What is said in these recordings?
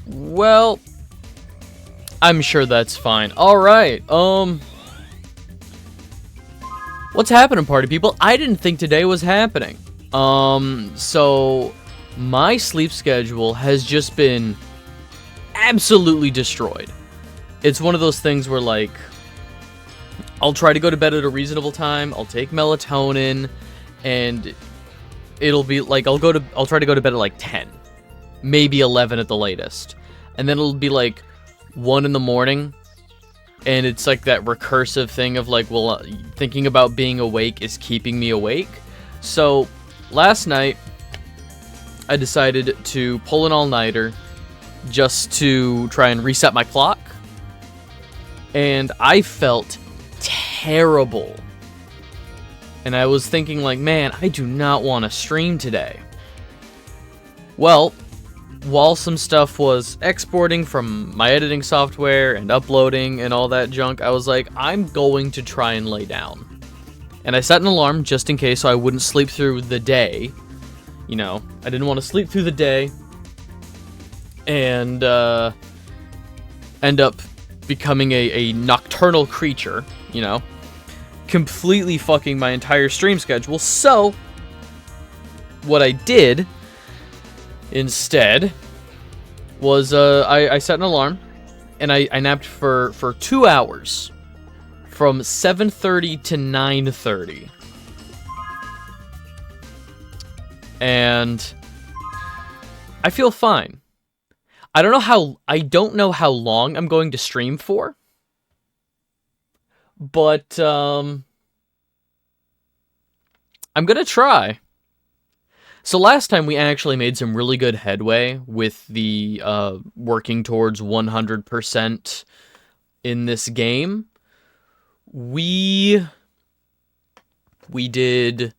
Well, I'm sure that's fine. Alright, what's happening, party people? I didn't think today was happening. So my sleep schedule has just been absolutely destroyed. It's one of those things where, like, I'll try to go to bed at a reasonable time, I'll take melatonin, and it'll be like, I'll try to go to bed at like 10, maybe 11 at the latest. And then it'll be like 1 in the morning, and it's like that recursive thing of like, well, thinking about being awake is keeping me awake. So last night, I decided to pull an all-nighter just to try and reset my clock. And I felt terrible. And I was thinking like, man, I do not want to stream today. Well, while some stuff was exporting from my editing software and uploading and all that junk, I was like, I'm going to try and lay down. And I set an alarm just in case so I wouldn't sleep through the day. You know, I didn't want to sleep through the day and end up becoming a nocturnal creature, you know, completely fucking my entire stream schedule. So what I did instead was I set an alarm and I napped for 2 hours from 7:30 to 9:30. And I feel fine. I don't know how long I'm going to stream for. But I'm gonna try. So last time we actually made some really good headway with the working towards 100% in this game. We did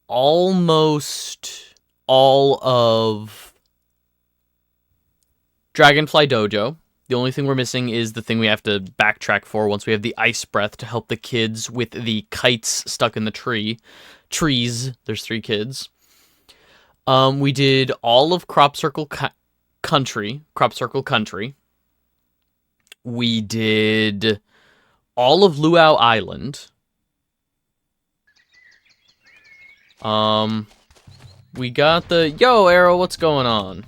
almost all of Dragonfly Dojo. The only thing we're missing is the thing we have to backtrack for once we have the ice breath to help the kids with the kites stuck in the trees. There's 3 kids. We did all of Crop Circle Country. We did all of Luau Island. We got the... Yo, Arrow, what's going on?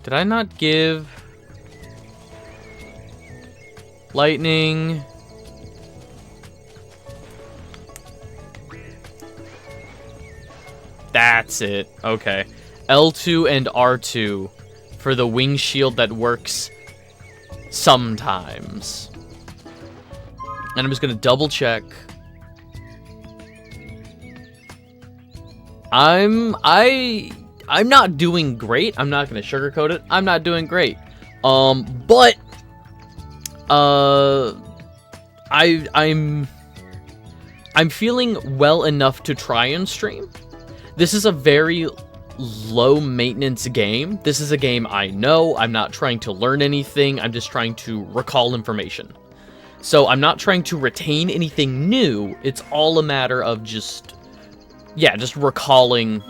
Did I not give... Lightning... That's it. Okay. L2 and R2 for the wing shield that works sometimes. And I'm just gonna double check. I'm not doing great. I'm not gonna sugarcoat it. I'm not doing great. But I'm feeling well enough to try and stream. This is a very low maintenance game. This is a game I know. I'm not trying to learn anything. I'm just trying to recall information. So I'm not trying to retain anything new. It's all a matter of just recalling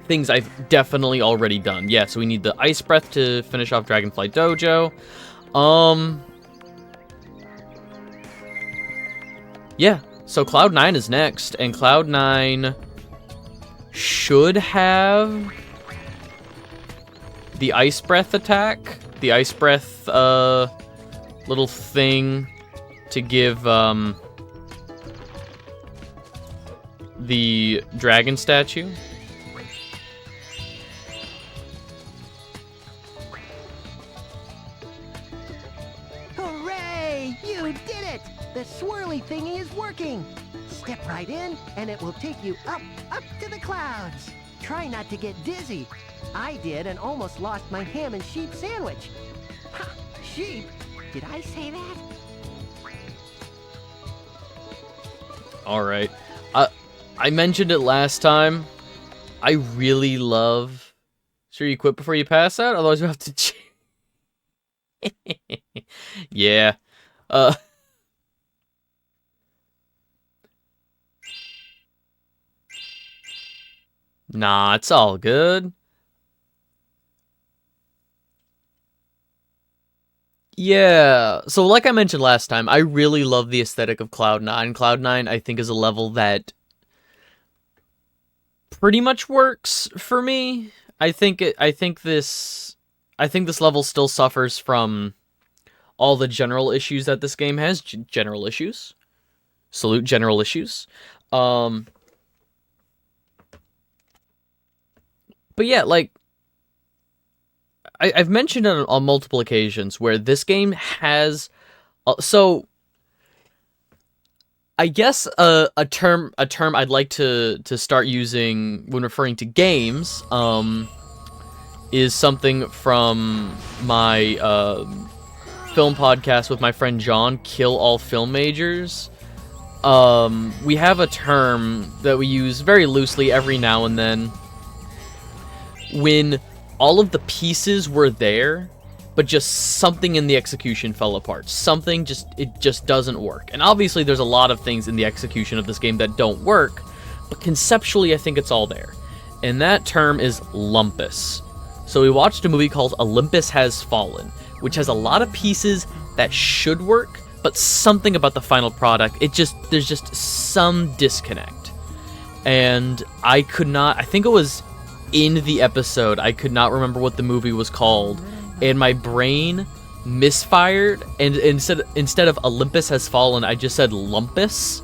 things I've definitely already done. Yeah, so we need the Ice Breath to finish off Dragonfly Dojo. Yeah, so Cloud9 is next, and Cloud9 should have the Ice Breath attack. The Ice Breath, little thing to give, the dragon statue. Hooray! You did it! The swirly thingy is working! Step right in, and it will take you up to the clouds. Try not to get dizzy. I did and almost lost my ham and sheep sandwich. Ha! Sheep? Did I say that? Alright. I mentioned it last time. I really love... Sure you quit before you pass out? Otherwise you'll have to... Yeah. Nah, it's all good. Yeah, so like I mentioned last time, I really love the aesthetic of Cloud 9. Cloud 9, I think, is a level that pretty much works for me. I think this level still suffers from all the general issues that this game has. General issues. Salute general issues. But yeah, like, I've mentioned on multiple occasions where this game has... so, I guess a term I'd like to start using when referring to games is something from my film podcast with my friend John, Kill All Film Majors. We have a term that we use very loosely every now and then when all of the pieces were there, but just something in the execution fell apart. Something just doesn't work. And obviously there's a lot of things in the execution of this game that don't work, but conceptually I think it's all there. And that term is lumpus. So we watched a movie called Olympus Has Fallen, which has a lot of pieces that should work, but something about the final product, there's just some disconnect. And I think it was in the episode, I could not remember what the movie was called, and my brain misfired, and instead of Olympus Has Fallen, I just said lumpus,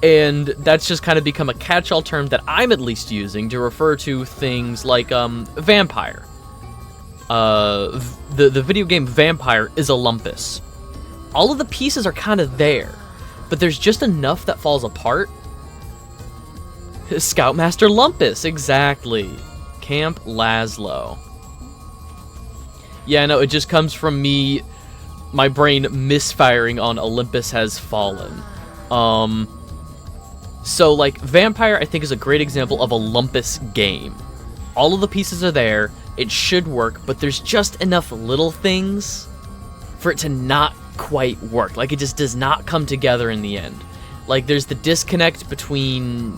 and that's just kind of become a catch-all term that I'm at least using to refer to things like Vampire. The video game Vampire is a lumpus. All of the pieces are kind of there, but there's just enough that falls apart. Scoutmaster Lumpus, exactly. Camp Lazlo. Yeah, no, it just comes from my brain misfiring on Olympus Has Fallen. So, like, Vampire, I think, is a great example of a lumpus game. All of the pieces are there, it should work, but there's just enough little things for it to not quite work. Like, it just does not come together in the end. Like, there's the disconnect between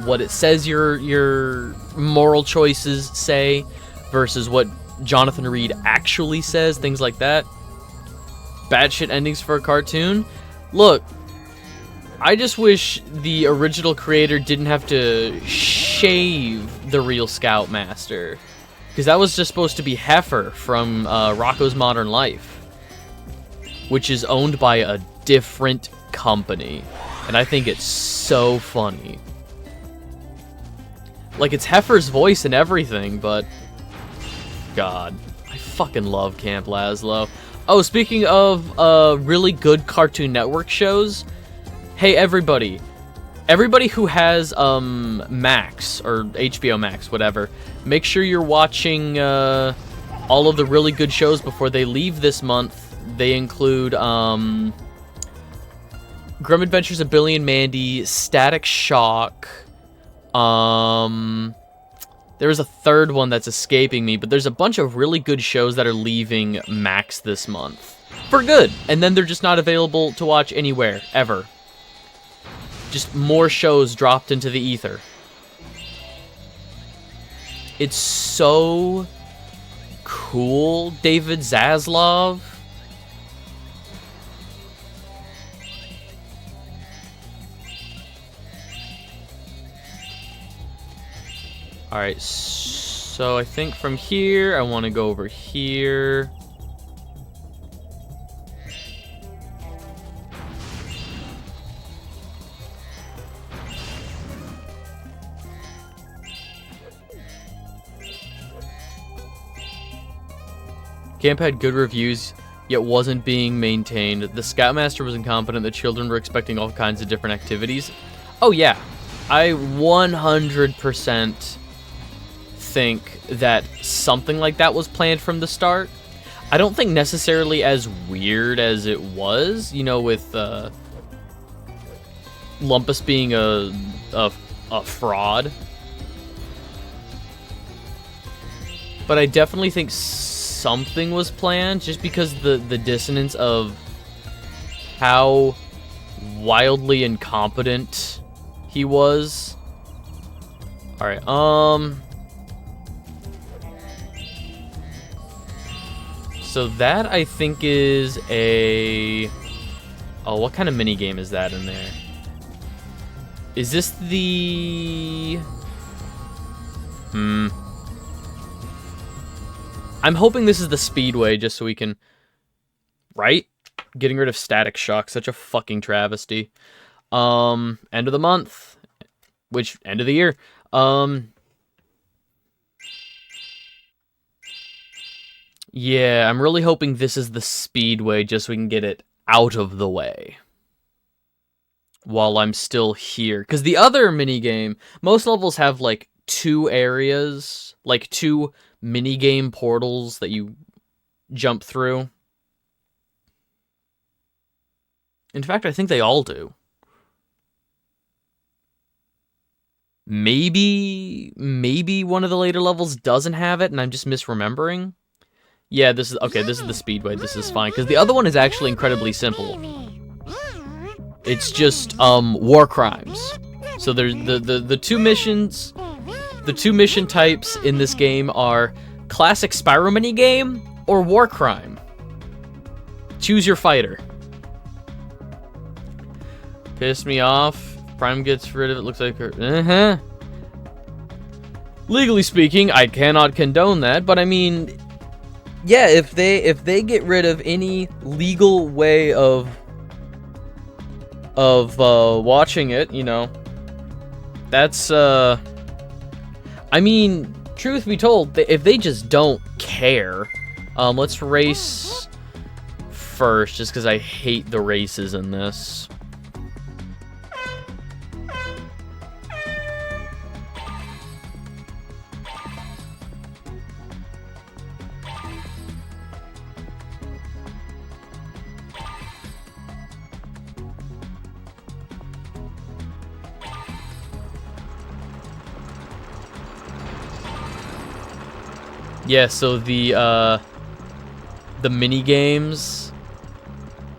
what it says your moral choices say versus what Jonathan Reed actually says, things like that. Batshit endings for a cartoon. Look, I just wish the original creator didn't have to shave the real Scoutmaster, because that was just supposed to be Heifer from Rocko's Modern Life, which is owned by a different company, and I think it's so funny. Like, it's Heifer's voice and everything, but God, I fucking love Camp Lazlo. Oh, speaking of really good Cartoon Network shows, hey everybody who has Max or HBO Max, whatever, make sure you're watching all of the really good shows before they leave this month. They include Grim Adventures of Billy and Mandy, Static Shock. There is a third one that's escaping me, but there's a bunch of really good shows that are leaving Max this month. For good! And then they're just not available to watch anywhere, ever. Just more shows dropped into the ether. It's so cool, David Zaslav. Alright, so I think from here, I want to go over here. Camp had good reviews, yet wasn't being maintained. The Scoutmaster was incompetent. The children were expecting all kinds of different activities. Oh yeah, I 100% think that something like that was planned from the start. I don't think necessarily as weird as it was, you know, with Lumpus being a fraud. But I definitely think something was planned, just because the dissonance of how wildly incompetent he was. Alright, so that, I think, is a... Oh, what kind of minigame is that in there? Is this the... I'm hoping this is the speedway, just so we can... Right? Getting rid of Static Shock, such a fucking travesty. End of the month. Which, end of the year. Yeah, I'm really hoping this is the speedway, just so we can get it out of the way while I'm still here. Because the other minigame, most levels have, like, 2 areas, like 2 minigame portals that you jump through. In fact, I think they all do. Maybe one of the later levels doesn't have it, and I'm just misremembering. Yeah, this is the speedway. This is fine, because the other one is actually incredibly simple. It's just, war crimes. So there's the two missions, the 2 mission types in this game are classic Spyro minigame or war crime. Choose your fighter. Pissed me off. Prime gets rid of it, looks like her. Legally speaking, I cannot condone that, but I mean, yeah, if they get rid of any legal way of watching it, you know, that's I mean, truth be told, if they just don't care, let's race first, just because I hate the races in this. Yeah, so the mini games,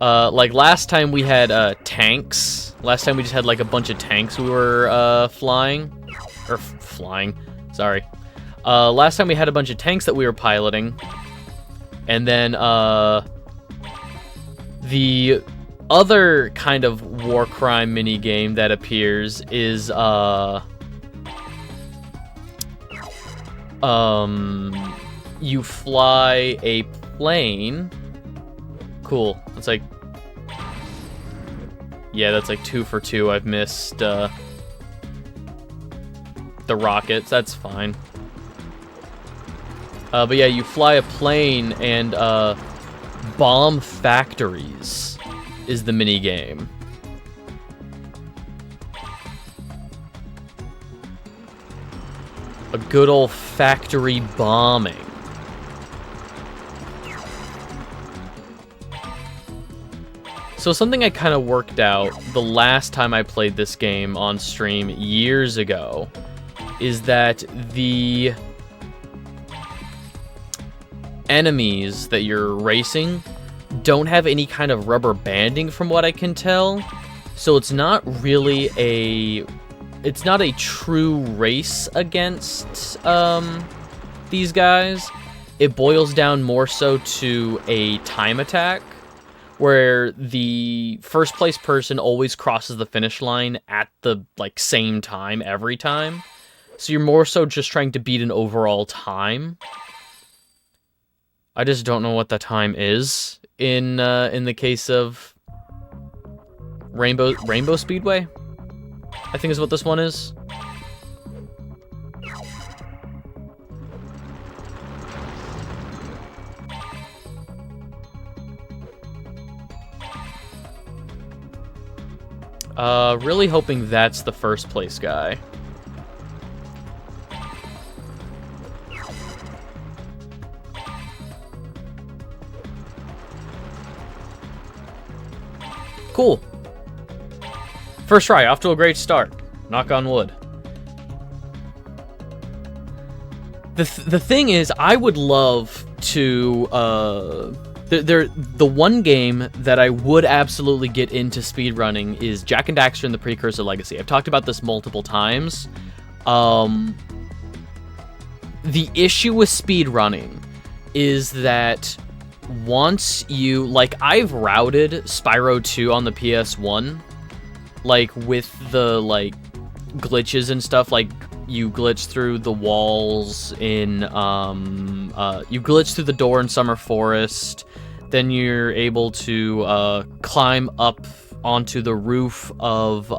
like last time we had tanks. Last time we just had like a bunch of tanks we were flying. Sorry. Last time we had a bunch of tanks that we were piloting, and then the other kind of war crime mini game that appears is you fly a plane. Cool. It's like, yeah, that's like 2 for 2. I've missed the rockets. That's fine. But yeah, you fly a plane and bomb factories is the mini game. A good old factory bombing. So something I kind of worked out the last time I played this game on stream years ago is that the enemies that you're racing don't have any kind of rubber banding from what I can tell. So it's not really it's not a true race against these guys. It boils down more so to a time attack, where the first place person always crosses the finish line at the like same time every time. So you're more so just trying to beat an overall time. I just don't know what the time is in the case of Rainbow Speedway, I think is what this one is. Really hoping that's the first place guy. Cool. First try, off to a great start. Knock on wood. The thing is, I would love to, the one game that I would absolutely get into speedrunning is Jak and Daxter and the Precursor Legacy. I've talked about this multiple times, The issue with speedrunning is that once you, like, I've routed Spyro 2 on the PS1, like, with the, like, glitches and stuff, like, you glitch through the walls in, you glitch through the door in Summer Forest, then you're able to, climb up onto the roof of,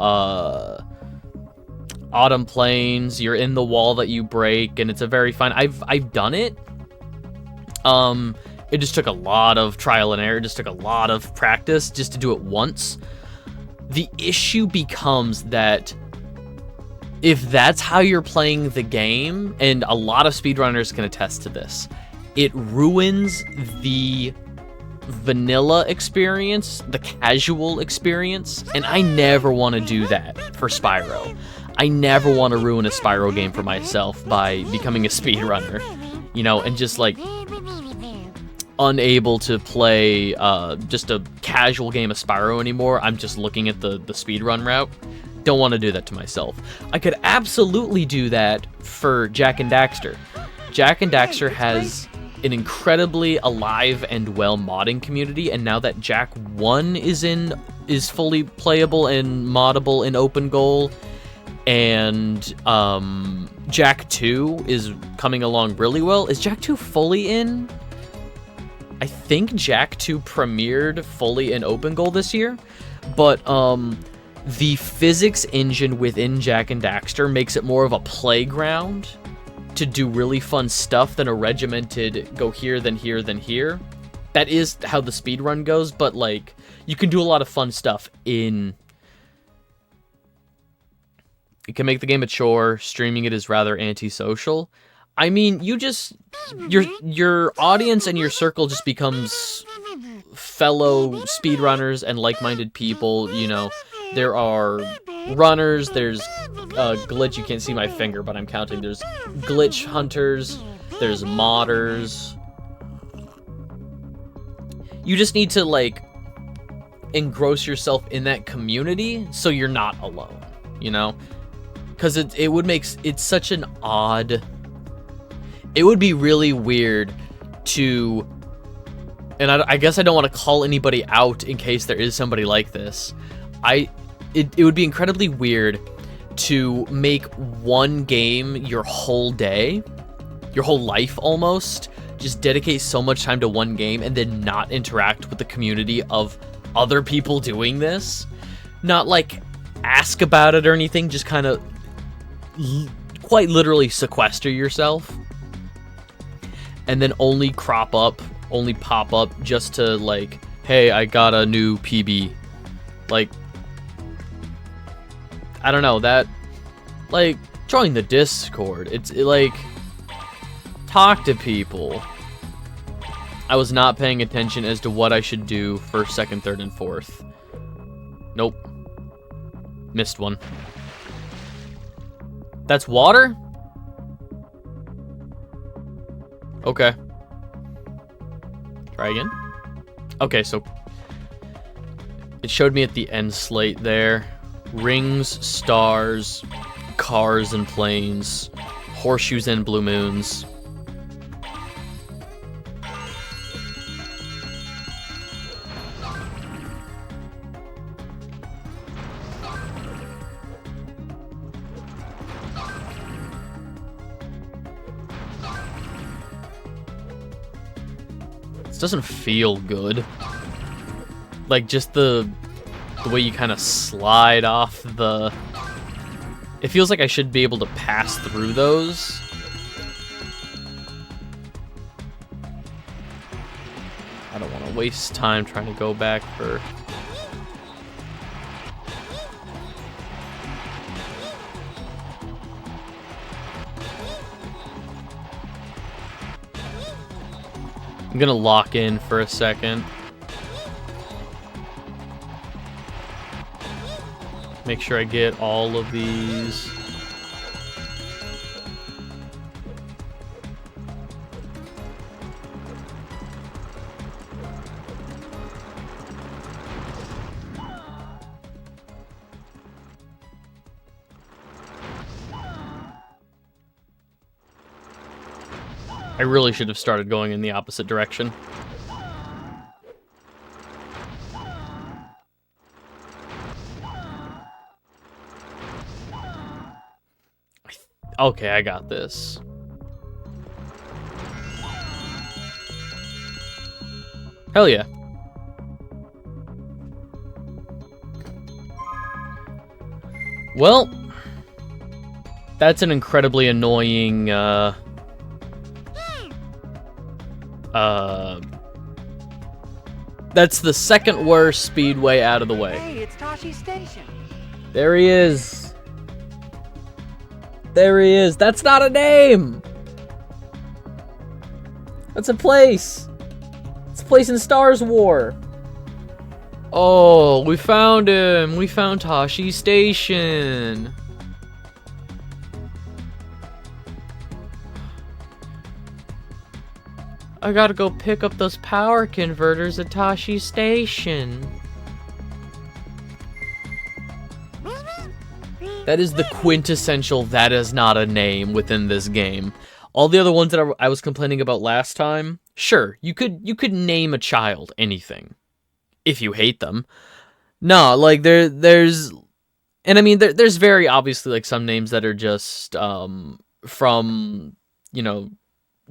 Autumn Plains. You're in the wall that you break, and it's a very fun. I've done it. It just took a lot of trial and error. It just took a lot of practice just to do it once. The issue becomes that if that's how you're playing the game, and a lot of speedrunners can attest to this, it ruins the vanilla experience, the casual experience, and I never want to do that for Spyro. I never want to ruin a Spyro game for myself by becoming a speedrunner, you know, and just, like, unable to play just a casual game of Spyro anymore. I'm just looking at the speedrun route. Don't want to do that to myself. I could absolutely do that for Jak and Daxter. Jak and Daxter has an incredibly alive and well modding community, and now that Jak 1 is fully playable and moddable in Open Goal, and Jak 2 is coming along really well. Is Jak 2 fully in? I think Jak 2 premiered fully in Open Goal this year, but the physics engine within Jak and Daxter makes it more of a playground to do really fun stuff than a regimented go here, then here, then here. That is how the speedrun goes, but, like, you can do a lot of fun stuff in... It can make the game a chore. Streaming it is rather antisocial. I mean, you just... Your audience and your circle just becomes fellow speedrunners and like-minded people, you know. There are runners, there's glitch, you can't see my finger, but I'm counting. There's glitch hunters, there's modders. You just need to, like, engross yourself in that community so you're not alone, you know? Because it would make, it's such an odd, it would be really weird to, and I guess I don't want to call anybody out in case there is somebody like this. It would be incredibly weird to make one game your whole day, your whole life almost, just dedicate so much time to one game and then not interact with the community of other people doing this. Not, like, ask about it or anything, just kind of quite literally sequester yourself. And then only pop up just to, like, hey, I got a new PB. Like, I don't know, that, like, join the Discord. It's like, talk to people. I was not paying attention as to what I should do first, second, third, and fourth. Nope. Missed one. That's water? Okay. Try again. Okay, so it showed me at the end slate there. Rings, stars, cars and planes, horseshoes and blue moons. This doesn't feel good. Like, just the way you kind of slide off the... It feels like I should be able to pass through those. I don't want to waste time trying to go back for... I'm gonna lock in for a second. Make sure I get all of these. I really should have started going in the opposite direction. Okay, I got this. Hell yeah. Well, that's an incredibly annoying, that's the second worst speedway out of the way. Hey, it's Toshi Station. There he is. There he is. That's not a name. That's a place. It's a place in Stars War. Oh, we found him. We found Toshi Station. I gotta go pick up those power converters at Toshi Station. That is the quintessential that is not a name within this game. All the other ones that I was complaining about last time, sure, you could name a child anything if you hate them. No, like there's and I mean there's very obviously like some names that are just from, you know,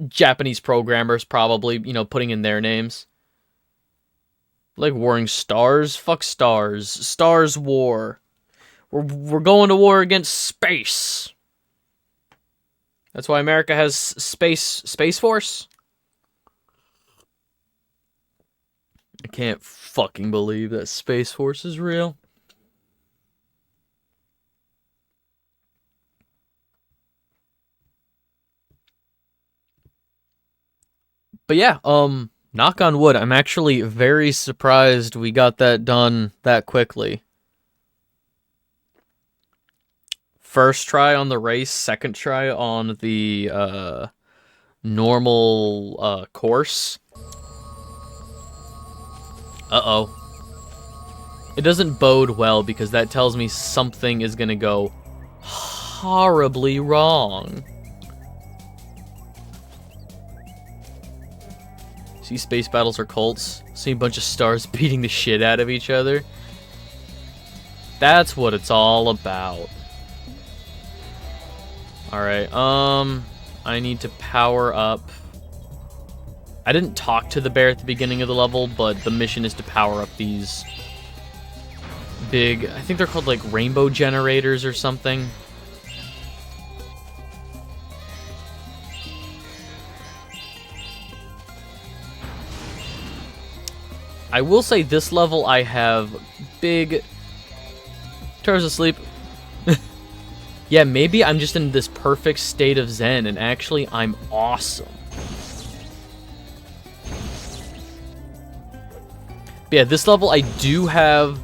Japanese programmers probably, you know, putting in their names. Like Warring Stars? Fuck Stars. Stars War. We're going to war against space. That's why America has Space Force. I can't fucking believe that Space Force is real. But yeah, knock on wood, I'm actually very surprised we got that done that quickly. First try on the race, second try on the normal course. Uh-oh. It doesn't bode well because that tells me something is gonna go horribly wrong. See, space battles are cults. See a bunch of stars beating the shit out of each other. That's what it's all about. Alright, I need to power up. I didn't talk to the bear at the beginning of the level, but the mission is to power up these big, I think they're called like rainbow generators or something. I will say this level I have big... Tara's asleep. Yeah, maybe I'm just in this perfect state of zen, and actually I'm awesome. But yeah, this level I do have,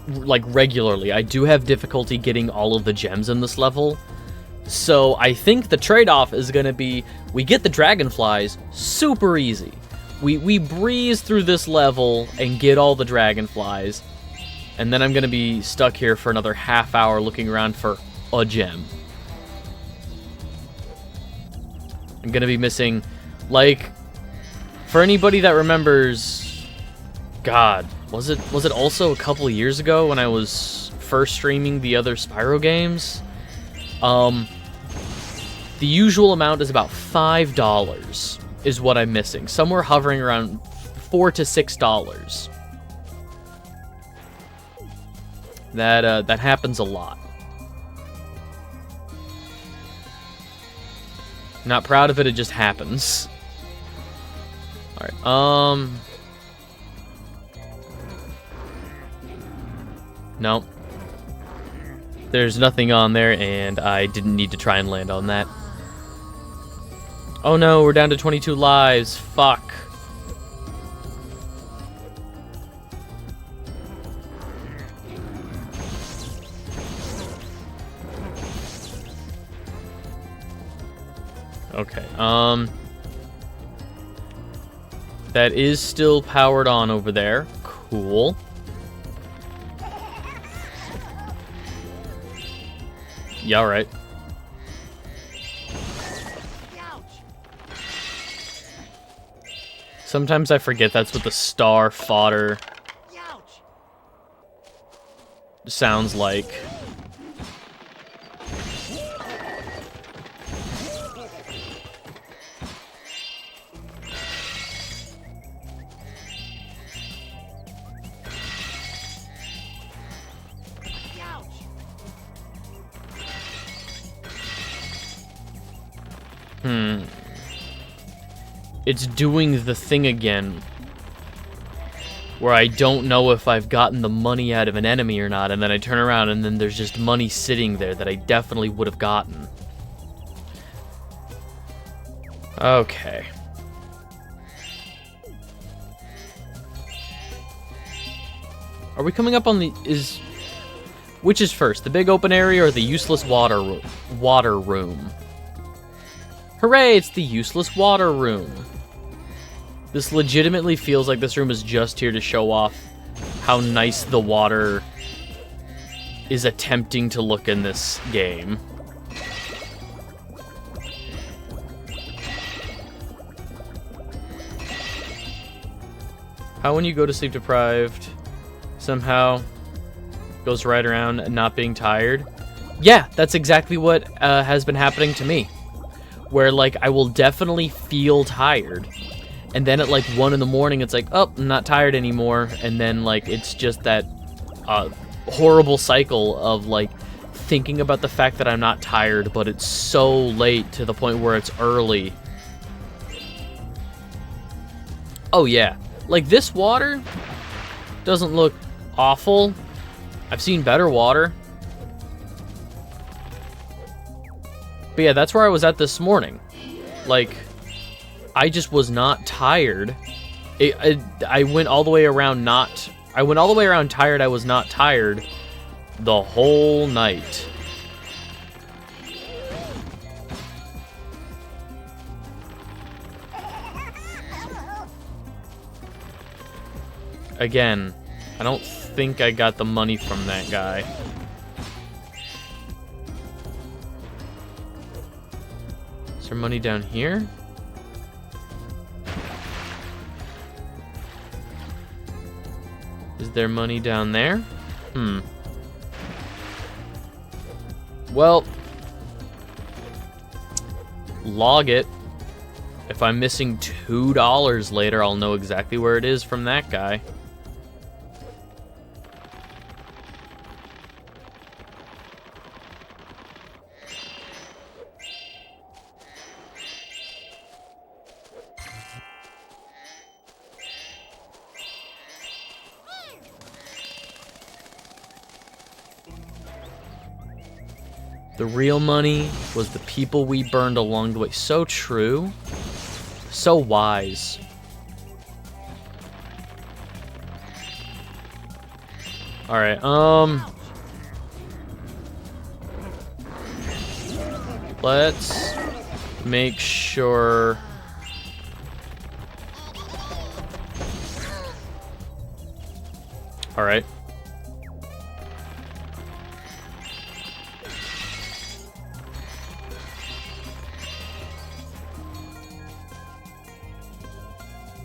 like regularly, I do have difficulty getting all of the gems in this level. So I think the trade-off is going to be, we get the dragonflies super easy. We breeze through this level and get all the dragonflies, and then I'm going to be stuck here for another half hour looking around for a gem. I'm going to be missing, like, for anybody that remembers, God, was it also a couple of years ago when I was first streaming the other Spyro games? The usual amount is about $5. Is what I'm missing. Somewhere hovering around $4 to $6. That happens a lot. Not proud of it, it just happens. Alright, no. There's nothing on there, and I didn't need to try and land on that. Oh no, we're down to 22 lives. Fuck. Okay, that is still powered on over there. Cool. Yeah, alright. Sometimes I forget that's what the star fodder Ouch! sounds like. It's doing the thing again, where I don't know if I've gotten the money out of an enemy or not, and then I turn around and then there's just money sitting there that I definitely would have gotten. Okay. Are we coming up on the... Which is first, the big open area or the useless water room? Hooray, it's the useless water room. This legitimately feels like this room is just here to show off how nice the water is attempting to look in this game. How when you go to sleep deprived, somehow goes right around not being tired? Yeah, that's exactly what has been happening to me. Where, like, I will definitely feel tired. And then at, like, 1 in the morning, it's like, oh, I'm not tired anymore. And then, like, it's just that horrible cycle of, like, thinking about the fact that I'm not tired, but it's so late to the point where it's early. Oh, yeah. Like, this water doesn't look awful. I've seen better water. But yeah, that's where I was at this morning. Like, I just was not tired. I went all the way around tired. I was not tired the whole night. Again, I don't think I got the money from that guy. Is there money down here? Is there money down there? Well, log it. If I'm missing $2 later, I'll know exactly where it is from that guy. The real money was the people we burned along the way. So true. So wise. Alright, let's make sure... Alright.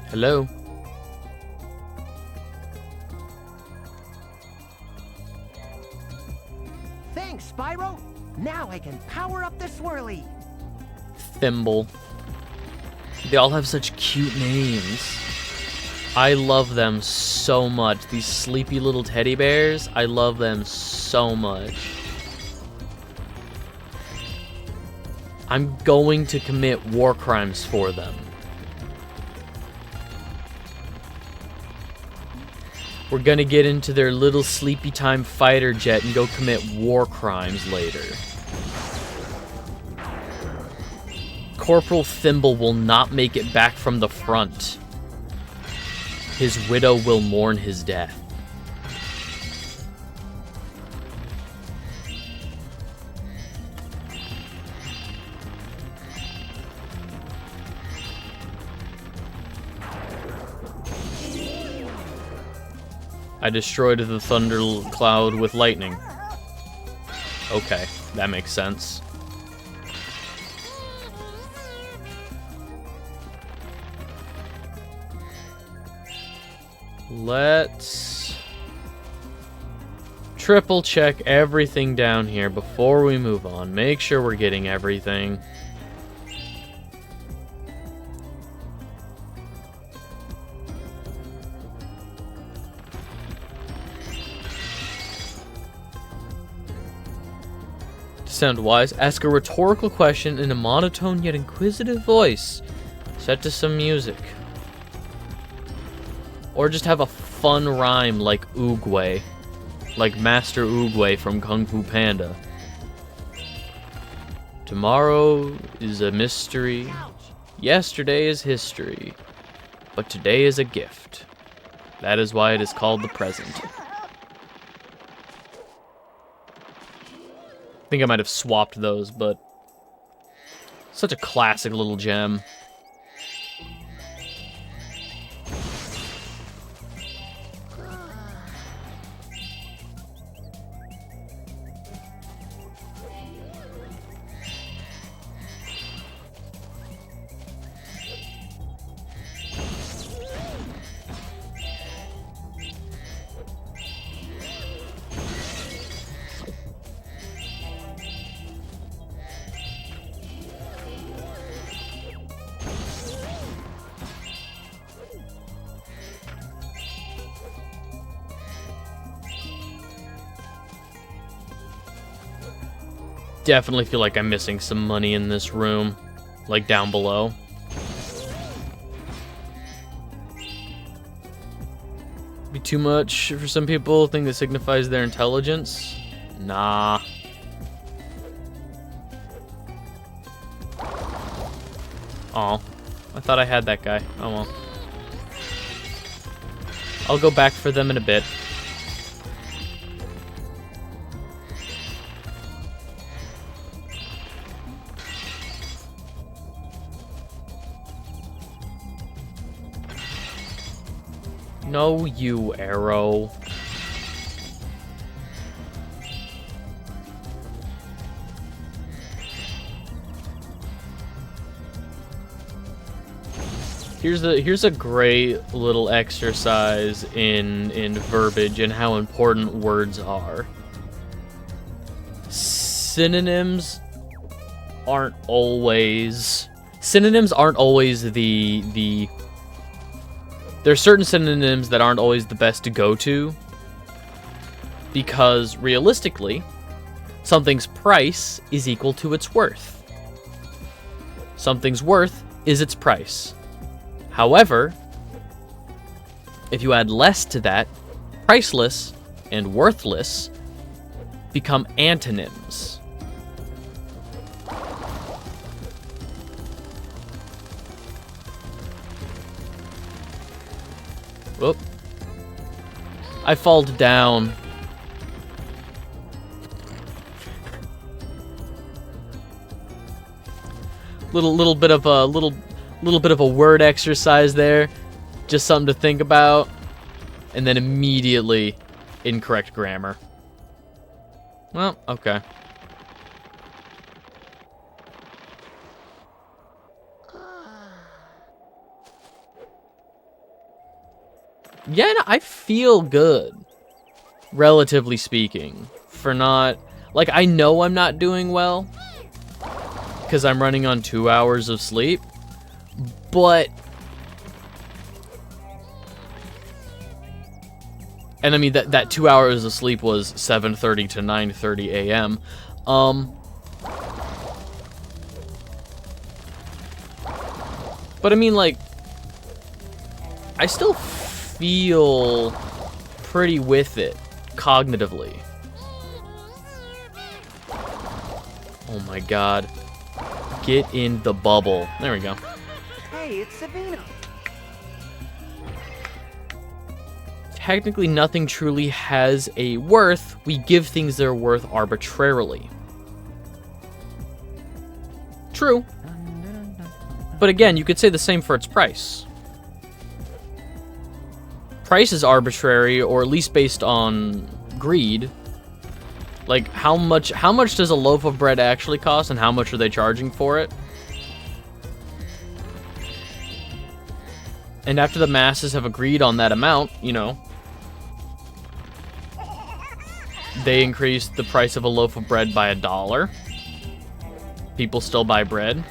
Hello? Thanks, Spyro. Now I can power up the swirly. Thimble. They all have such cute names. I love them so much. These sleepy little teddy bears, I love them so much. I'm going to commit war crimes for them. We're gonna get into their little sleepy time fighter jet and go commit war crimes later. Corporal Thimble will not make it back from the front. His widow will mourn his death. I destroyed the thunder cloud with lightning. Okay, that makes sense. Let's triple check everything down here before we move on. Make sure we're getting everything. To sound wise, ask a rhetorical question in a monotone yet inquisitive voice, set to some music. Or just have a fun rhyme like Oogway. Like Master Oogway from Kung Fu Panda. Tomorrow is a mystery. Yesterday is history. But today is a gift. That is why it is called the present. I think I might have swapped those, but... Such a classic little gem. Definitely feel like I'm missing some money in this room, like down below. Be too much for some people, think that signifies their intelligence? Nah. Aw, I thought I had that guy. Oh well. I'll go back for them in a bit. No, you, Arrow. Here's a great little exercise in verbiage and how important words are. Synonyms aren't always the There are certain synonyms that aren't always the best to go to, because realistically, something's price is equal to its worth. Something's worth is its price. However, if you add less to that, priceless and worthless become antonyms. Whoop. I fall down. Little bit of a word exercise there. Just something to think about. And then immediately incorrect grammar. Well, okay. Yeah, no, I feel good, relatively speaking, for not... Like, I know I'm not doing well, because I'm running on 2 hours of sleep, but... And I mean, that 2 hours of sleep was 7:30 to 9:30 a.m. But I mean, like, I still feel pretty with it, cognitively. Oh my god. Get in the bubble. There we go. Hey, it's Savino. Technically, nothing truly has a worth. We give things their worth arbitrarily. True. But again, you could say the same for its price. Price is arbitrary, or at least based on greed. Like, how much does a loaf of bread actually cost, and how much are they charging for it? And after the masses have agreed on that amount, you know, they increased the price of a loaf of bread by $1. People still buy bread.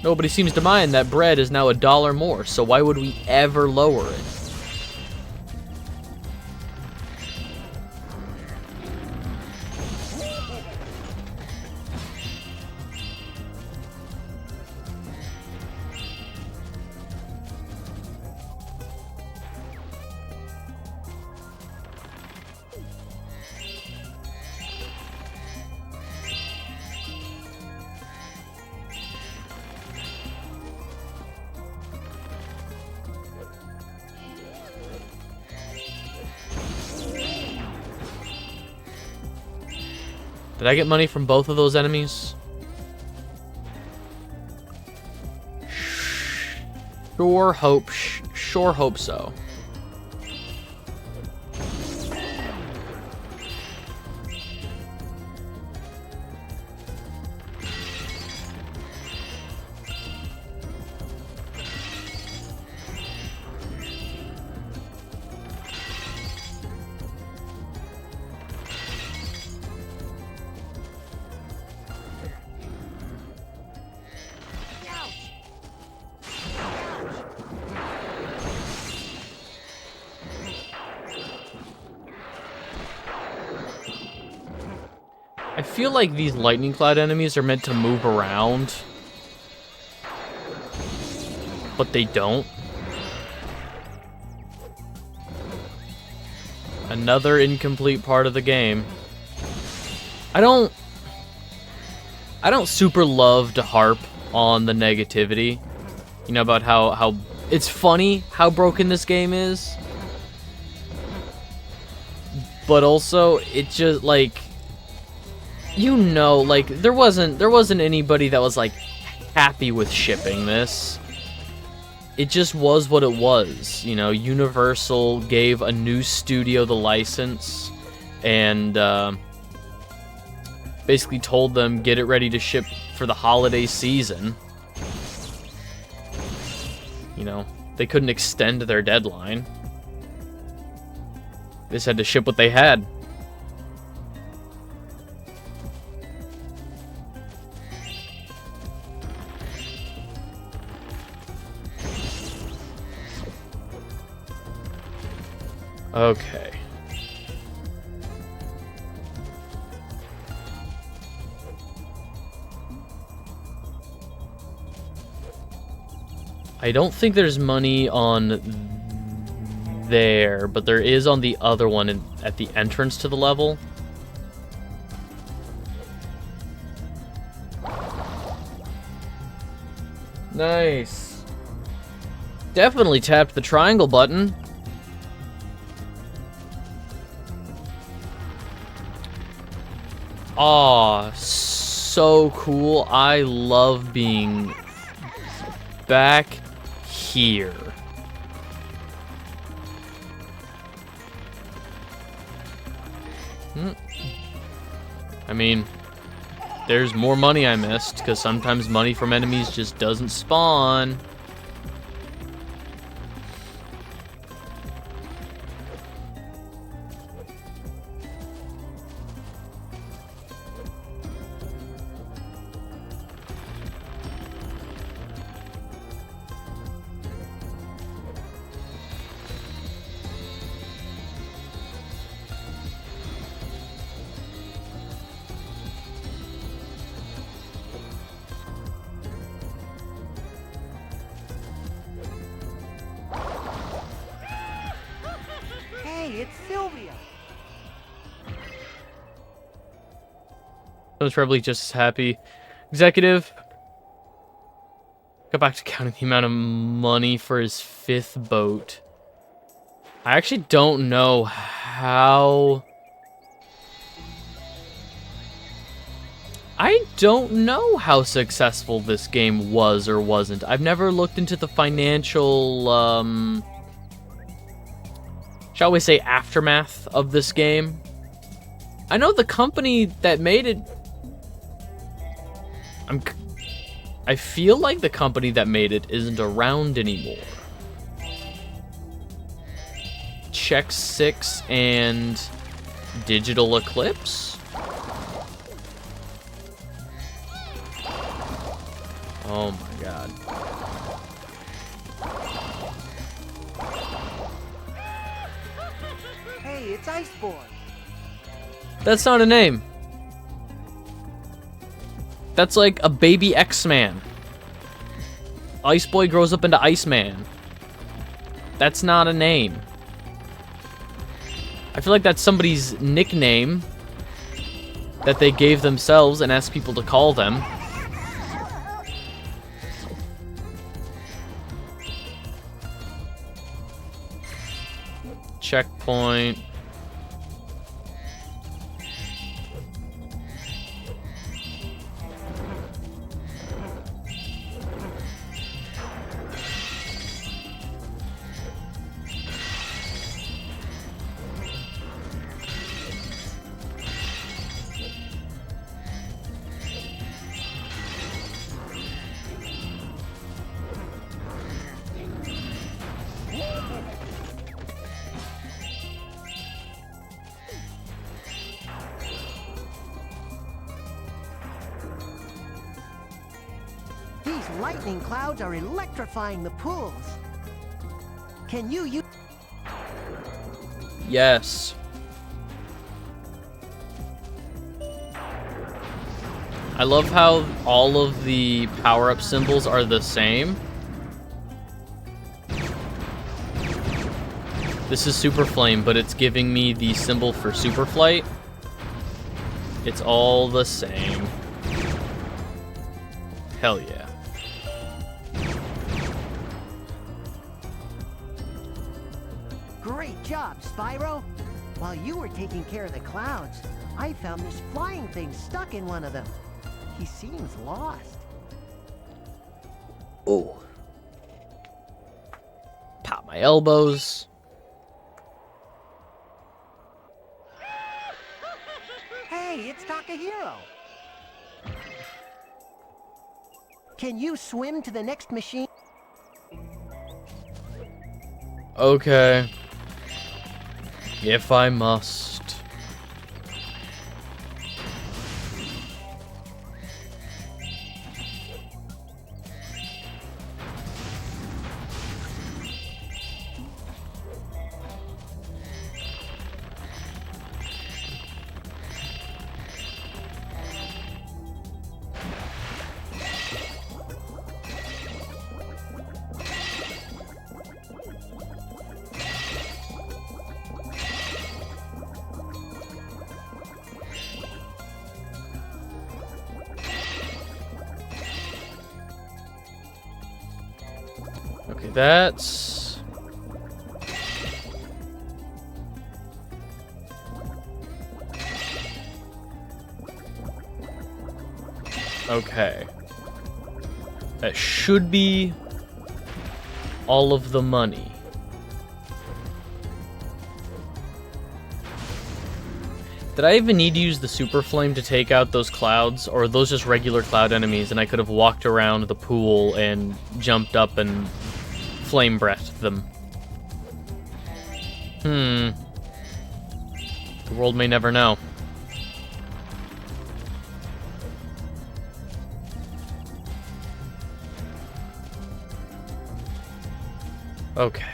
Nobody seems to mind that bread is now $1 more, so why would we ever lower it? Did I get money from both of those enemies? Sure hope so. I feel like these lightning cloud enemies are meant to move around, but they don't. Another incomplete part of the game. I don't super love to harp on the negativity, you know, about how it's funny how broken this game is, but also it just, like, you know, like, there wasn't anybody that was, like, happy with shipping this. It just was what it was, you know. Universal gave a new studio the license and basically told them, get it ready to ship for the holiday season. You know, they couldn't extend their deadline. They just had to ship what they had. Okay. I don't think there's money on there, but there is on the other one at the entrance to the level. Nice. Definitely tapped the triangle button. Aw, so cool. I love being back here. I mean, there's more money I missed, because sometimes money from enemies just doesn't spawn. I was probably just as happy. Executive got back to counting the amount of money for his 5th boat. I actually don't know how... I don't know how successful this game was or wasn't. I've never looked into the financial, shall we say, aftermath of this game. I know the company that made it... I feel like the company that made it isn't around anymore. Check 6 and Digital Eclipse? Oh my god. Hey, it's Iceborne. That's not a name. That's like a baby X-Man. Ice Boy grows up into Iceman. That's not a name. I feel like that's somebody's nickname that they gave themselves and asked people to call them. Checkpoint. These lightning clouds are electrifying the pools. Can you use... Yes. I love how all of the power-up symbols are the same. This is Super Flame, but it's giving me the symbol for Super Flight. It's all the same. Hell yeah. Great job, Spyro. While you were taking care of the clouds, I found this flying thing stuck in one of them. He seems lost. Oh. Pop my elbows. Hey, it's Takahiro. Can you swim to the next machine? Okay. If I must. Okay, that's... Okay. That should be all of the money. Did I even need to use the Super Flame to take out those clouds, or are those just regular cloud enemies and I could have walked around the pool and jumped up and flame breathed them? The world may never know. Okay.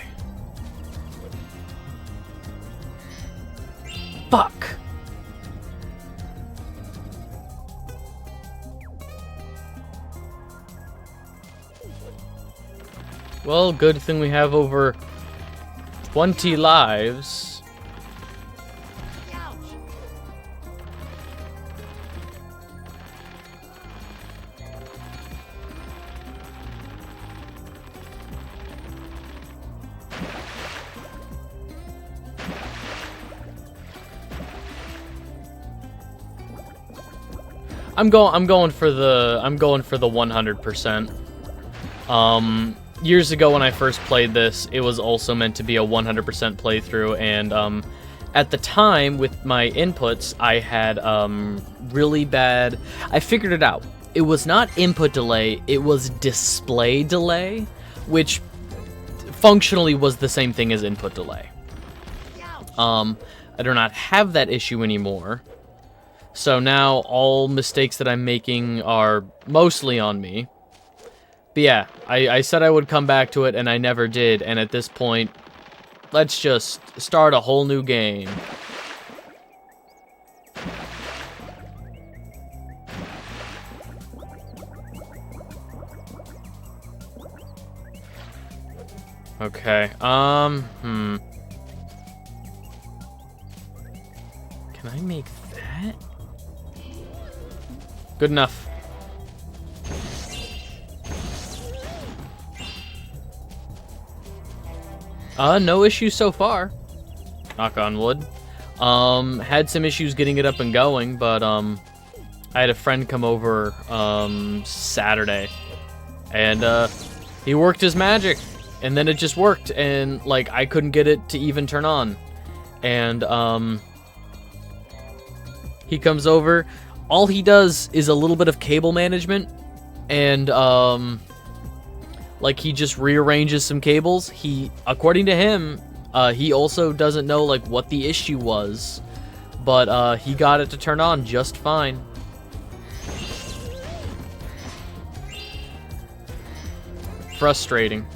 Fuck! Well, good thing we have over 20 lives. Ouch. I'm going for the 100%. Years ago when I first played this, it was also meant to be a 100% playthrough, and at the time with my inputs, I had really bad... I figured it out. It was not input delay, it was display delay, which functionally was the same thing as input delay. I do not have that issue anymore. So now all mistakes that I'm making are mostly on me. But yeah, I said I would come back to it, and I never did. And at this point, let's just start a whole new game. Okay, Can I make that? Good enough. No issues so far. Knock on wood. Had some issues getting it up and going, but, I had a friend come over, Saturday. And, he worked his magic. And then it just worked, and, like, I couldn't get it to even turn on. And, he comes over. All he does is a little bit of cable management, and, like, he just rearranges some cables. According to him, he also doesn't know, like, what the issue was, but, he got it to turn on just fine. Frustrating.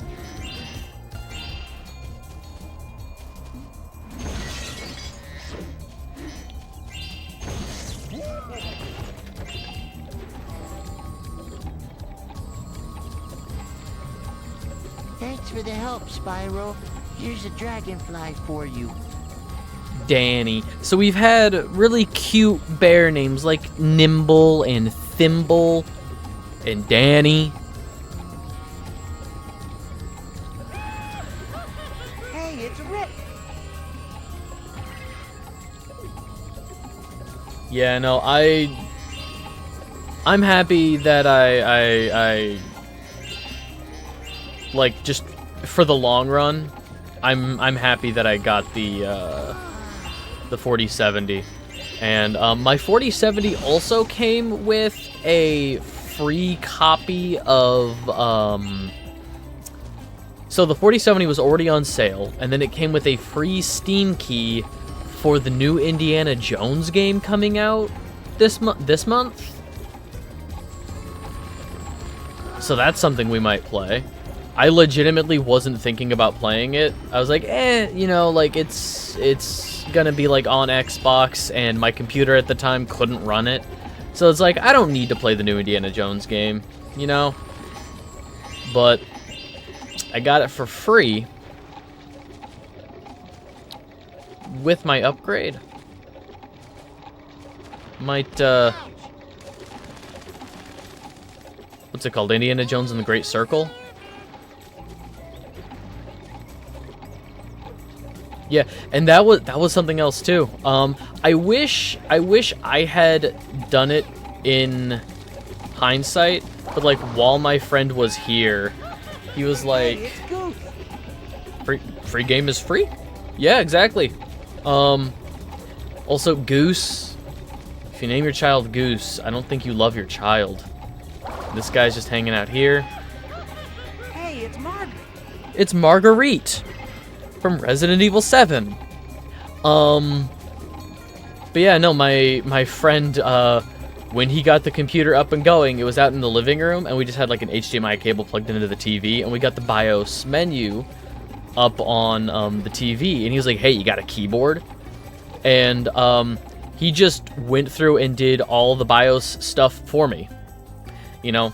Thanks for the help, Spyro. Here's a Dragonfly for you. Danny. So we've had really cute bear names like Nimble and Thimble and Danny. Hey, it's Rick. Yeah, no, I'm happy that I like, just for the long run, I'm happy that I got the 4070. And my 4070 also came with a free copy of so the 4070 was already on sale, and then it came with a free Steam key for the new Indiana Jones game coming out this month. So that's something we might play. I legitimately wasn't thinking about playing it. I was like, you know, like, it's gonna be, like, on Xbox, and my computer at the time couldn't run it. So it's like, I don't need to play the new Indiana Jones game, you know? But I got it for free with my upgrade. Might, what's it called? Indiana Jones and the Great Circle? Yeah, and that was something else too. I wish I had done it in hindsight, but like while my friend was here, he was like, "Free game is free." Yeah, exactly. Also, Goose. If you name your child Goose, I don't think you love your child. This guy's just hanging out here. Hey, it's Margaret. It's Marguerite from Resident Evil 7. But yeah, no, my friend, when he got the computer up and going, it was out in the living room, and we just had like an HDMI cable plugged into the TV, and we got the BIOS menu up on the TV, and he was like, "Hey, you got a keyboard?" And he just went through and did all the BIOS stuff for me. You know,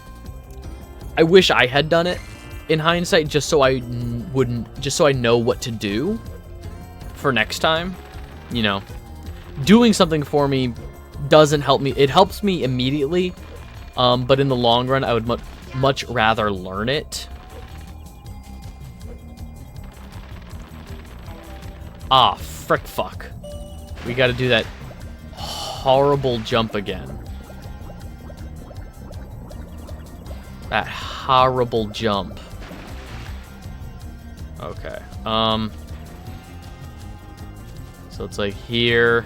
I wish I had done it in hindsight, just so I know what to do for next time. You know, doing something for me doesn't help me. It helps me immediately, but in the long run, I would much rather learn it. Ah, frick fuck. We gotta do that horrible jump again. That horrible jump. Okay. So it's like here,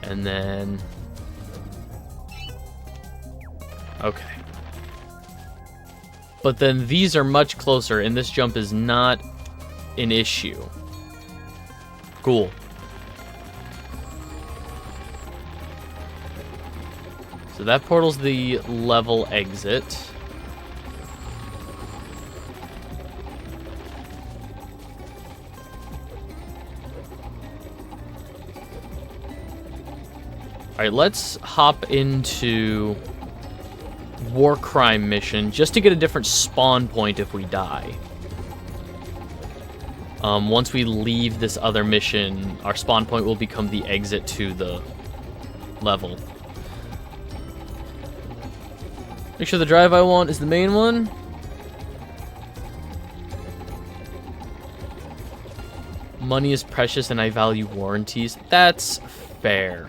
and then... Okay. But then these are much closer, and this jump is not an issue. Cool. So that portal's the level exit. Alright, let's hop into War Crime mission just to get a different spawn point if we die. Once we leave this other mission, our spawn point will become the exit to the level. Make sure the drive I want is the main one. Money is precious and I value warranties. That's fair.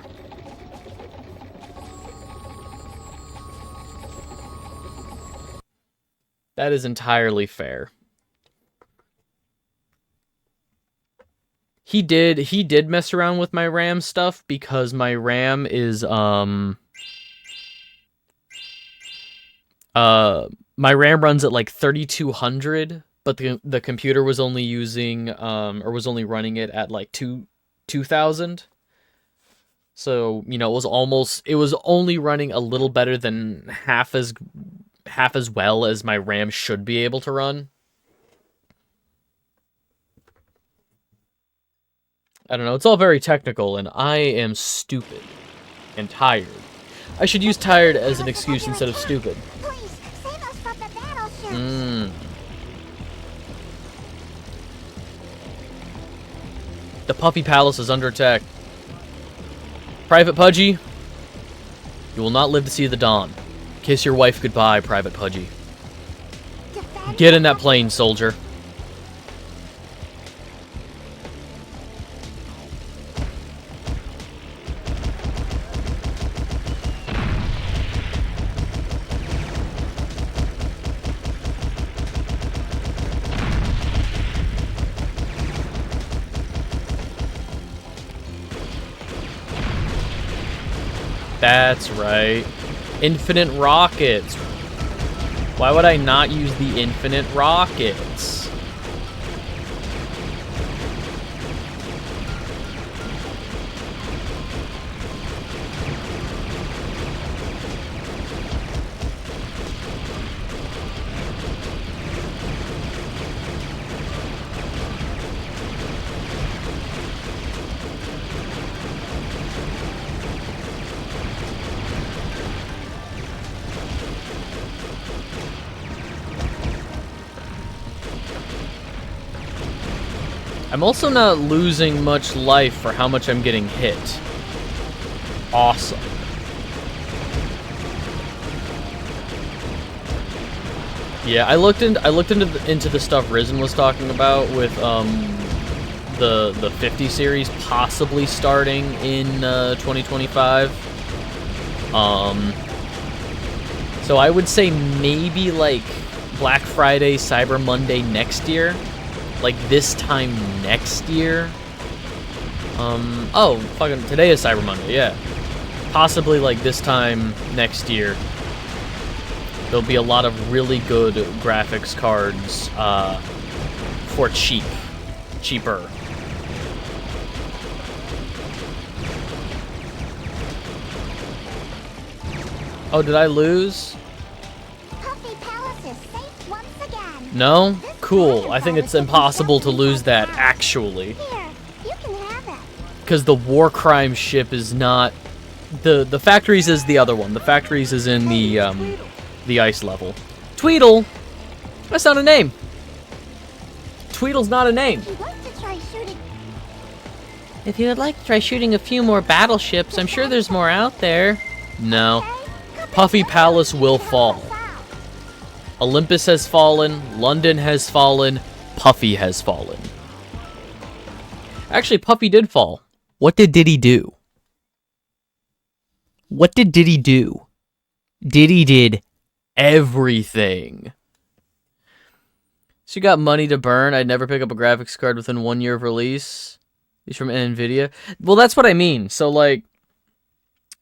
That is entirely fair. He did mess around with my RAM stuff because my RAM is my RAM runs at like 3200, but the computer was only using or was only running it at like 2000. So, you know, it was only running a little better than half as well as my RAM should be able to run. I don't know, it's all very technical, and I am stupid. And tired. I should use tired as an excuse instead of stupid. The Puffy Palace is under attack. Private Pudgy, you will not live to see the dawn. Kiss your wife goodbye, Private Pudgy. Get in that plane, soldier. That's right. Infinite rockets. Why would I not use the infinite rockets? I'm also not losing much life for how much I'm getting hit. Awesome. Yeah, I looked into the stuff Risen was talking about with the 50 series possibly starting in 2025. So I would say maybe like Black Friday, Cyber Monday next year. Like this time next year. Oh, fucking today is Cyber Monday, yeah. Possibly like this time next year. There'll be a lot of really good graphics cards for cheaper. Oh, did I lose? Puffy Palace is safe once again. No? Cool. I think it's impossible to lose that, actually. Here, you can have it. Because the war crime ship is not... The factories is the other one. The factories is in the ice level. Tweedle? That's not a name. Tweedle's not a name. If you would like to try shooting a few more battleships, I'm sure there's more out there. No. Puffy Palace will fall. Olympus has fallen, London has fallen, Puffy has fallen. Actually, Puffy did fall. What did Diddy do? What did Diddy do? Diddy did everything. So you got money to burn. I'd never pick up a graphics card within 1 year of release. These from NVIDIA. Well, that's what I mean. So, like,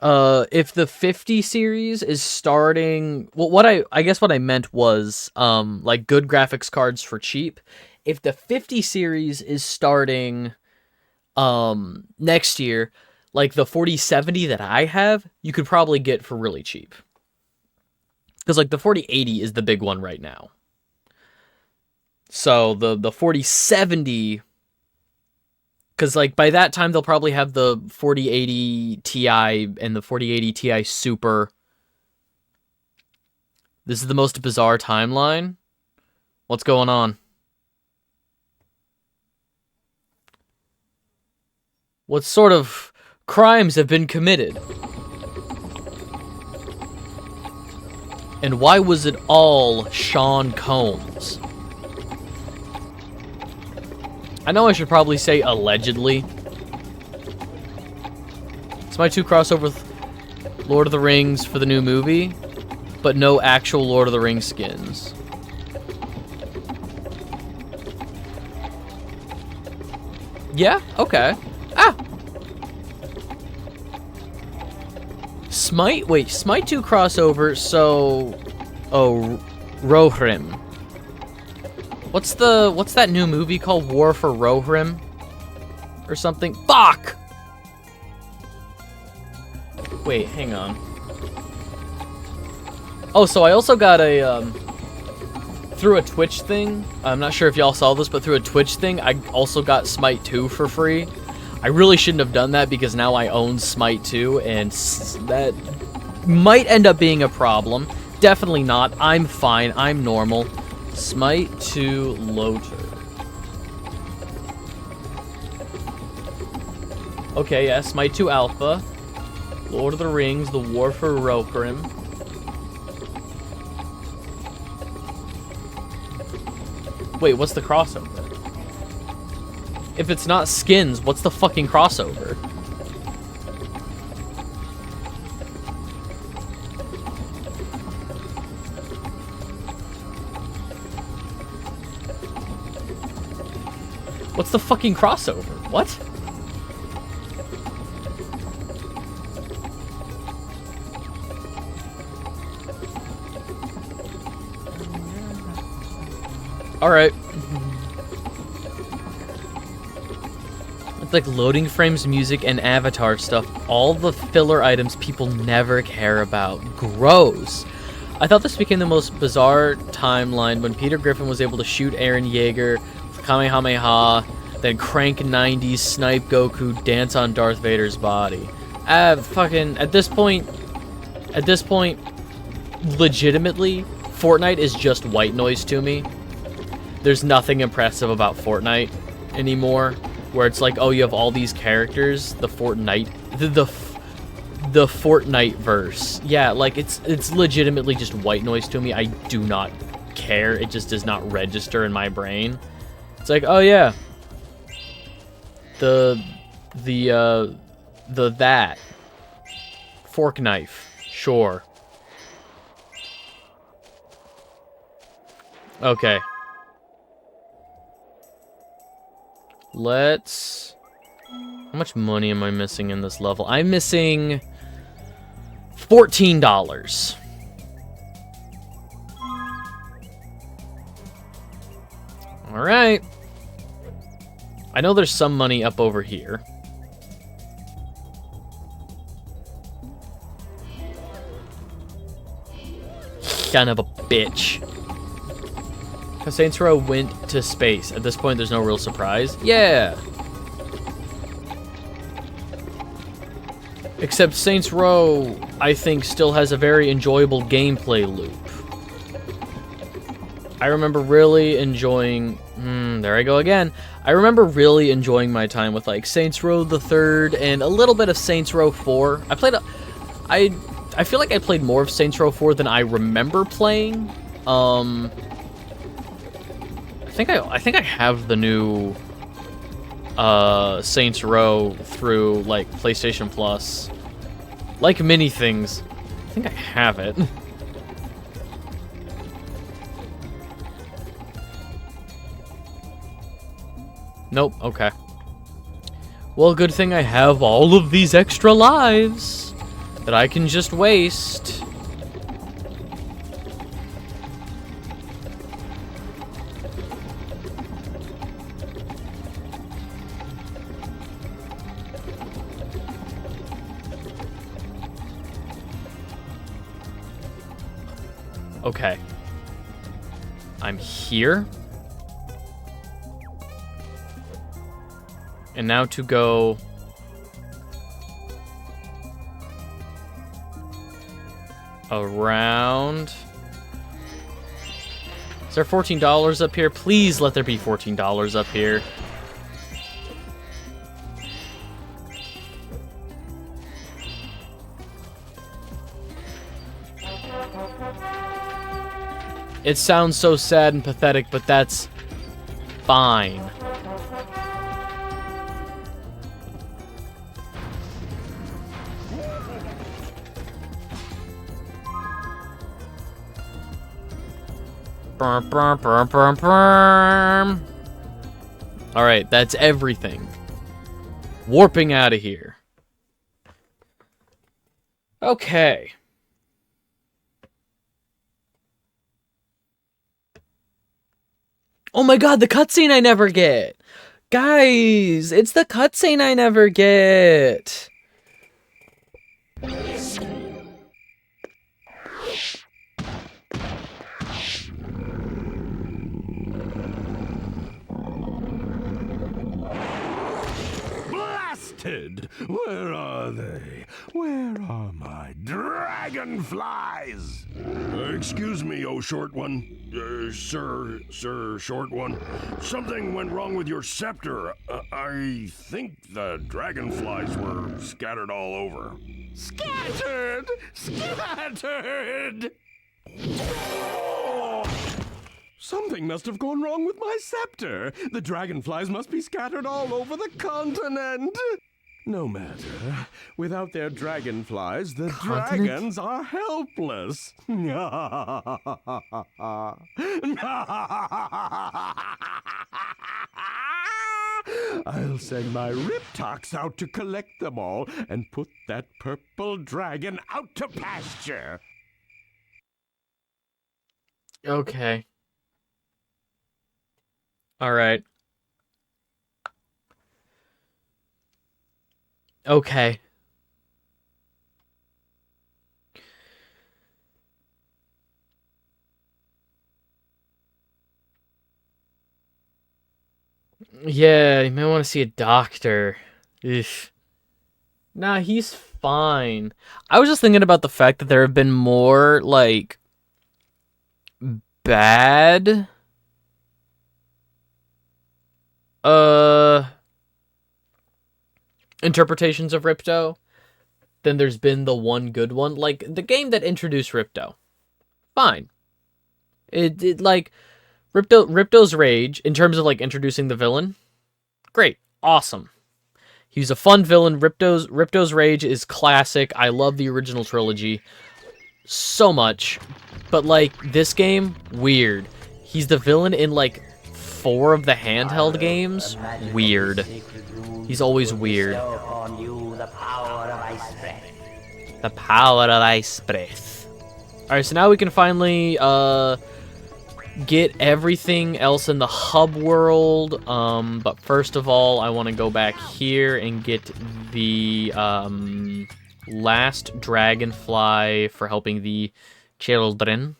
if the 50 series is starting... Well, I guess what I meant was, like, good graphics cards for cheap. If the 50 series is starting, next year, like the 4070 that I have, you could probably get for really cheap. Because like the 4080 is the big one right now. So the 4070, because like by that time they'll probably have the 4080 Ti and the 4080 Ti Super. This is the most bizarre timeline. What's going on? What sort of crimes have been committed? And why was it all Sean Combs? I know I should probably say allegedly. It's my 2 crossover with Lord of the Rings for the new movie, but no actual Lord of the Rings skins. Yeah? Okay. Ah! Smite? Wait, Smite 2 crossover, so... Oh, Rohirrim. What's that new movie called? War for Rohirrim? Or something? Fuck! Wait, hang on. Oh, so I also got a, through a Twitch thing. I'm not sure if y'all saw this, but through a Twitch thing, I also got Smite 2 for free. I really shouldn't have done that because now I own Smite 2, and that might end up being a problem. Definitely not. I'm fine. I'm normal. Smite 2 Loader. Okay, yeah, Smite 2 Alpha. Lord of the Rings, The War for Rohirrim. Wait, what's the crossover? If it's not skins, what's the fucking crossover? What's the fucking crossover? What? Alright. It's like loading frames, music, and avatar stuff. All the filler items people never care about. Gross. I thought this became the most bizarre timeline when Peter Griffin was able to shoot Eren Yeager with Kamehameha, then crank 90s, snipe Goku, dance on Darth Vader's body. Fucking, at this point, legitimately, Fortnite is just white noise to me. There's nothing impressive about Fortnite anymore, where it's like, oh, you have all these characters, the Fortnite verse. Yeah, like, it's legitimately just white noise to me. I do not care. It just does not register in my brain. It's like, oh yeah, that fork knife, sure. Okay. Let's... How much money am I missing in this level? I'm missing $14. Alright. I know there's some money up over here. Son of a bitch. Saints Row went to space. At this point, there's no real surprise. Yeah. Except Saints Row, I think, still has a very enjoyable gameplay loop. I remember really enjoying... there I go again. I remember really enjoying my time with, like, Saints Row the 3rd and a little bit of Saints Row 4. I feel like I played more of Saints Row 4 than I remember playing. I think I have the new Saints Row through like PlayStation Plus. Like many things, I think I have it. Nope, okay. Well, good thing I have all of these extra lives that I can just waste. Okay. I'm here. And now to go... around... Is there $14 up here? Please let there be $14 up here. It sounds so sad and pathetic, but that's fine. Alright, that's everything. Warping out of here. Okay. Oh my god, the cutscene I never get! Guys, it's the cutscene I never get! Blasted! Where are they? Where are my dragonflies? Excuse me, oh short one. Sir, short one. Something went wrong with your scepter. I think the dragonflies were scattered all over. Scattered! Scattered! Something must have gone wrong with my scepter. The dragonflies must be scattered all over the continent. No matter. Without their dragonflies, the dragons are helpless. I'll send my Riptox out to collect them all and put that purple dragon out to pasture. Okay. Alright. Okay. Yeah, you may want to see a doctor. Ugh. Nah, he's fine. I was just thinking about the fact that there have been more, like, bad... interpretations of Ripto than there's been the one good one. Like, the game that introduced Ripto. Fine. It like, Ripto's Rage, in terms of, like, introducing the villain, great. Awesome. He's a fun villain. Ripto's Rage is classic. I love the original trilogy so much. But, like, this game, weird. He's the villain in, like, 4 of the handheld games. Weird. He's always weird. The power of ice breath. Alright, so now we can finally get everything else in the hub world. But first of all, I want to go back here and get the last dragonfly for helping the children.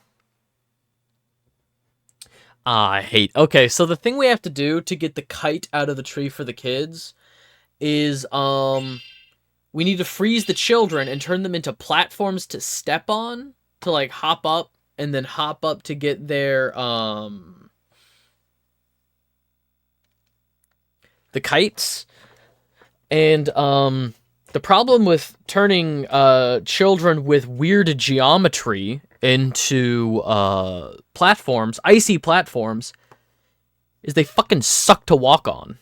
I hate... Okay, so the thing we have to do to get the kite out of the tree for the kids is, we need to freeze the children and turn them into platforms to step on, to, like, hop up, and then hop up to get their, the kites. And, the problem with turning, children with weird geometry into, platforms, icy platforms, is they fucking suck to walk on.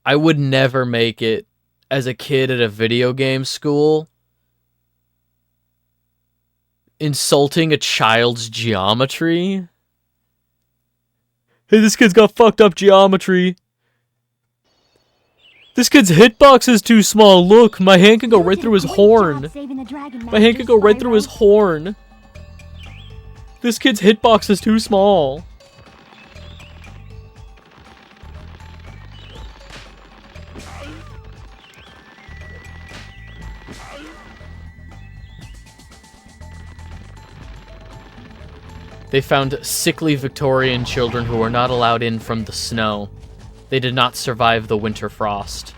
I would never make it as a kid at a video game school insulting a child's geometry. Hey, this kid's got fucked up geometry. This kid's hitbox is too small. Look, my hand can go right through his horn. My hand can go right through his horn. This kid's hitbox is too small. They found sickly Victorian children who were not allowed in from the snow. They did not survive the winter frost.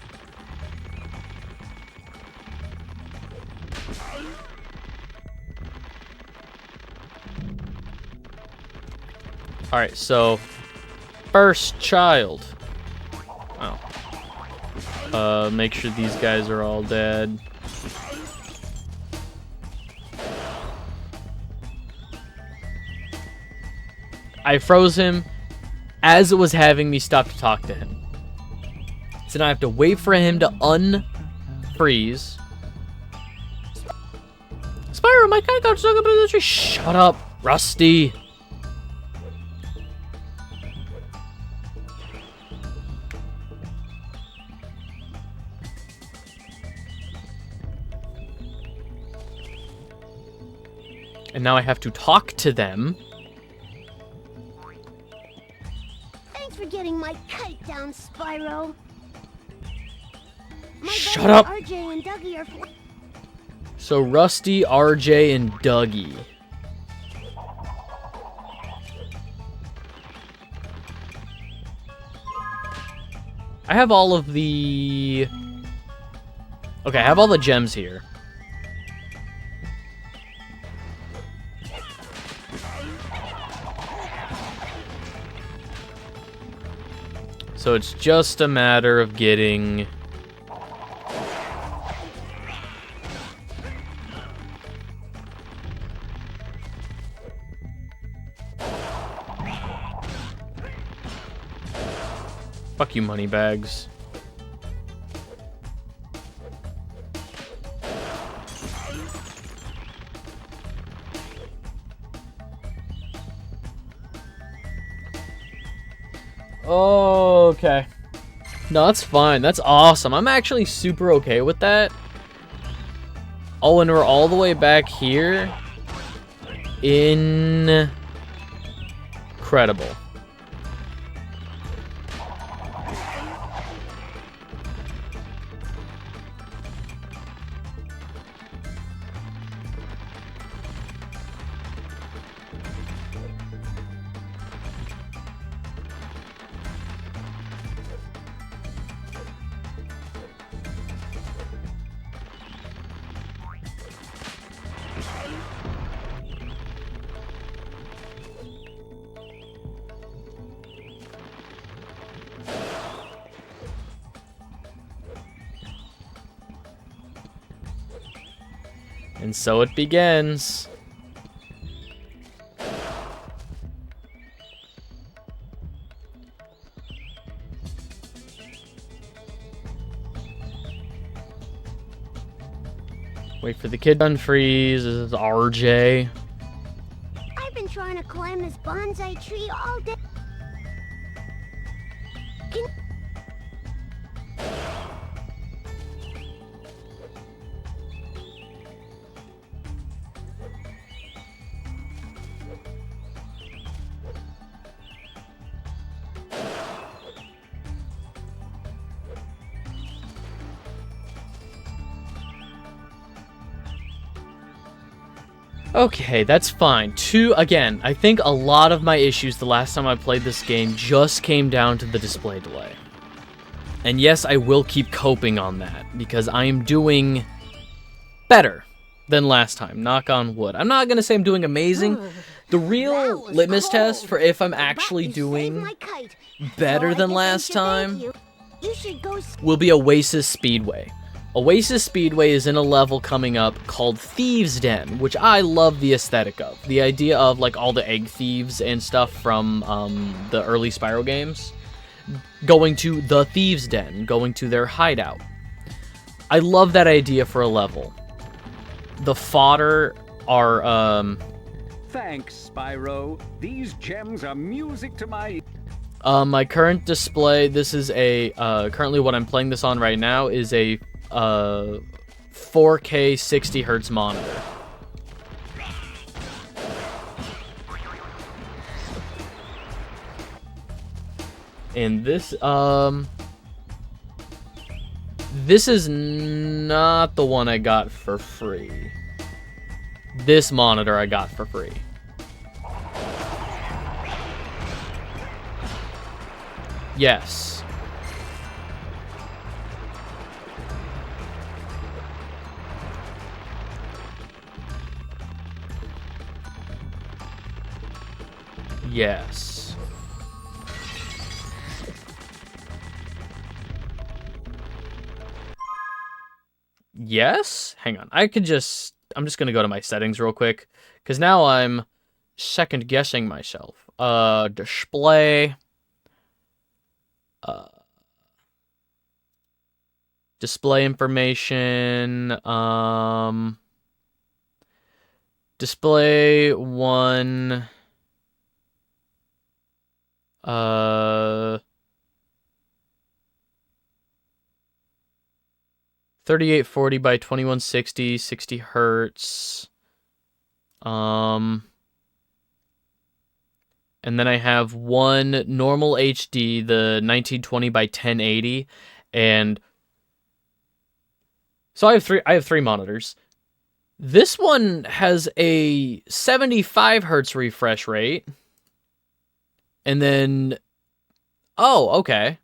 Alright, so first child. Oh. Make sure these guys are all dead. I froze him as it was having me stop to talk to him. So now I have to wait for him to unfreeze. Spyro, my cat got stuck up in the tree. Shut up, Rusty. And now I have to talk to them. Thanks for getting my kite down, Spyro. Shut up! RJ and Dougie are... So Rusty, RJ, and Dougie. I have all of the... Okay, I have all the gems here. So it's just a matter of getting... Fuck you, moneybags. Okay. No, that's fine. That's awesome. I'm actually super okay with that. Oh, and we're all the way back here. Incredible. And so it begins. Wait for the kid to unfreeze. This is RJ. I've been trying to climb this bonsai tree all day. Okay, that's fine. Again, I think a lot of my issues the last time I played this game just came down to the display delay. And yes, I will keep coping on that, because I am doing better than last time, knock on wood. I'm not going to say I'm doing amazing. The real litmus test for if I'm actually doing better than last time will be Oasis Speedway. Oasis Speedway is in a level coming up called Thieves' Den, which I love the aesthetic of. The idea of like all the egg thieves and stuff from the early Spyro games. Going to the Thieves' Den, going to their hideout. I love that idea for a level. The fodder are... Thanks, Spyro. These gems are music to my... my current display, this is a... currently what I'm playing this on right now is a... 4K 60 hertz monitor. And this is not the one I got for free. This monitor I got for free. Yes. Yes. Yes? Hang on. I'm just gonna go to my settings real quick, because now I'm second guessing myself. Display. Display information. Display one. 3840 by 2160, 60 hertz. And then I have one normal HD, the 1920 by 1080, and so I have three monitors. This one has a 75 hertz refresh rate. And then, oh, okay.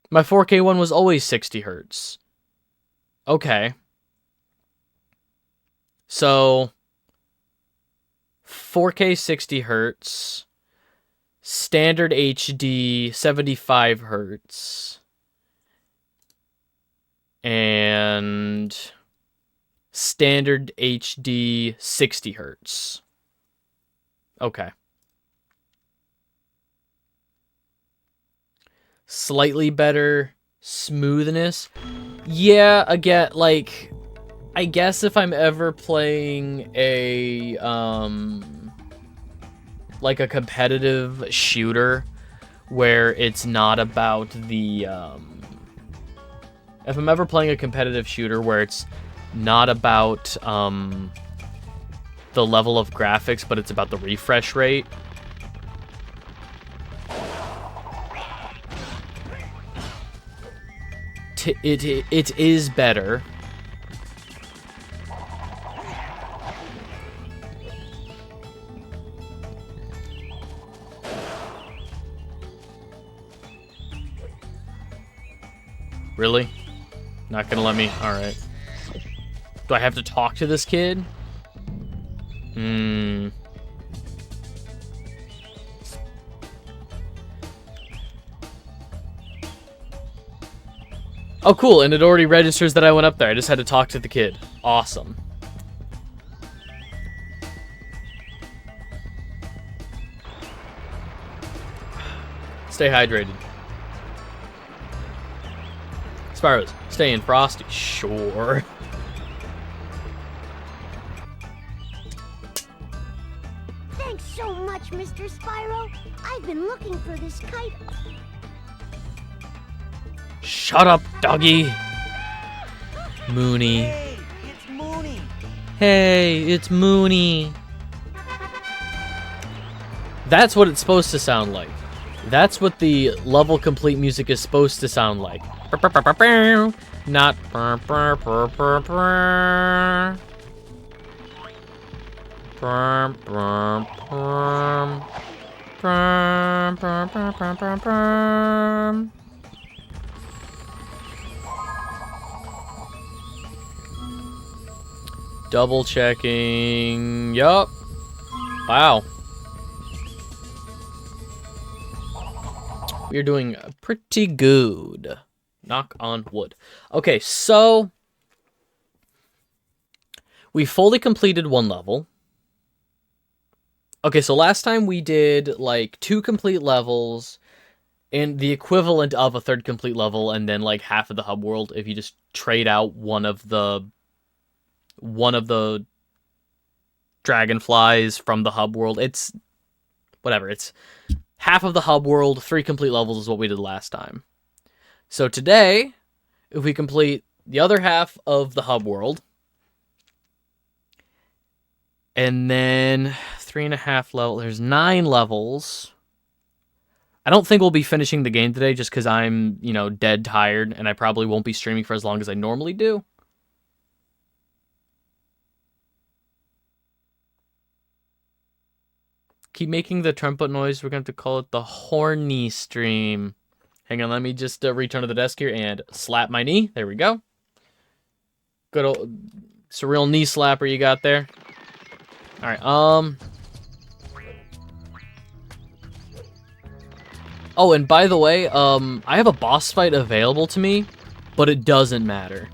My 4K one was always 60 hertz. Okay. So, 4K 60 hertz, standard HD 75 hertz, and standard HD 60 hertz. Okay. Slightly better smoothness. Yeah, again, like, I guess if I'm ever playing a, like a competitive shooter where it's not about the, if I'm ever playing a competitive shooter where it's not about, the level of graphics, but it's about the refresh rate, it is better. Really? Not gonna let me? Alright. Do I have to talk to this kid? Oh, cool, and it already registers that I went up there. I just had to talk to the kid. Awesome. Stay hydrated. Spyros, stay in frosty. Sure. Thanks so much, Mr. Spyro. I've been looking for this kite. Shut up, doggy. Mooney. Hey, it's Mooney. Hey, it's Mooney. That's what it's supposed to sound like. That's what the level complete music is supposed to sound like. Not. Double checking. Yup. Wow. We're doing pretty good. Knock on wood. Okay, so we fully completed one level. Okay, so last time we did like 2 complete levels and the equivalent of a 3rd complete level, and then like half of the hub world if you just trade out one of the dragonflies from the hub world. It's whatever. It's half of the hub world, 3 complete levels is what we did last time. So today, if we complete the other half of the hub world, and then 3.5 levels, there's 9 levels. I don't think we'll be finishing the game today just because I'm, dead tired, and I probably won't be streaming for as long as I normally do. keep making the trumpet noise. We're going to have to call it the horny stream. Hang on, let me just return to the desk here and slap my knee. There we go. Good old surreal knee slapper you got there. All right, Oh, and by the way, I have a boss fight available to me, but it doesn't matter.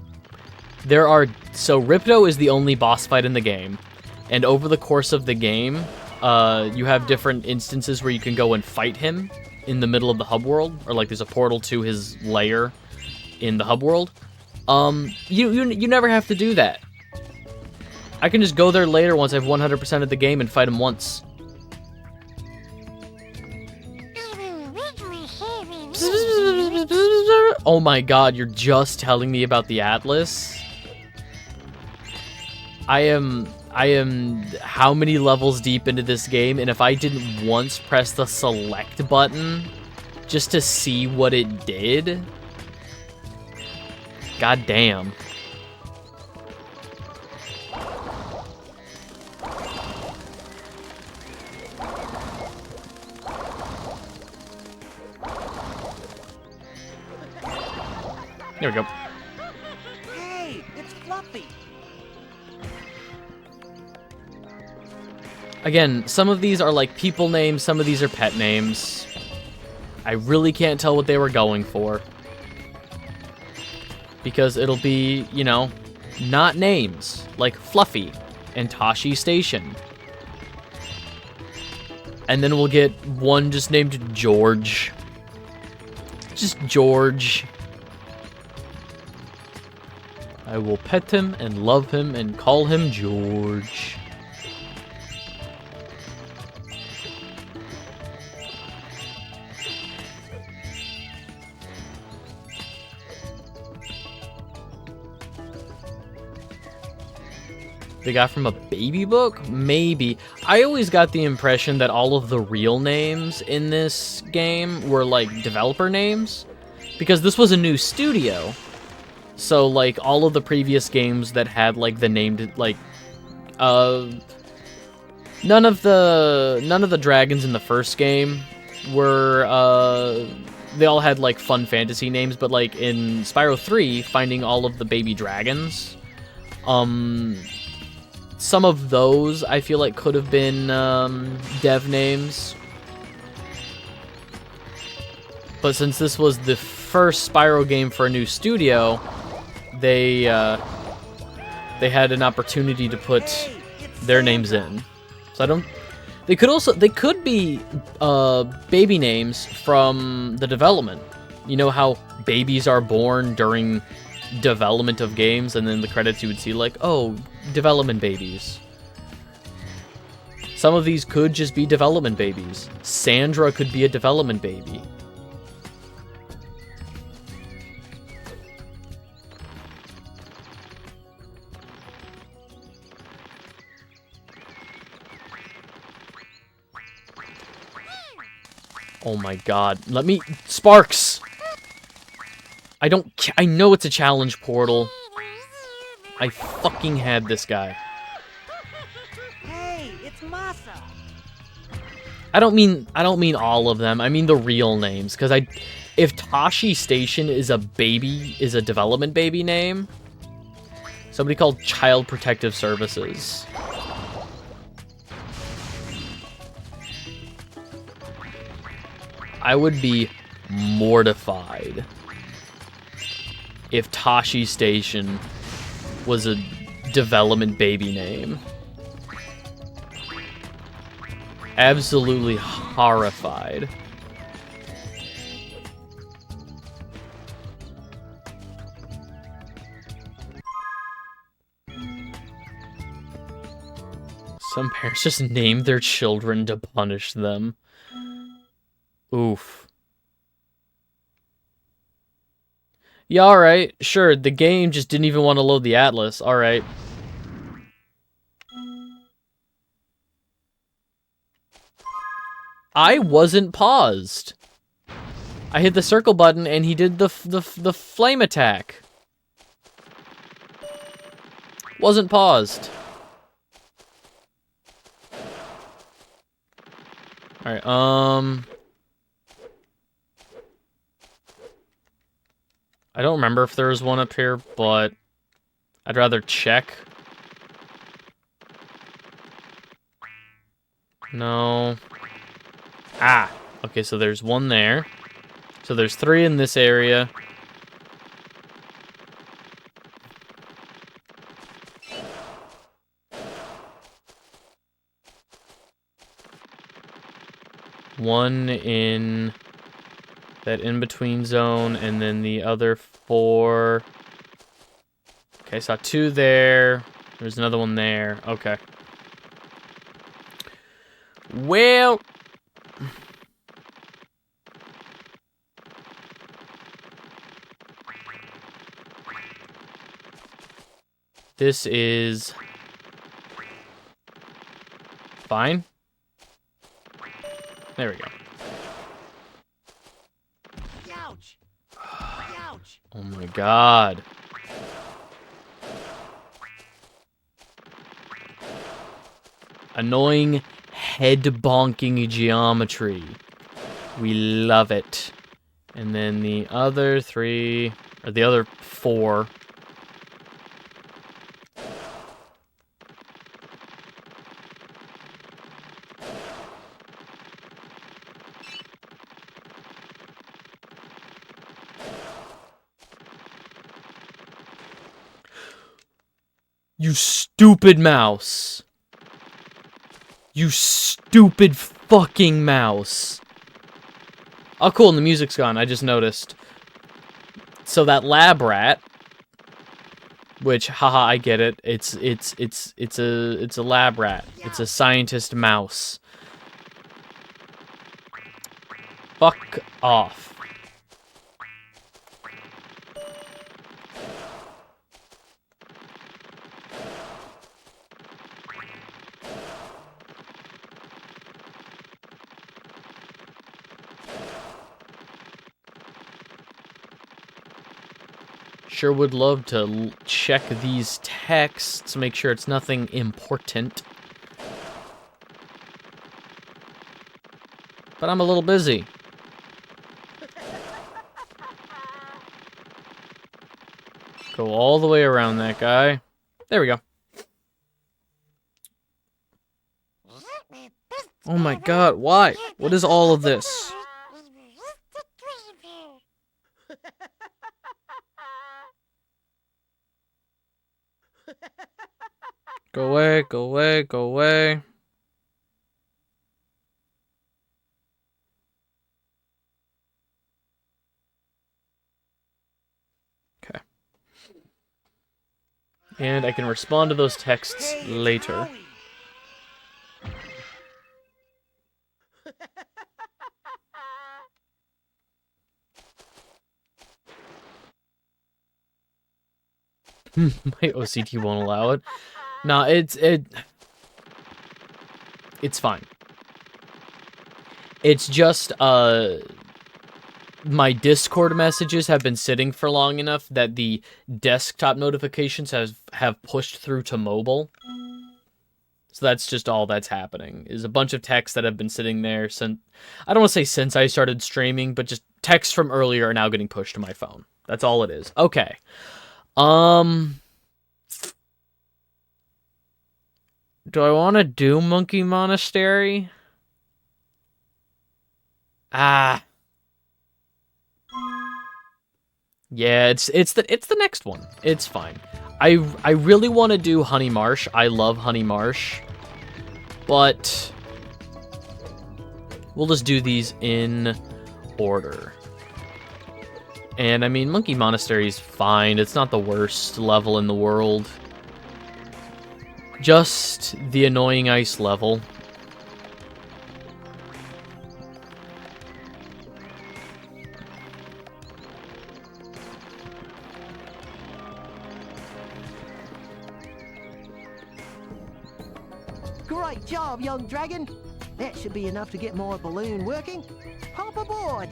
So Ripto is the only boss fight in the game, and over the course of the game, you have different instances where you can go and fight him in the middle of the hub world, or like there's a portal to his lair in the hub world. You never have to do that. I can just go there later once I've 100% of the game and fight him once. Oh my god, you're just telling me about the Atlas? I am how many levels deep into this game, and if I didn't once press the select button just to see what it did? God damn. There we go. Hey, it's Fluffy. Again, some of these are like people names, some of these are pet names. I really can't tell what they were going for. Because it'll be, you know, not names, like Fluffy and Tashi Station. And then we'll get one just named George. Just George. I will pet him and love him and call him George. They got from a baby book? Maybe. I always got the impression that all of the real names in this game were like developer names, because this was a new studio. So like all of the previous games that had like the named like none of the dragons in the first game were they all had like fun fantasy names, but like in Spyro 3, finding all of the baby dragons, some of those I feel like could have been dev names. But since this was the first Spyro game for a new studio, they had an opportunity to put their names in. So I don't. They could be baby names from the development. You know how babies are born during development of games, and then the credits you would see like, oh, development babies. Some of these could just be development babies. Sandra could be a development baby. Oh my god. Let me... Sparks! I know it's a challenge portal. I fucking had this guy. Hey, it's Masa. I don't mean all of them. I mean the real names. Because if Tashi Station is a development baby name, somebody called Child Protective Services. I would be mortified if Tashi Station was a development baby name. Absolutely horrified. Some parents just name their children to punish them. Oof. Yeah, alright. Sure, the game just didn't even want to load the Atlas. Alright. I wasn't paused. I hit the circle button and he did the flame attack. Wasn't paused. Alright, I don't remember if there was one up here, but I'd rather check. No. Ah! Okay, so there's one there. So there's 3 in this area. One in that in-between zone, and then the other 4... Okay, I saw 2 there. There's another one there. Okay. Well... This is... fine. There we go. Ouch! Ouch! Oh my god. Annoying head-bonking geometry. We love it. And then the other 3, or the other 4. You stupid mouse. You stupid fucking mouse. Oh, cool, and the music's gone. I just noticed. So that lab rat, which, haha, I get it. It's a lab rat. It's a scientist mouse. Fuck off. Sure would love to check these texts, make sure it's nothing important. But I'm a little busy. Go all the way around that guy. There we go. Oh my god, why? What is all of this? Go away, go away, go away. Okay. And I can respond to those texts later. My OCT won't allow it. Nah, it's fine. It's just my Discord messages have been sitting for long enough that the desktop notifications have pushed through to mobile. So that's just all that's happening. Is a bunch of texts that have been sitting there since, I don't want to say since I started streaming, but just texts from earlier are now getting pushed to my phone. That's all it is. Okay. Do I want to do Monkey Monastery? Ah. Yeah, it's the next one. It's fine. I really want to do Honey Marsh. I love Honey Marsh. But we'll just do these in order. And I mean, Monkey Monastery is fine. It's not the worst level in the world. Just the annoying ice level. Great job, young dragon. That should be enough to get my balloon working. Hop aboard.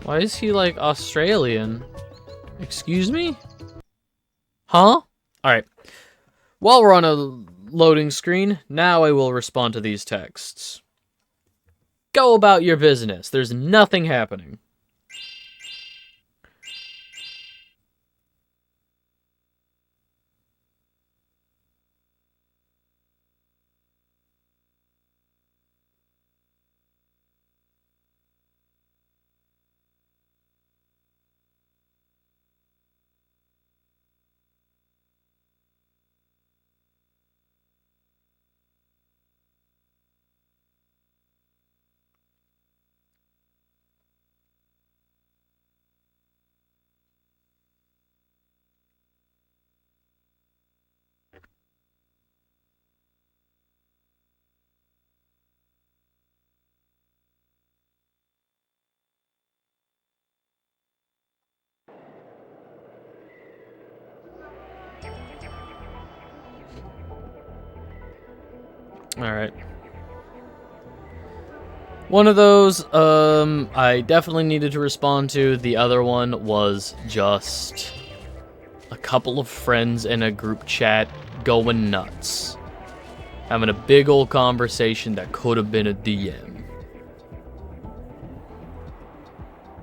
Why is he like Australian? Excuse me? Huh? Alright. While we're on a loading screen, now I will respond to these texts. Go about your business. There's nothing happening. Alright. One of those, I definitely needed to respond to. The other one was just a couple of friends in a group chat going nuts. Having a big old conversation that could have been a DM.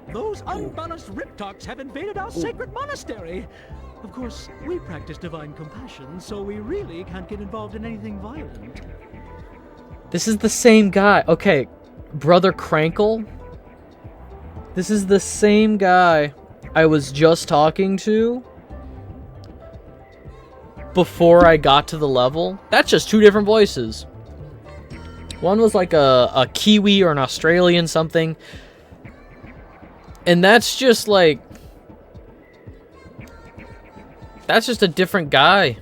Those unbalanced riptocs have invaded our sacred monastery. Of course, we practice divine compassion, so we really can't get involved in anything violent. This is the same guy. Okay, Brother Crankle. This is the same guy I was just talking to before I got to the level. That's just two different voices. One was like a Kiwi or an Australian something. And that's just like... that's just a different guy.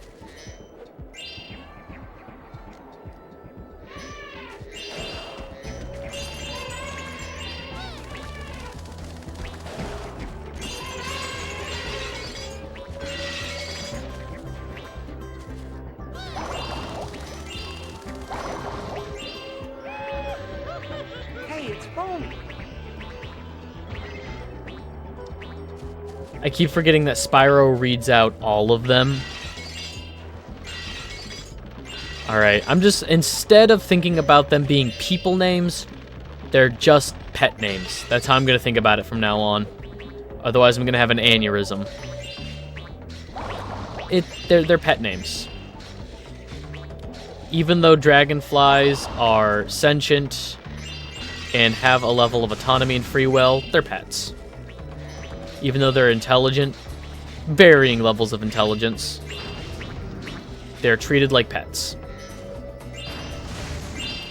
I keep forgetting that Spyro reads out all of them. Alright, I'm just, instead of thinking about them being people names, they're just pet names. That's how I'm going to think about it from now on. Otherwise, I'm going to have an aneurysm. They're pet names. Even though dragonflies are sentient and have a level of autonomy and free will, they're pets. Even though they're intelligent, varying levels of intelligence, they're treated like pets.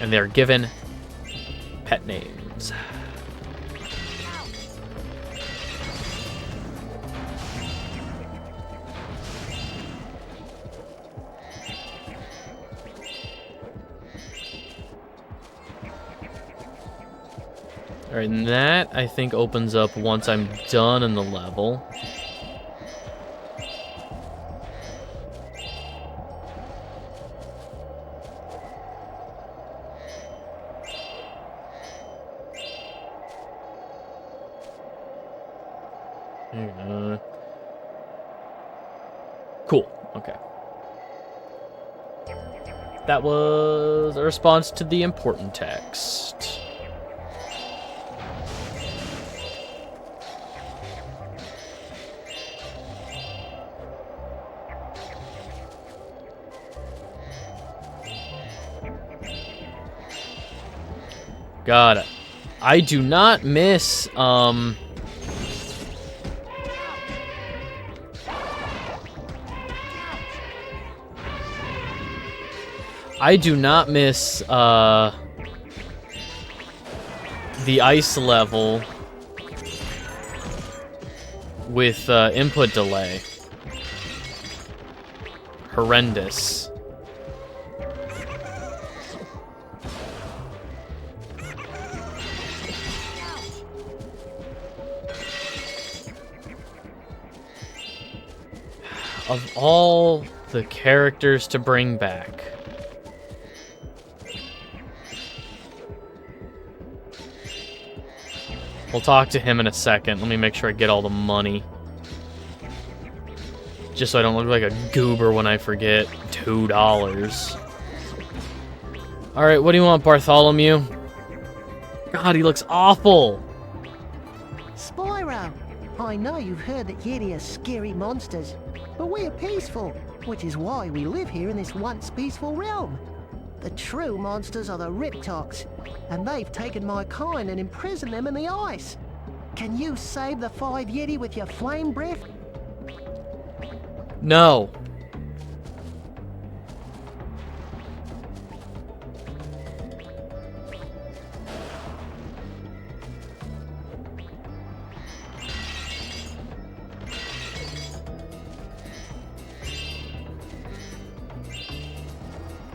And they're given pet names. Alright, and that, I think, opens up once I'm done in the level. Cool, okay. That was a response to the important text. God, I do not miss, I do not miss, the ice level with, input delay. Horrendous. Of all the characters to bring back, we'll talk to him in a second. Let me make sure I get all the money. Just so I don't look like a goober when I forget. $2. Alright, what do you want, Bartholomew? God, he looks awful. Spyro, I know you've heard that Yeti are scary monsters, but we are peaceful, which is why we live here in this once peaceful realm. The true monsters are the Riptocs, and they've taken my kind and imprisoned them in the ice. Can you save the 5 Yeti with your flame breath? No.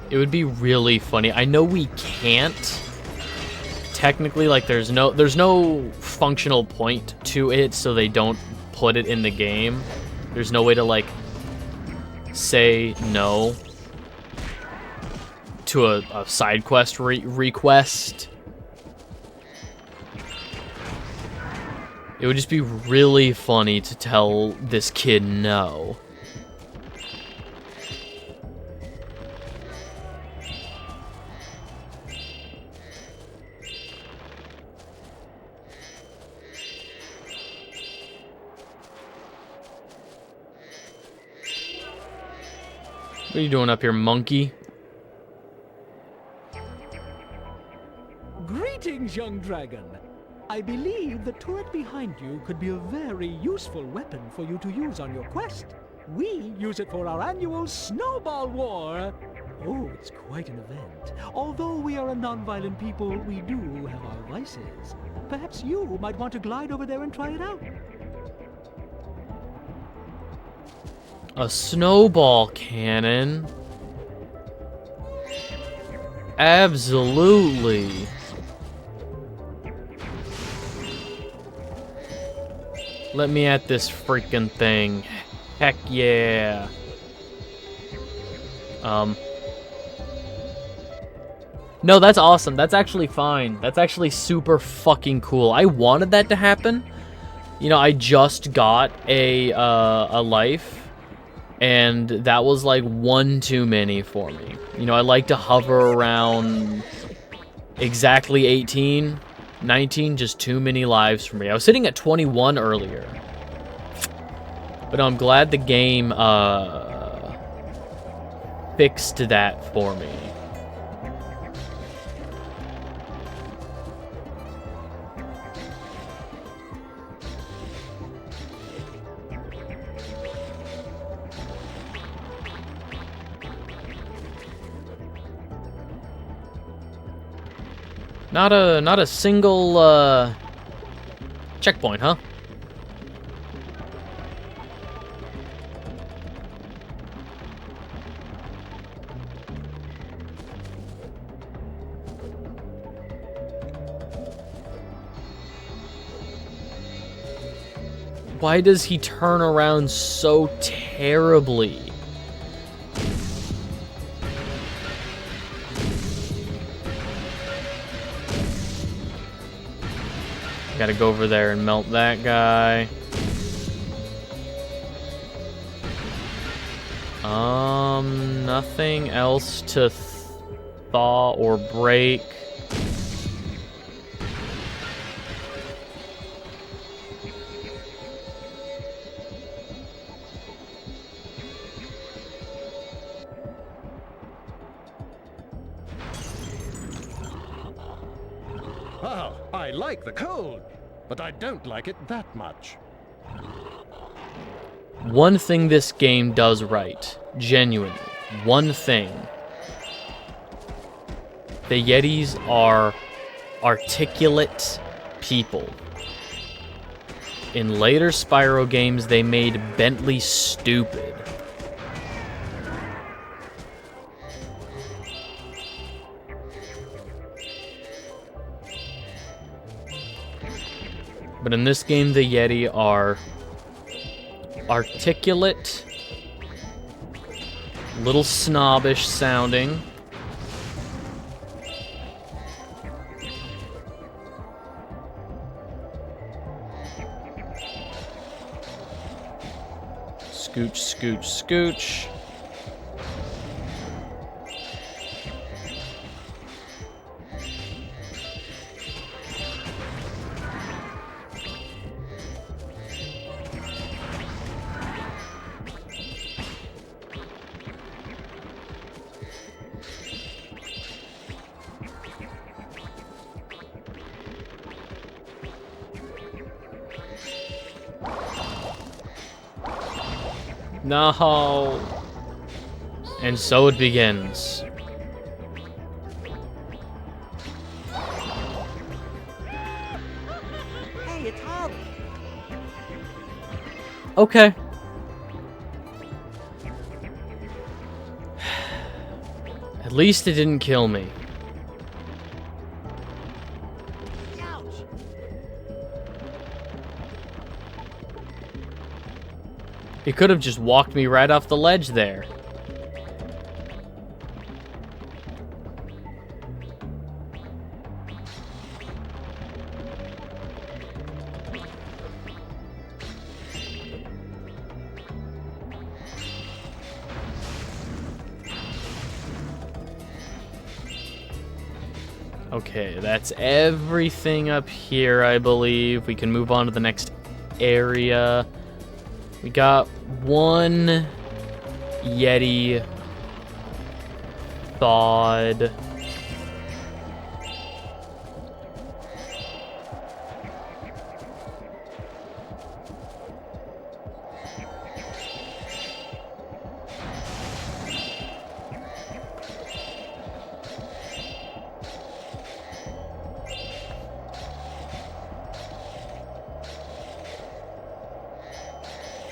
It would be really funny. I know we can't. Technically, like, there's no functional point to it, so they don't put it in the game. There's no way to, like, say no to a side quest request. It would just be really funny to tell this kid no. What are you doing up here, monkey? Greetings, young dragon. I believe the turret behind you could be a very useful weapon for you to use on your quest. We use it for our annual snowball war. Oh, it's quite an event. Although we are a non-violent people, we do have our vices. Perhaps you might want to glide over there and try it out. A snowball cannon? Absolutely. Let me at this freaking thing. Heck yeah. No, that's awesome. That's actually fine. That's actually super fucking cool. I wanted that to happen. You know, I just got a life. And that was like one too many for me. You know, I like to hover around exactly 18, 19, just too many lives for me. I was sitting at 21 earlier. But I'm glad the game fixed that for me. Not a single checkpoint, huh? Why does he turn around so terribly? Gotta go over there and melt that guy. Nothing else to thaw or break. Ah, I like the cold, but I don't like it that much. One thing this game does right, genuinely, one thing. The Yetis are articulate people. In later Spyro games, they made Bentley stupid. But in this game, the Yeti are articulate, little snobbish sounding. Scooch, scooch, scooch. No. And so it begins. Hey, it's Hub. Okay. At least it didn't kill me. Ouch. He could have just walked me right off the ledge there. Okay, that's everything up here, I believe. We can move on to the next area. We got one Yeti thawed.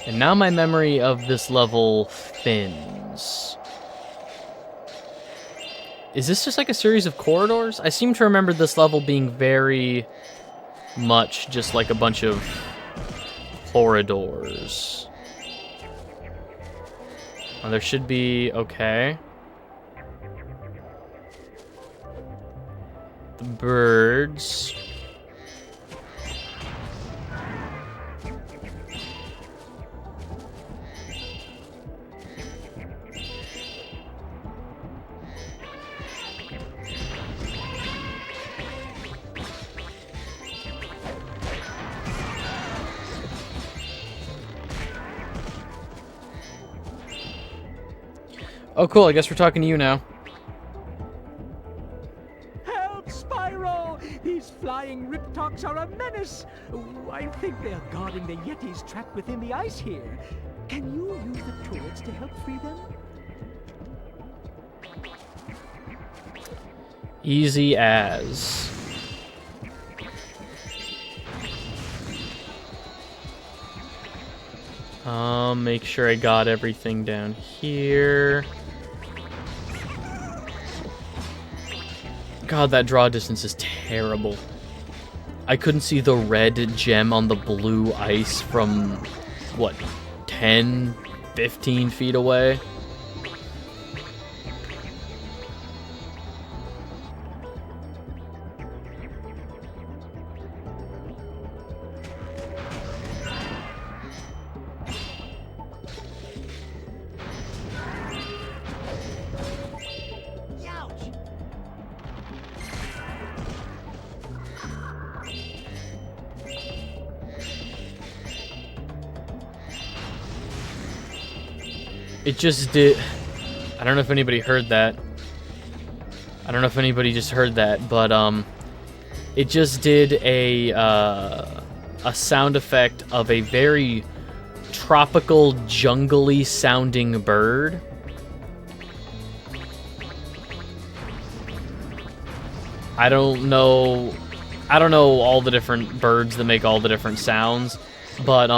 And now my memory of this level thins. Is this just like a series of corridors? I seem to remember this level being very much just like a bunch of corridors. Oh, there should be... okay. The birds... Oh, cool. I guess we're talking to you now. Help, Spyro! These flying Riptocs are a menace. I think they are guarding the Yetis trapped within the ice here. Can you use the turrets to help free them? Easy as. Make sure I got everything down here. God, that draw distance is terrible. I couldn't see the red gem on the blue ice from, what, 10, 15 feet away? It just did... I don't know if anybody heard that. I don't know if anybody just heard that, but, it just did a sound effect of a very tropical, jungly sounding bird. I don't know all the different birds that make all the different sounds, but,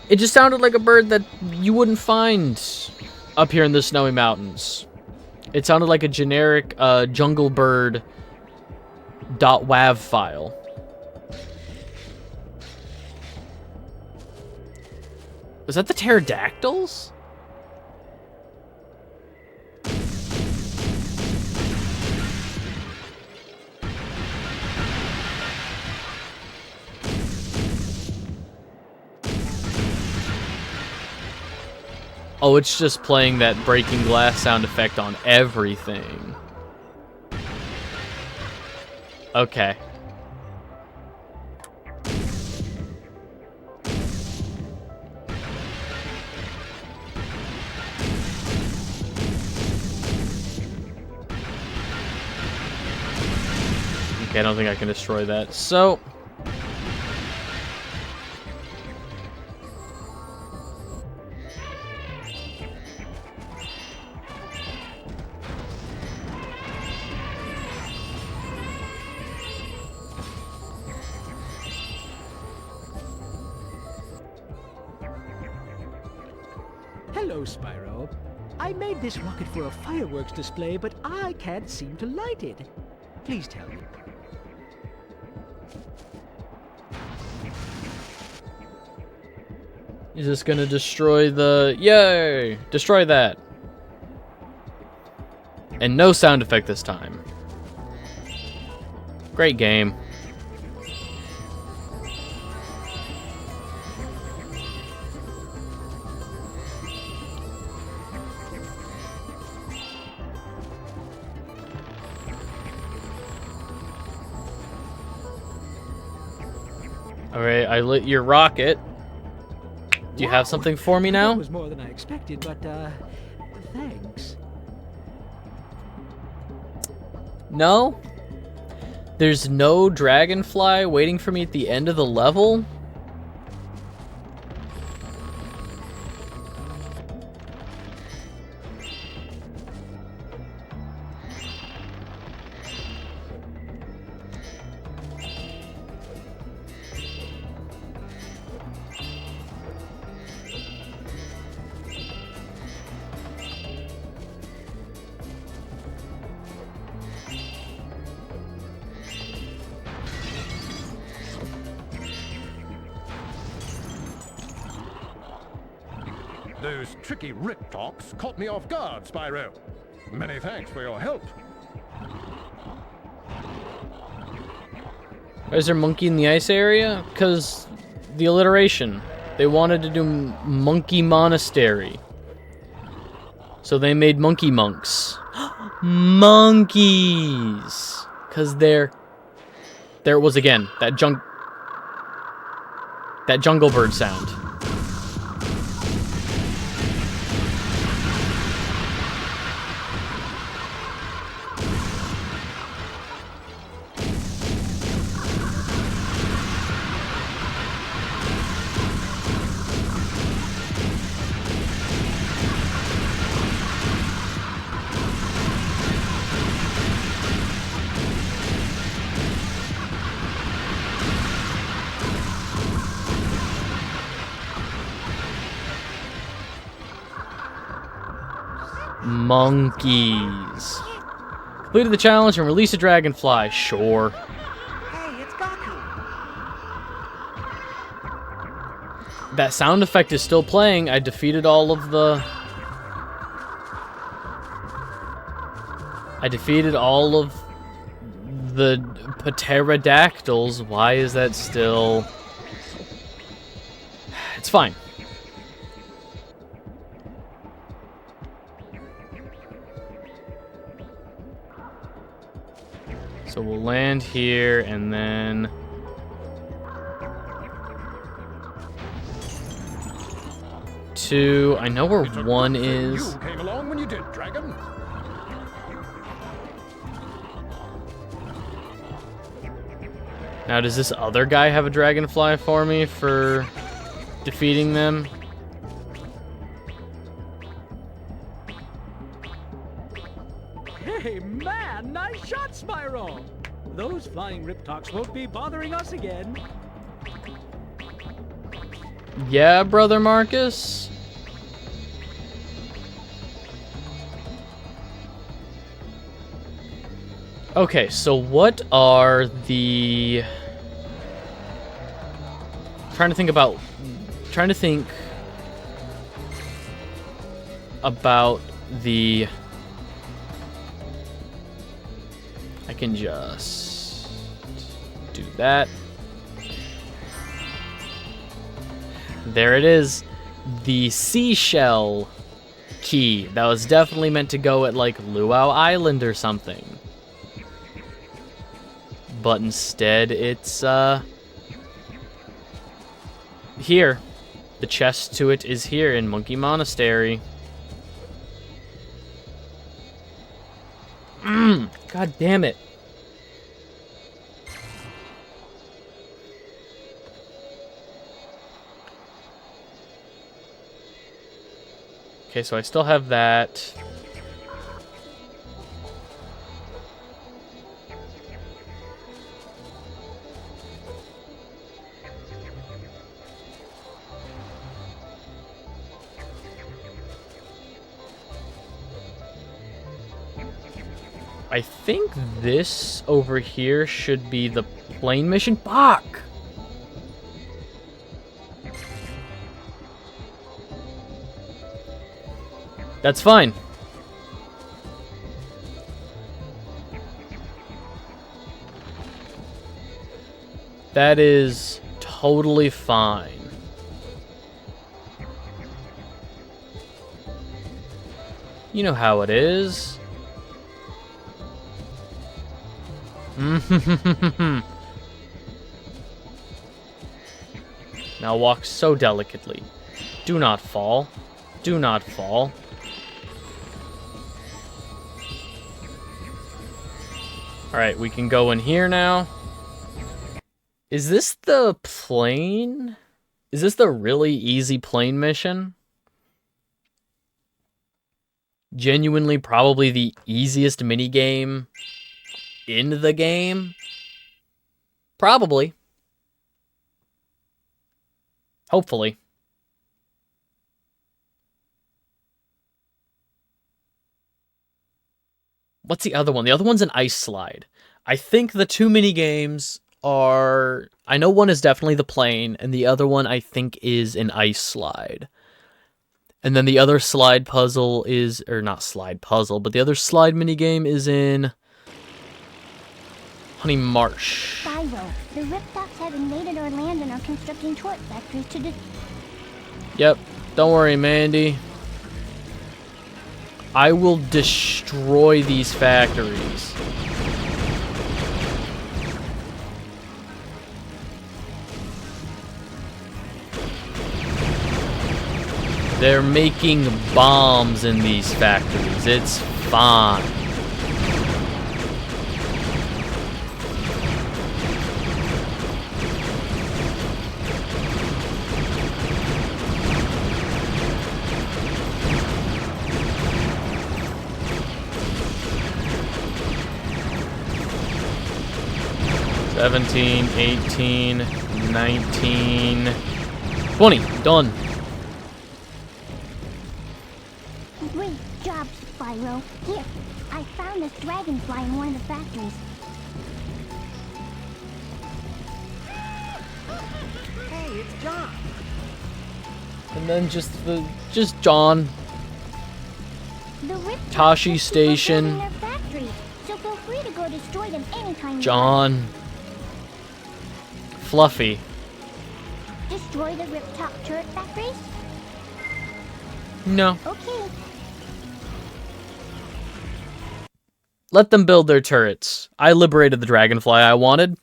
it just sounded like a bird that you wouldn't find up here in the snowy mountains. It sounded like a generic jungle bird .wav file. Was that the pterodactyls? Oh, it's just playing that breaking glass sound effect on everything. Okay. Okay, I don't think I can destroy that. So... Hello, Spyro. I made this rocket for a fireworks display, but I can't seem to light it. Please tell me. Is this gonna destroy the... Yay! Destroy that. And no sound effect this time. Great game. Alright, I lit your rocket. Do you have something for me now? That was more than I expected, but, thanks. No? There's no Dragonfly waiting for me at the end of the level? Those tricky rip tops caught me off guard, Spyro. Many thanks for your help. Why is there monkey in the ice area? Because the alliteration. They wanted to do Monkey Monastery. So they made monkey monks. Monkeys! Because there it was again. That jungle bird sound. Monkeys. Completed the challenge and release a Dragonfly. Sure. Hey, it's Gaku. That sound effect is still playing. I defeated all of the... pterodactyls. Why is that still... It's fine. So we'll land here and then... Two. I know where It's a one good thing is. You came along when you did, Dragon. Now, does this other guy have a Dragonfly for me for defeating them? Hey, man, nice shot, Spyro! Those flying Riptocs won't be bothering us again. Yeah, Brother Marcus? Okay, so what are the... Trying to think about the... I can just do that. There it is. The seashell key. That was definitely meant to go at, like, Luau Island or something. But instead, it's, here. The chest to it is here in Monkey Monastery. God damn it. Okay, so I still have that. I think this over here should be the plane mission. Fuck! That's fine. That is totally fine. You know how it is. Now walk so delicately. Do not fall. Do not fall. Alright, we can go in here now. Is this the plane? Is this the really easy plane mission? Genuinely probably the easiest minigame in the game? Probably. Hopefully. What's the other one? The other one's an ice slide. I think the two mini games are... I know one is definitely the plane, and the other one I think is an ice slide. And then the other slide puzzle is... Or not slide puzzle, but the other slide mini game is in... Honey Marsh. Spyro, the Riptocs have invaded our land and are constructing torch factories to Yep. Don't worry, Mandy. I will destroy these factories. They're making bombs in these factories. It's fine. $17, $18, $19, $20. Done. Great job, Spyro. Here, I found this Dragonfly in one of the factories. Hey, it's John. And then just John. The Riptocs Tashi have people Station. building their factories, so feel free to go destroy them anytime. John. Fluffy. Destroy the Riptop turret factories? No. Okay. Let them build their turrets. I liberated the Dragonfly I wanted.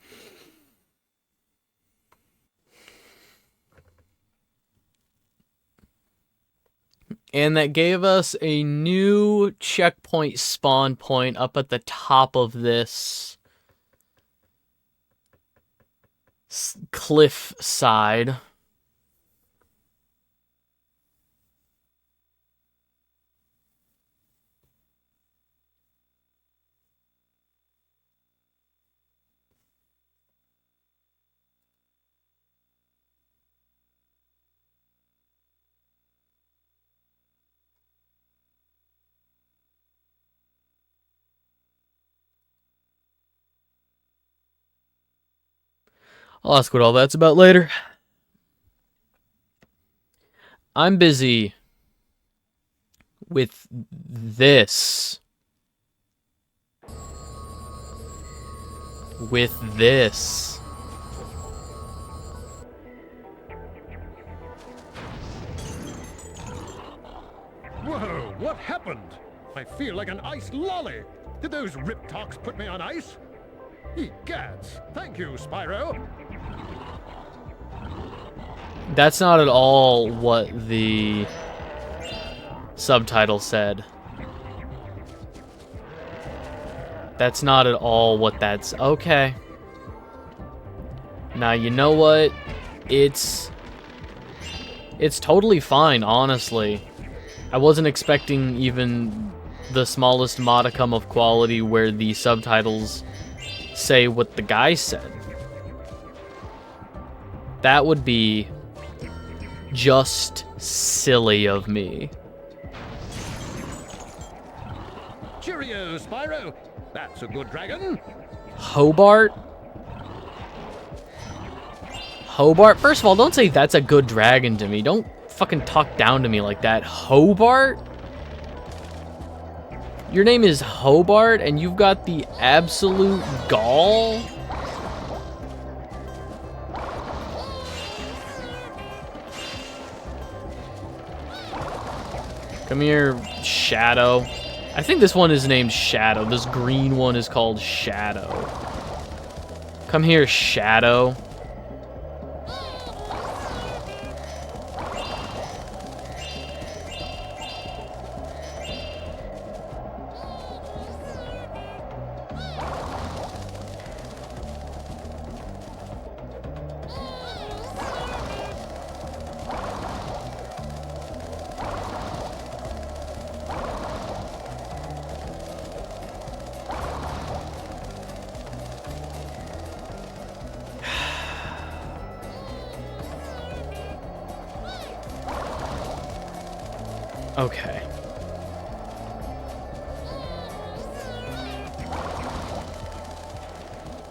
And that gave us a new checkpoint spawn point up at the top of this cliff side. I'll ask what all that's about later. I'm busy with this. With this. Whoa, what happened? I feel like an iced lolly. Did those rip-talks put me on ice? Egads. Thank you, Spyro. That's not at all what the subtitle said. That's not at all what that's... Okay. Now, you know what? It's totally fine, honestly. I wasn't expecting even the smallest modicum of quality where the subtitles say what the guy said. That would be just silly of me. Cheerio, Spyro. That's a good dragon. Hobart? Hobart? First of all, don't say that's a good dragon to me. Don't fucking talk down to me like that. Hobart? Your name is Hobart and you've got the absolute gall? Come here, Shadow. I think this one is named Shadow. This green one is called Shadow. Come here, Shadow. Okay.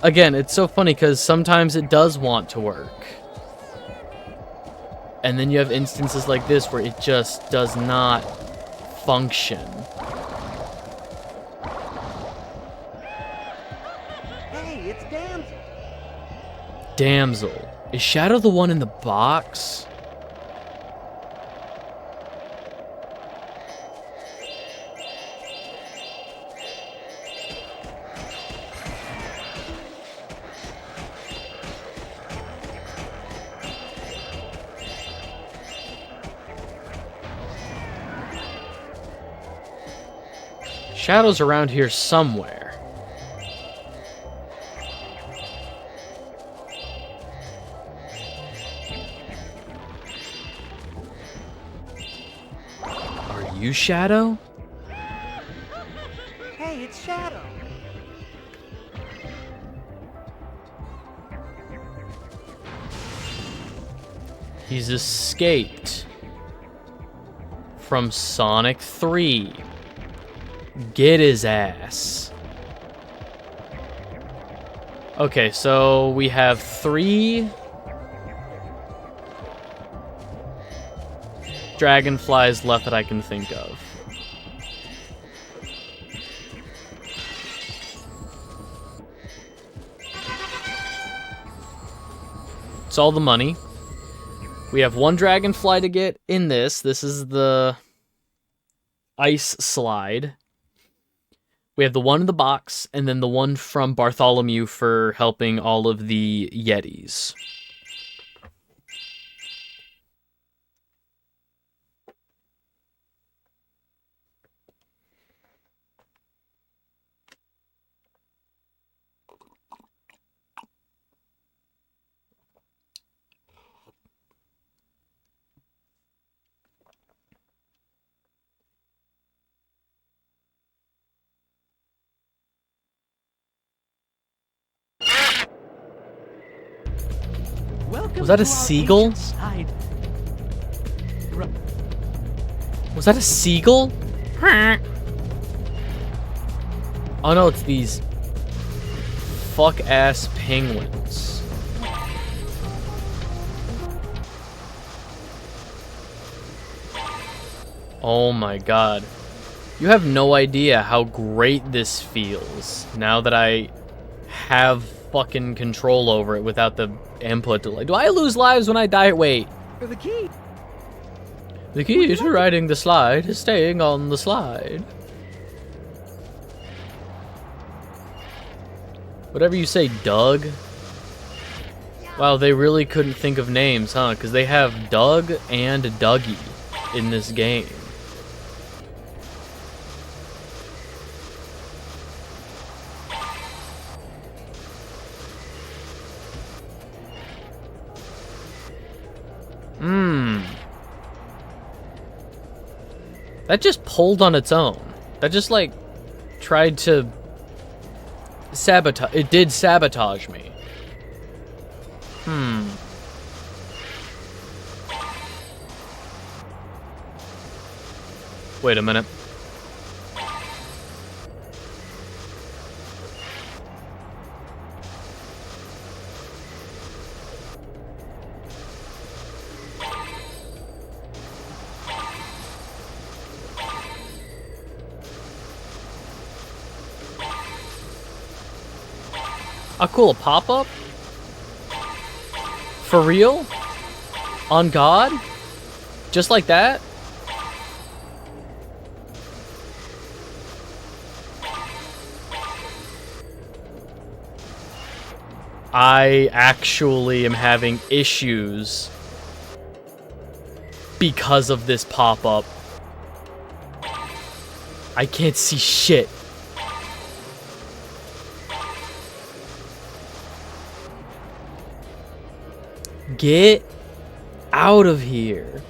Again, it's so funny because sometimes it does want to work. And then you have instances like this where it just does not function. Hey, it's Damsel. Damsel. Is Shadow the one in the box? Shadow's around here somewhere. Are you Shadow? Hey, it's Shadow. He's escaped from Sonic 3. Get his ass. Okay, so we have 3 Dragonflies left that I can think of. It's all the money. We have 1 Dragonfly to get in this. This is the ice slide. We have the one in the box, and then the one from Bartholomew for helping all of the Yetis. Welcome Was that a to our seagull? ancient side. Was that a seagull? Oh no, it's these fuck-ass penguins. Oh my god. You have no idea how great this feels now that I have fucking control over it without the input delay. Do I lose lives when I die? Wait. For the key. The key to riding the slide is staying on the slide. Whatever you say, Doug. Wow, they really couldn't think of names, huh? Because they have Doug and Dougie in this game. That just pulled on its own. That just, like, tried to sabotage. It did sabotage me. Wait a minute. Oh, cool, a pop-up? For real? On God? Just like that? I actually am having issues because of this pop-up. I can't see shit. Get out of here.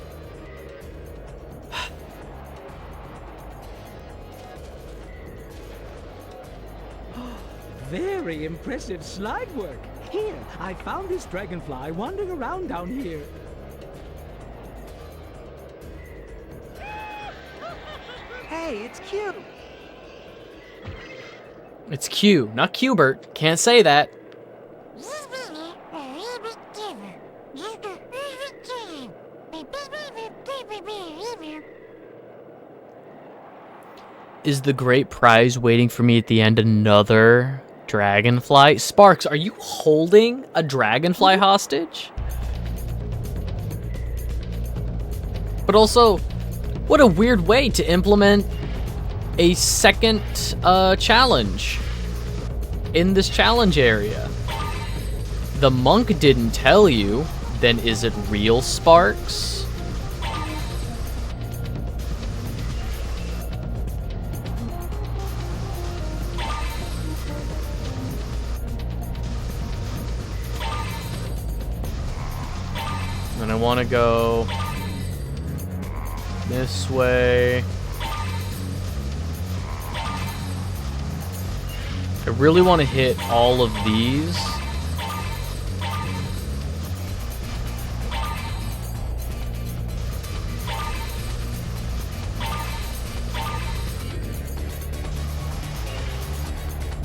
Very impressive slide work. Here, I found this dragonfly wandering around down here. Hey, it's cute. It's Q, not Qbert. Can't say that. Is the great prize waiting for me at the end another dragonfly? Sparks, are you holding a dragonfly hostage? But also, what a weird way to implement a second challenge in this challenge area. The monk didn't tell you, then is it real, Sparks? And I want to go this way. I really want to hit all of these.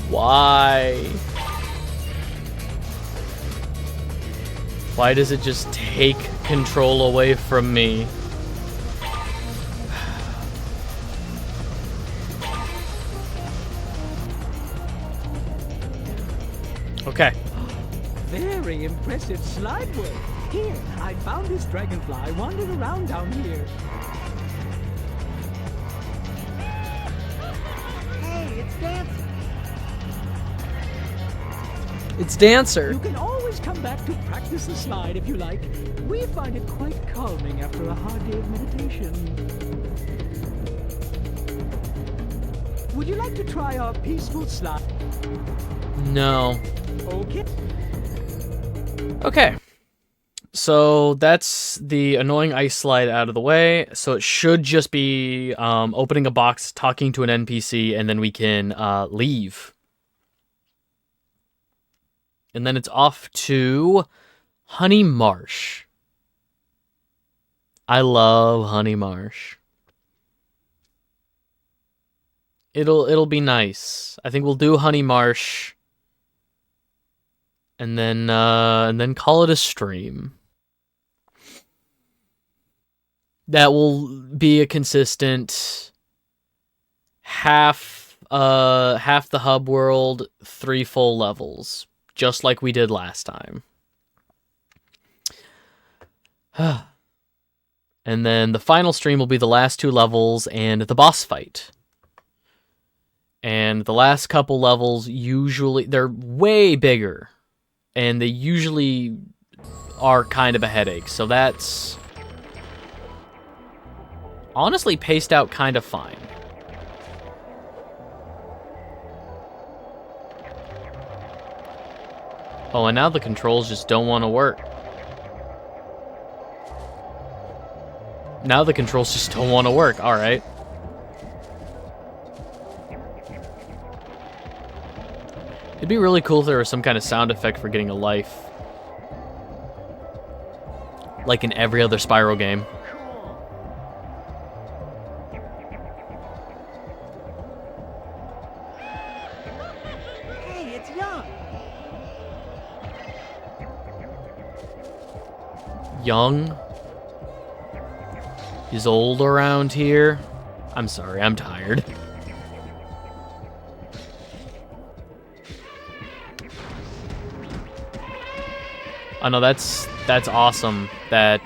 Why? Why does it just take control away from me? Okay. Very impressive slide work. Here, I found this dragonfly wandering around down here. Hey, it's dancing. It's Dancer. You can always come back to practice the slide if you like. We find it quite calming after a hard day of meditation. Would you like to try our peaceful slide? No. Okay. Okay. So that's the annoying ice slide out of the way. So it should just be opening a box, talking to an NPC, and then we can leave. And then it's off to Honey Marsh. I love Honey Marsh. It'll be nice. I think we'll do Honey Marsh. And then call it a stream. That will be a consistent half the hub world, 3 full levels. Just like we did last time. And then the final stream will be the last 2 levels and the boss fight. And the last couple levels, usually, they're way bigger. And they usually are kind of a headache. So that's honestly paced out kind of fine. Oh, and now the controls just don't want to work. Now the controls just don't want to work. All right. It'd be really cool if there was some kind of sound effect for getting a life. Like in every other Spyro game. Hey, it's Young. Young is old around here. I'm sorry, I'm tired. Oh no, that's awesome that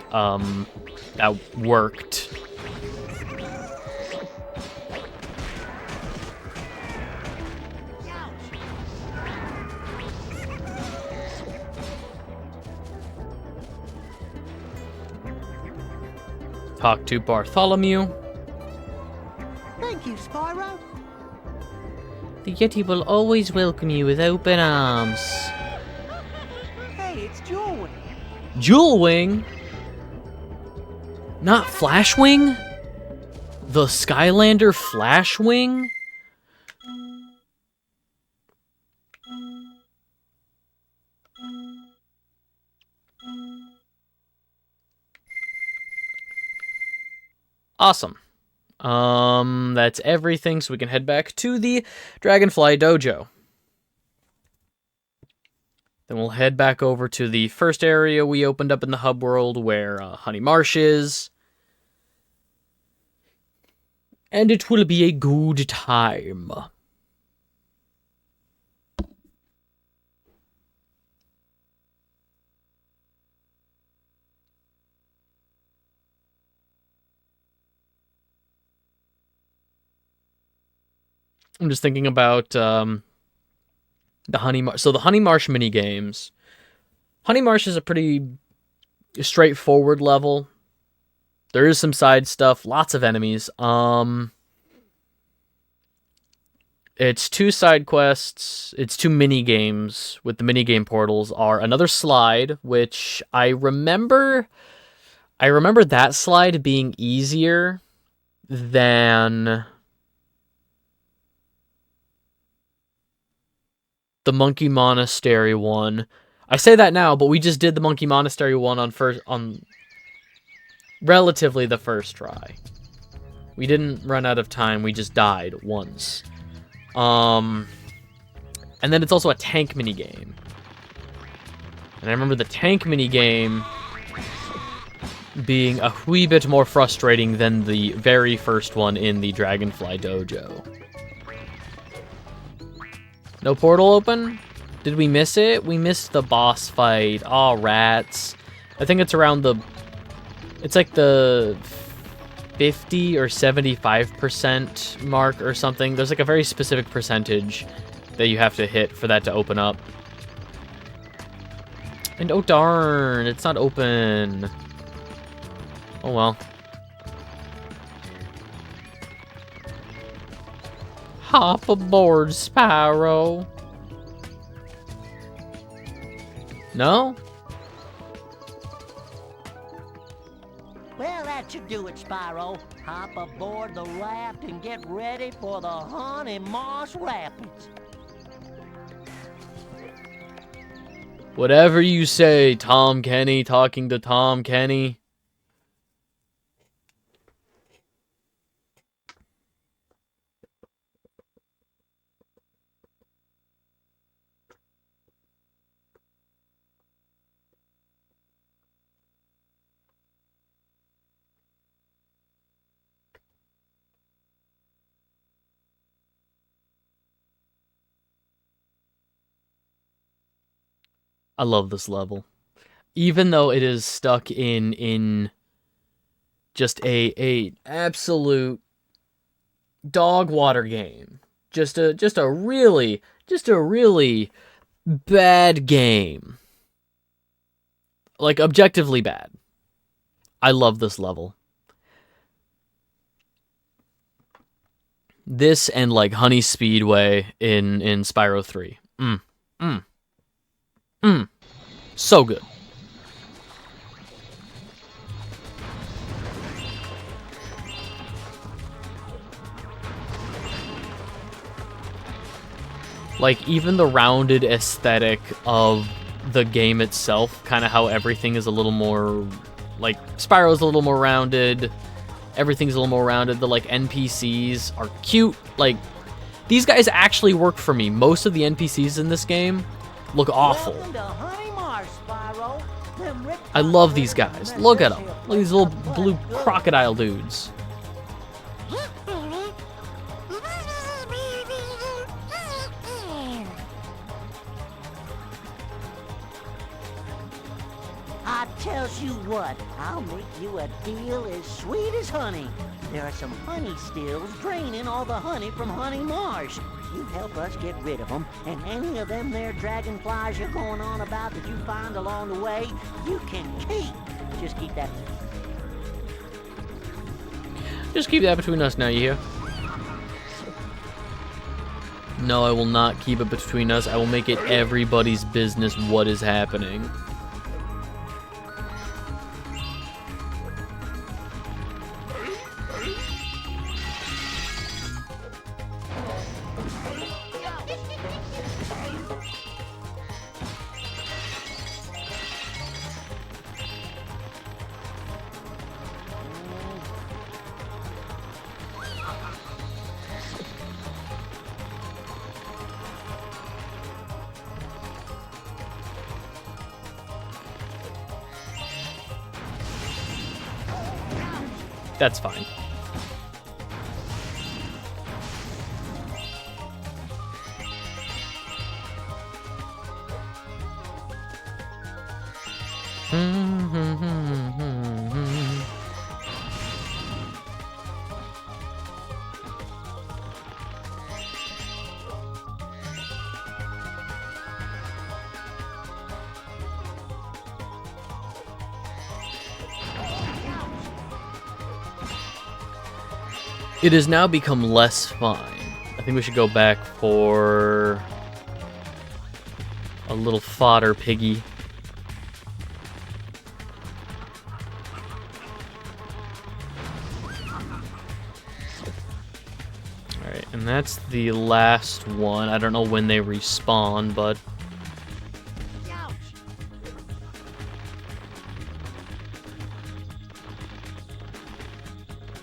that worked. Talk to Bartholomew. Thank you, Spyro. The Yeti will always welcome you with open arms. Hey, it's Jewel. Jewel Wing? Not Flashwing? The Skylander Flashwing? Awesome. That's everything, so we can head back to the Dragonfly Dojo. Then we'll head back over to the first area we opened up in the hub world where Honey Marsh is. And it will be a good time. I'm just thinking about the Honey Marsh. So the Honey Marsh mini games. Honey Marsh is a pretty straightforward level. There is some side stuff, lots of enemies. It's 2 side quests. It's 2 mini games. With the mini game portals are another slide, which I remember that slide being easier than the Monkey Monastery one. I say that now, but we just did the Monkey Monastery one on relatively the first try. We didn't run out of time, we just died once. And then it's also a tank minigame. And I remember the tank minigame being a wee bit more frustrating than the very first one in the Dragonfly Dojo. No portal open? Did we miss it? We missed the boss fight. Aw, rats. I think it's around the... It's like the 50 or 75% mark or something. There's like a very specific percentage that you have to hit for that to open up. And oh darn, it's not open. Oh well. Hop aboard, Spyro. No? Well, that should do it, Spyro. Hop aboard the raft and get ready for the Honey Marsh Rapids. Whatever you say, Tom Kenny, talking to Tom Kenny. I love this level. Even though it is stuck in just a absolute dog water game. Just a really bad game. Like, objectively bad. I love this level. This and, like, Honey Speedway in Spyro 3. So good. Like, even the rounded aesthetic of the game itself, kind of how everything is a little more, like, Spyro's a little more rounded, everything's a little more rounded, the, like, NPCs are cute, like, these guys actually work for me. Most of the NPCs in this game look awful. Welcome to Honey Marsh, Spyro. Them rip I love these guys. Look at them. Look at these little blue crocodile dudes. I tells you what, I'll make you a deal as sweet as honey. There are some honey stills draining all the honey from Honey Marsh. You help us get rid of them, and any of them there dragonflies you're going on about that you find along the way, you can keep. Just keep that. Just keep that between us now, you hear? No, I will not keep it between us. I will make it everybody's business what is happening. That's fine. It has now become less fun. I think we should go back for a little fodder piggy. Alright, and that's the last one. I don't know when they respawn, but...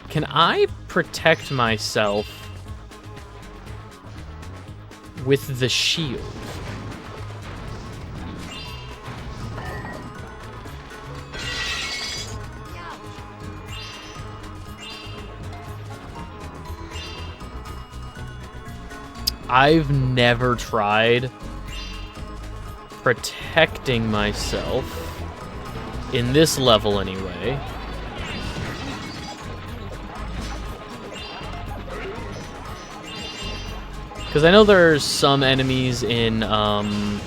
Can I protect myself with the shield? I've never tried protecting myself in this level anyway. Because I know there's some enemies in the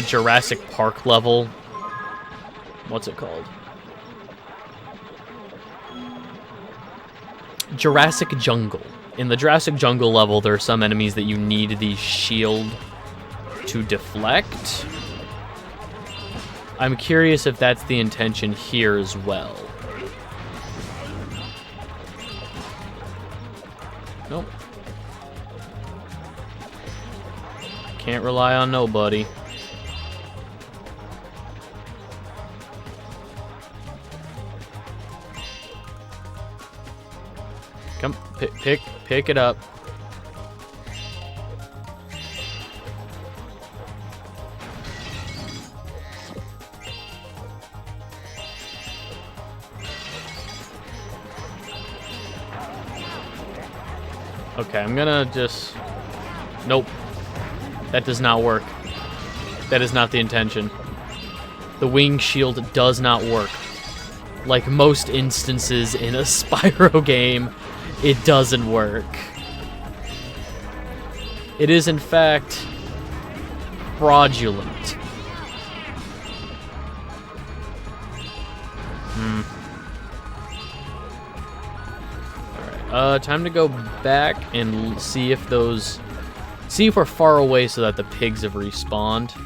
Jurassic Park level. What's it called? Jurassic Jungle. In the Jurassic Jungle level, there are some enemies that you need the shield to deflect. I'm curious if that's the intention here as well. Nope. Can't rely on nobody. Come, pick it up. Okay, I'm gonna just... Nope. That does not work. That is not the intention. the wing shield does not work. Like most instances in a Spyro game, it doesn't work. It is, in fact, fraudulent. Alright, time to go back and see if those... See if we're far away so that the pigs have respawned.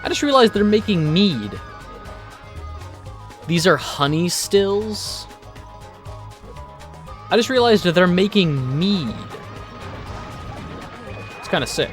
I just realized they're making mead. These are honey stills. I just realized that they're making mead. It's kind of sick.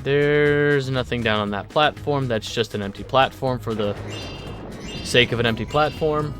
There's nothing down on that platform. That's just an empty platform for the sake of an empty platform.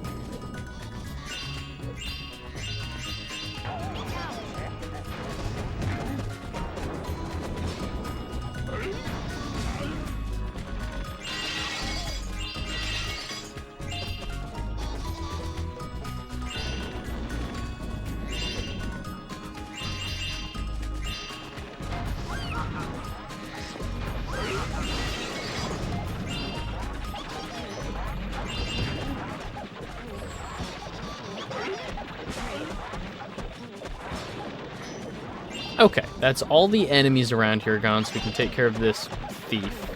Okay, that's all the enemies around here gone, so we can take care of this thief.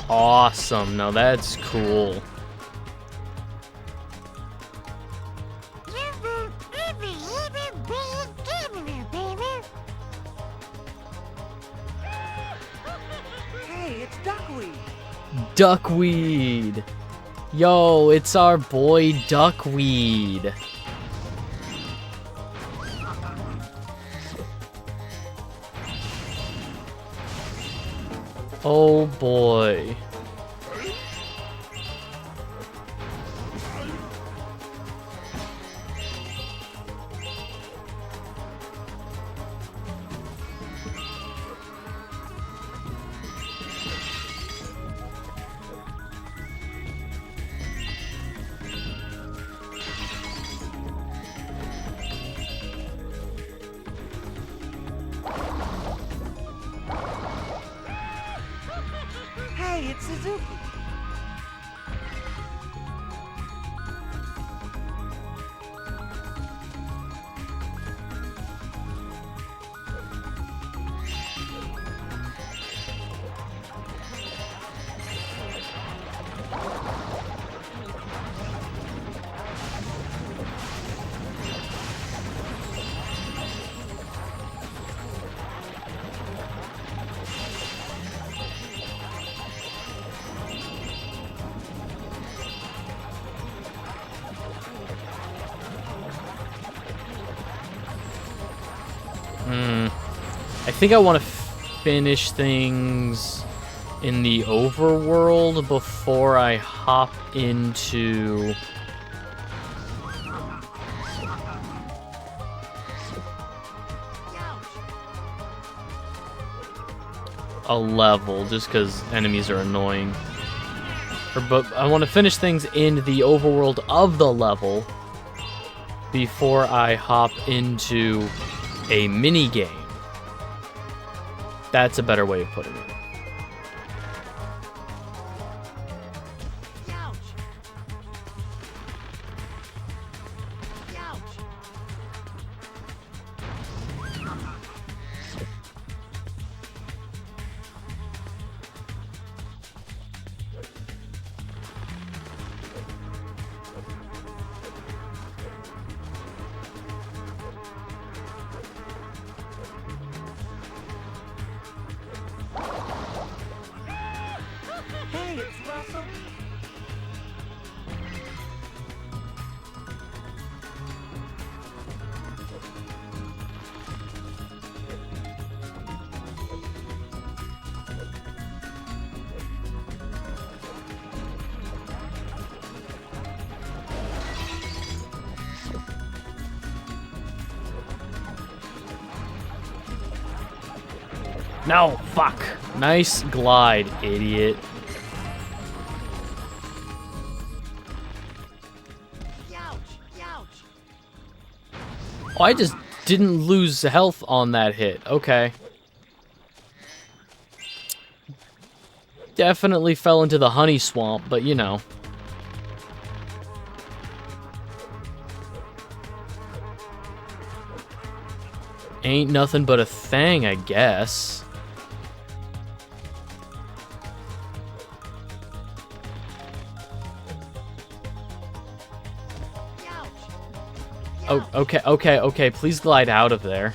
Awesome, now that's cool. Hey, it's Duckweed. Duckweed! Yo, it's our boy Duckweed. Oh boy. Hey, it's Suzuki. I think I want to finish things in the overworld before I hop into a level, just because enemies are annoying. But I want to finish things in the overworld of the level before I hop into a mini game. That's a better way of putting it. Hey, it's Russell. No, fuck. Nice glide, idiot. Oh, I just didn't lose health on that hit. Okay. Definitely fell into the honey swamp, but you know. Ain't nothing but a thing, I guess. Oh, okay. Please glide out of there.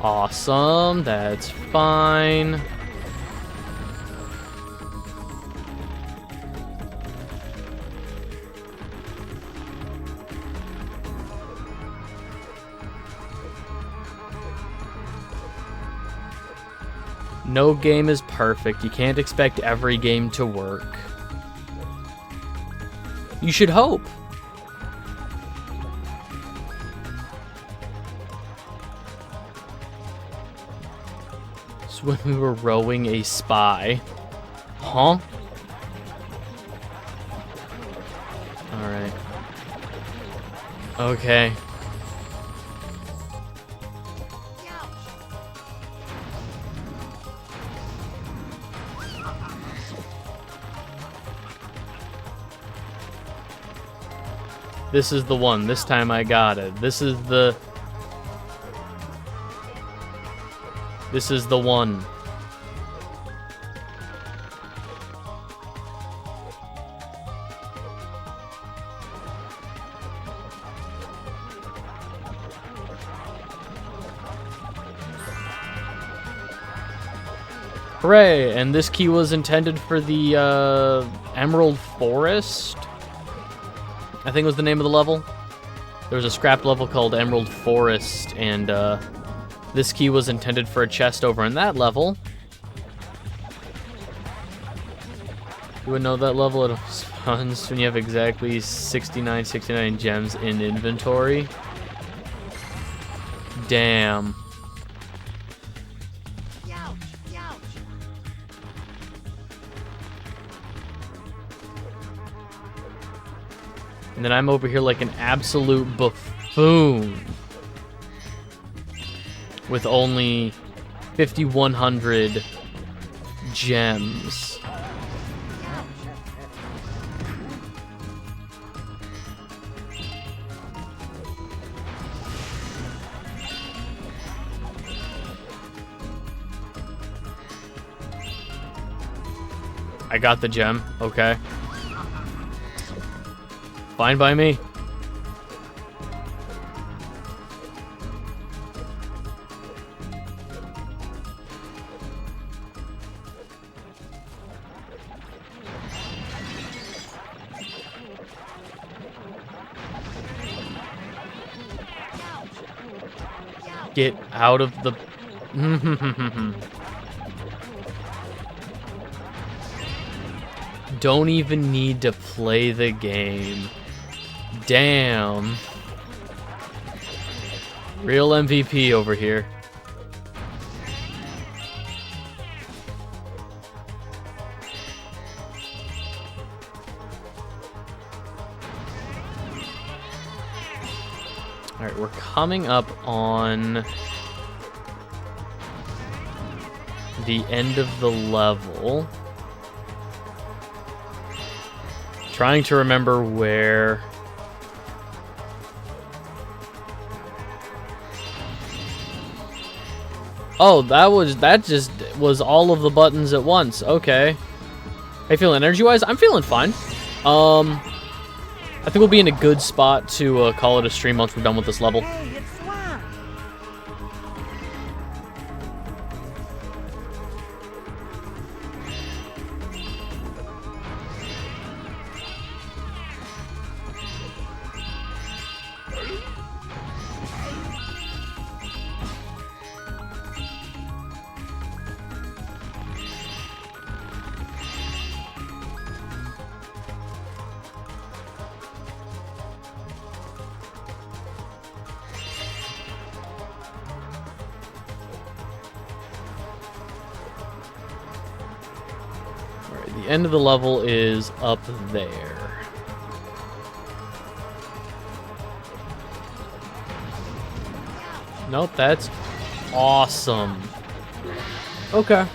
Awesome, that's fine. No game is perfect. You can't expect every game to work. You should hope. When we were rowing a spy. Huh? Alright. Okay. This is the one. This time I got it. This is the one. Hooray! And this key was intended for the Emerald Forest, I think was the name of the level. There was a scrap level called Emerald Forest, and this key was intended for a chest over in that level. You would know that level it spawns when you have exactly 69 gems in inventory. Damn. And then I'm over here like an absolute buffoon with only 5,100 gems. I got the gem, okay. Fine by me. get out of the... Don't even need to play the game. Damn. Real MVP over here. Alright, we're coming up on the end of the level. Trying to remember where... Oh, that just was all of the buttons at once. Okay. How you feeling energy-wise? I'm feeling fine. I think we'll be in a good spot to call it a stream once we're done with this level. Hey, it's Swamp! The end of the level is up there. Nope, that's awesome. Okay.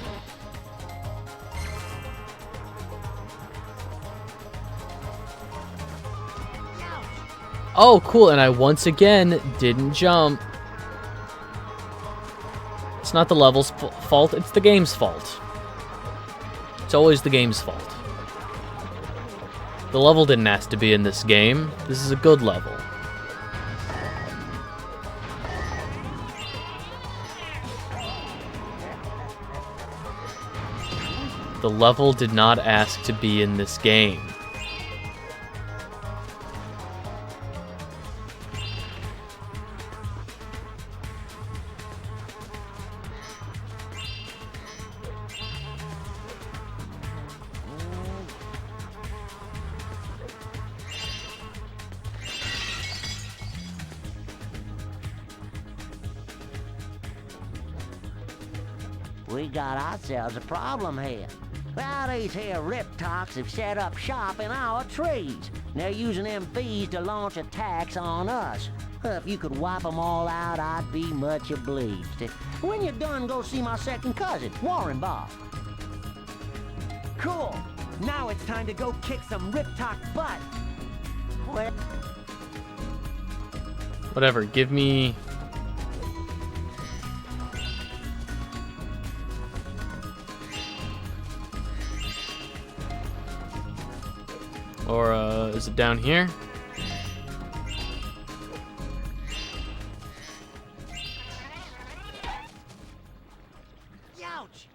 Oh, cool, and I once again didn't jump. It's not the level's fault, it's the game's fault. It's always the game's fault. The level didn't ask to be in this game. This is a good level. The level did not ask to be in this game. We got ourselves a problem here. Well, these here Riptocs have set up shop in our trees. They're using them fees to launch attacks on us. If you could wipe them all out, I'd be much obliged. When you're done, go see my second cousin, Warren Bob. Cool. Now it's time to go kick some Riptoc butt. Well... Whatever, give me... Or, is it down here? Ouch!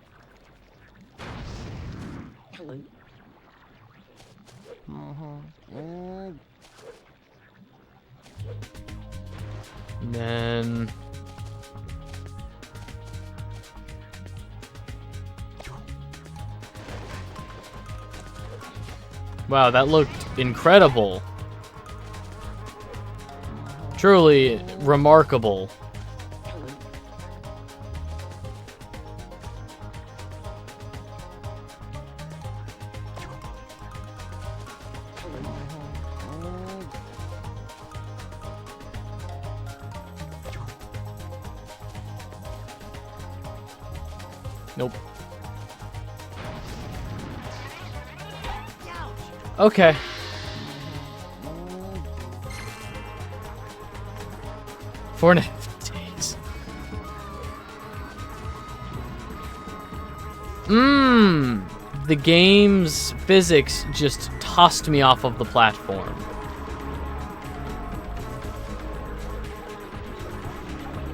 And then... Wow, that looked incredible. Truly remarkable. Nope. Okay. Four and a half days. The game's physics just tossed me off of the platform.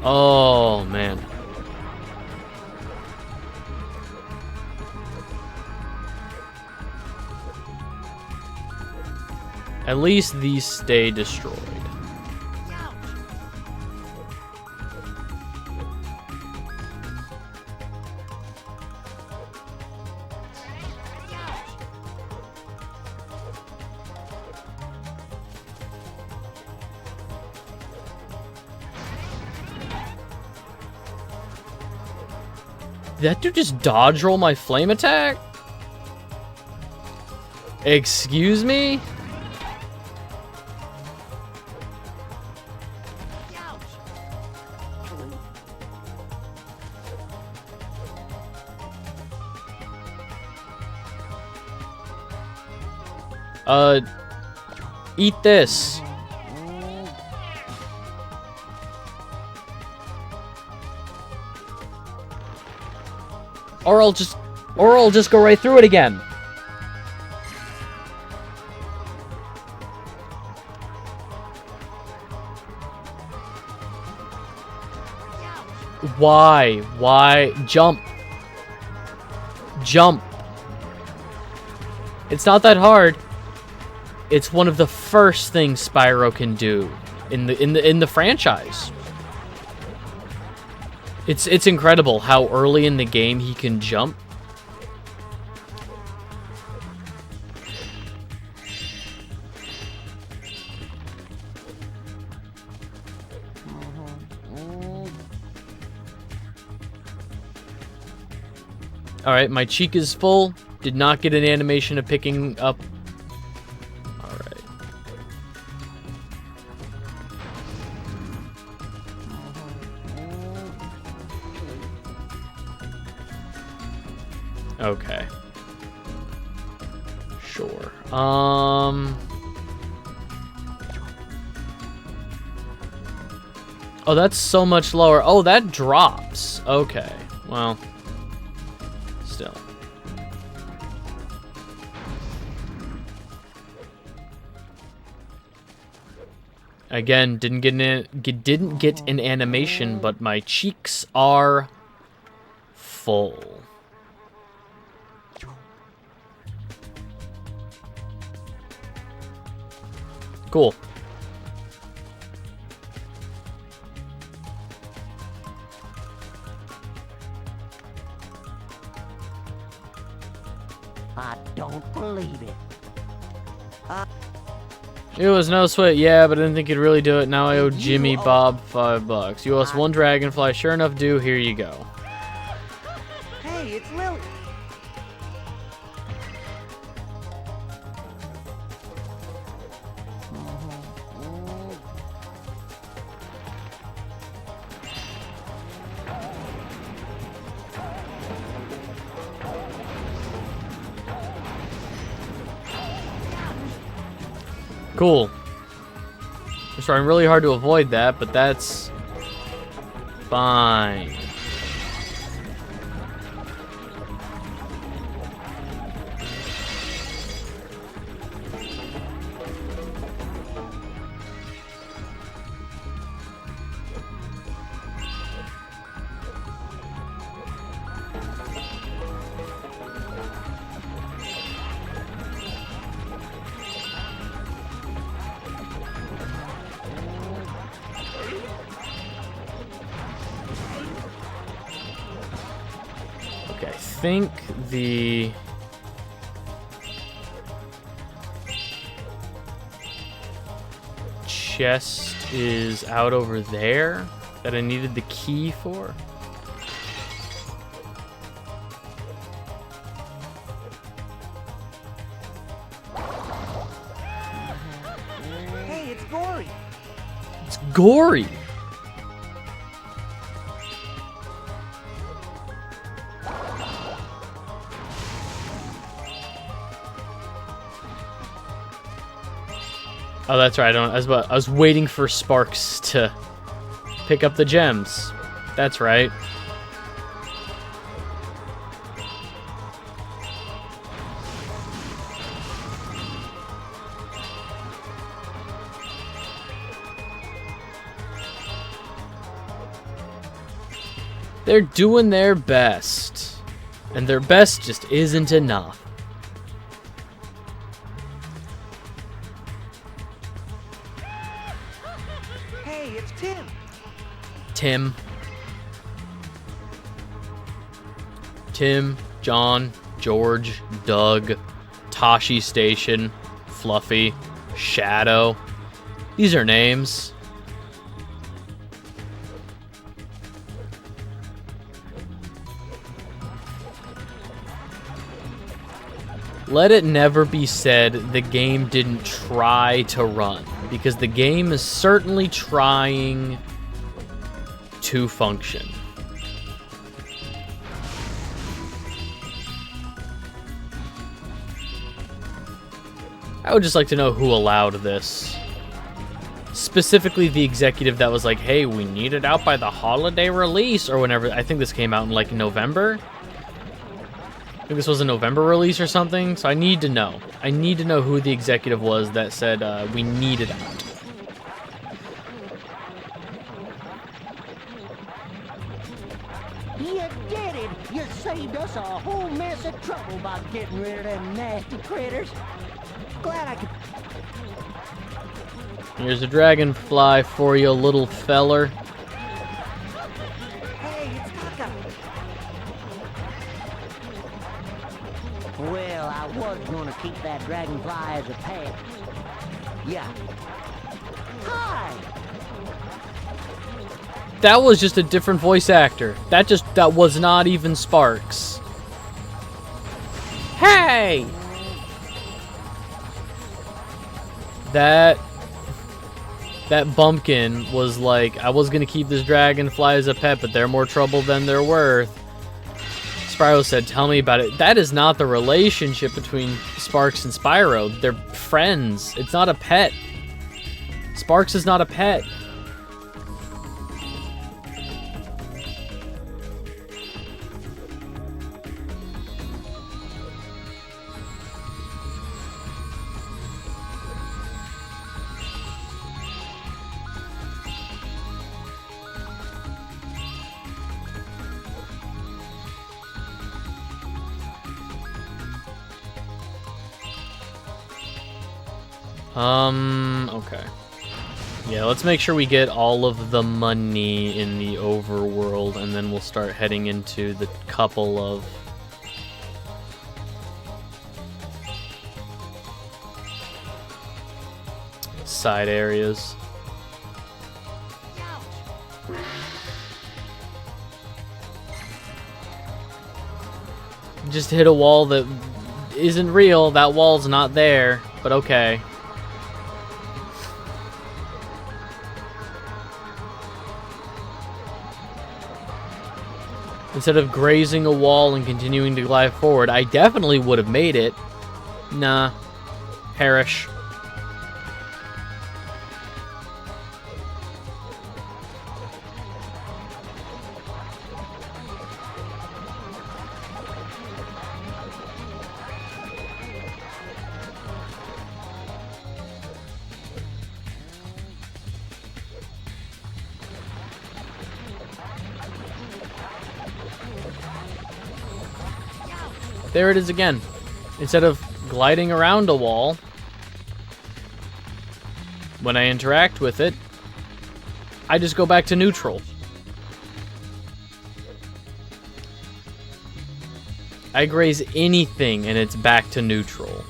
Oh, man. At least these stay destroyed. Did that dude just dodge roll my flame attack? Excuse me? Eat this. Or I'll just go right through it again. Why? Why? Jump. Jump. It's not that hard. It's one of the first things Spyro can do in the franchise. It's incredible how early in the game he can jump. Alright, my cheek is full. Did not get an animation of picking up. Alright. Okay. Sure. Oh, that's so much lower. Oh, that drops. Okay. Well, still. Again, didn't get an animation, but my cheeks are full. Cool. I don't believe it. It was no sweat, yeah, but I didn't think you'd really do it. Now I owe Jimmy Bob $5. You owe us one Dragonfly. Sure enough, do. Here you go. Hey, it's Lily. Cool. We're trying really hard to avoid that, but that's fine. Okay, I think the chest is out over there that I needed the key for. Hey, it's Gory. It's Gory. Oh, that's right. I was waiting for Sparks to pick up the gems. That's right. They're doing their best. And their best just isn't enough. Hey, it's Tim. Tim, John, George, Doug, Tashi Station, Fluffy, Shadow. These are names. let it never be said the game didn't try to run, because the game is certainly trying to function. I would just like to know who allowed this. Specifically the executive that was like, hey, we need it out by the holiday release, or whenever. I think this came out in like November. I think this was a November release or something, so I need to know. I need to know who the executive was that said we need it out. You did it! You saved us a whole mess of trouble by getting rid of them nasty critters. Glad I could... Here's a dragonfly for you, little feller. Hey, it's Taka. Well, I was gonna keep that dragonfly as a pet. Yeah. Hi! That was just a different voice actor. That was not even Sparks. Hey! That bumpkin was like, I was gonna keep this dragonfly as a pet, but they're more trouble than they're worth. Spyro said, tell me about it. That is not the relationship between Sparks and Spyro. They're friends. It's not a pet. Sparks is not a pet. Okay. Yeah, let's make sure we get all of the money in the overworld, and then we'll start heading into the couple of side areas. Just hit a wall that isn't real. That wall's not there, but okay. Instead of grazing a wall and continuing to glide forward, I definitely would have made it. Nah. Perish. There it is again. Instead of gliding around a wall, when I interact with it, I just go back to neutral. I graze anything and it's back to neutral.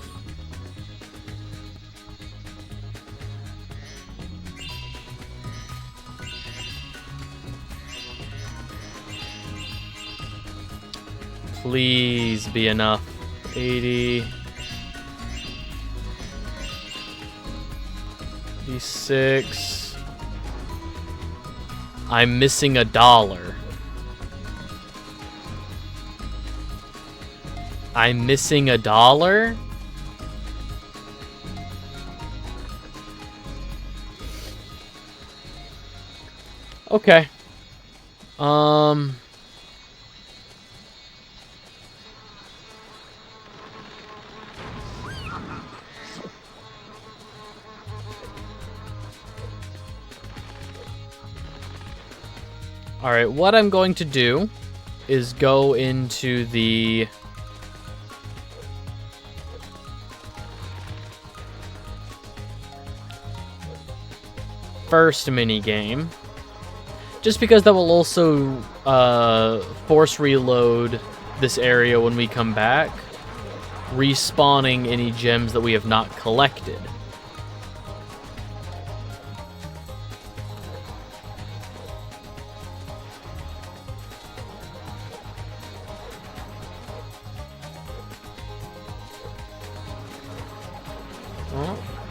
Please be enough. 80. 86. I'm missing $1. I'm missing $1? Okay. Alright, what I'm going to do is go into the first mini game, just because that will also force reload this area when we come back, respawning any gems that we have not collected.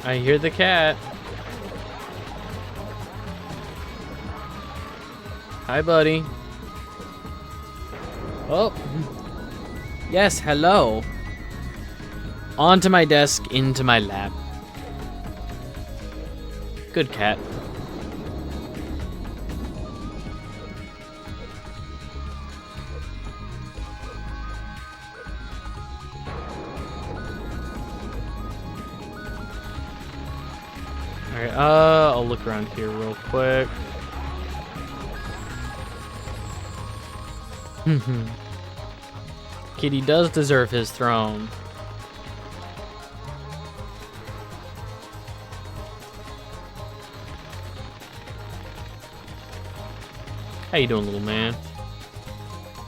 I hear the cat. Hi, buddy. Oh. Yes, hello. Onto my desk, into my lap. Good cat. Alright, I'll look around here real quick. Kitty does deserve his throne. How you doing, little man?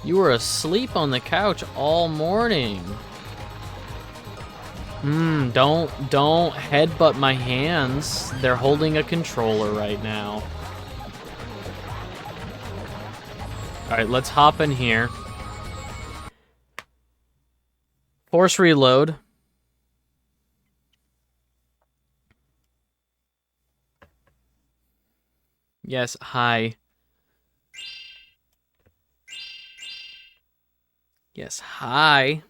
You were asleep on the couch all morning. Don't headbutt my hands. They're holding a controller right now. Alright, let's hop in here. Force reload. Yes, hi. Yes, hi.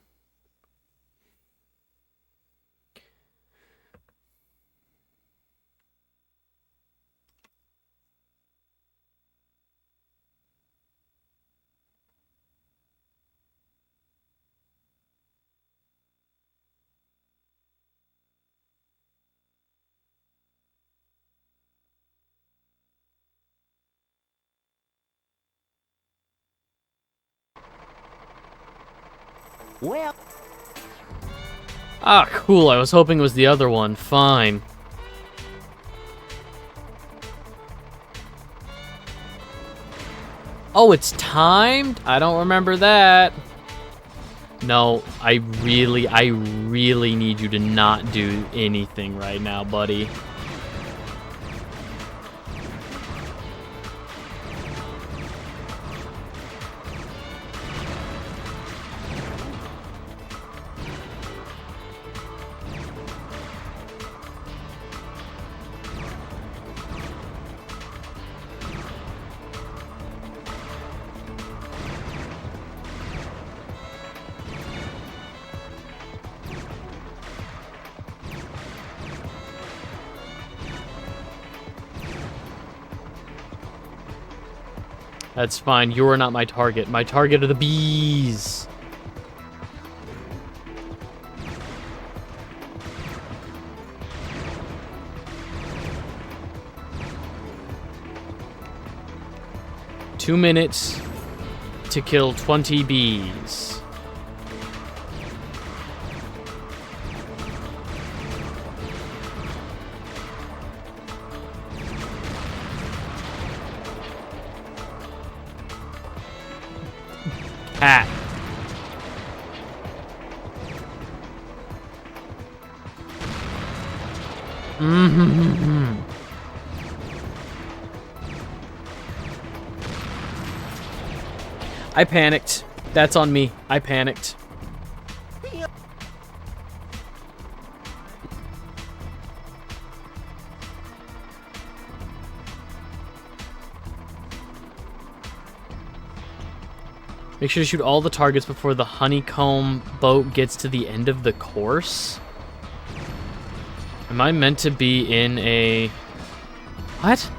Well, Ah, cool. I was hoping it was the other one. Fine. Oh, it's timed? I don't remember that. No, I really need you to not do anything right now, buddy. That's fine. You are not my target. My target are the bees. Two minutes to kill 20 bees. Cat. I panicked. That's on me. I panicked. Make sure to shoot all the targets before the honeycomb boat gets to the end of the course. Am I meant to be in a... What?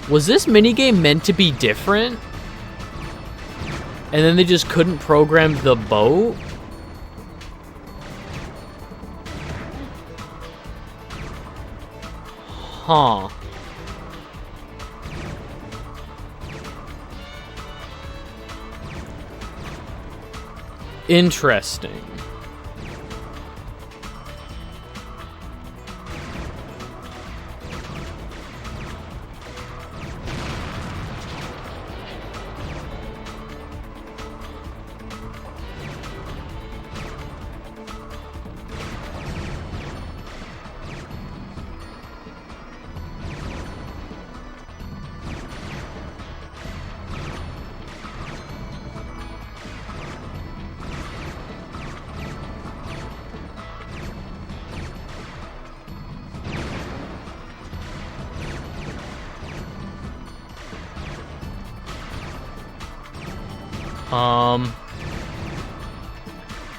Was this minigame meant to be different? And then they just couldn't program the boat? Huh. Interesting.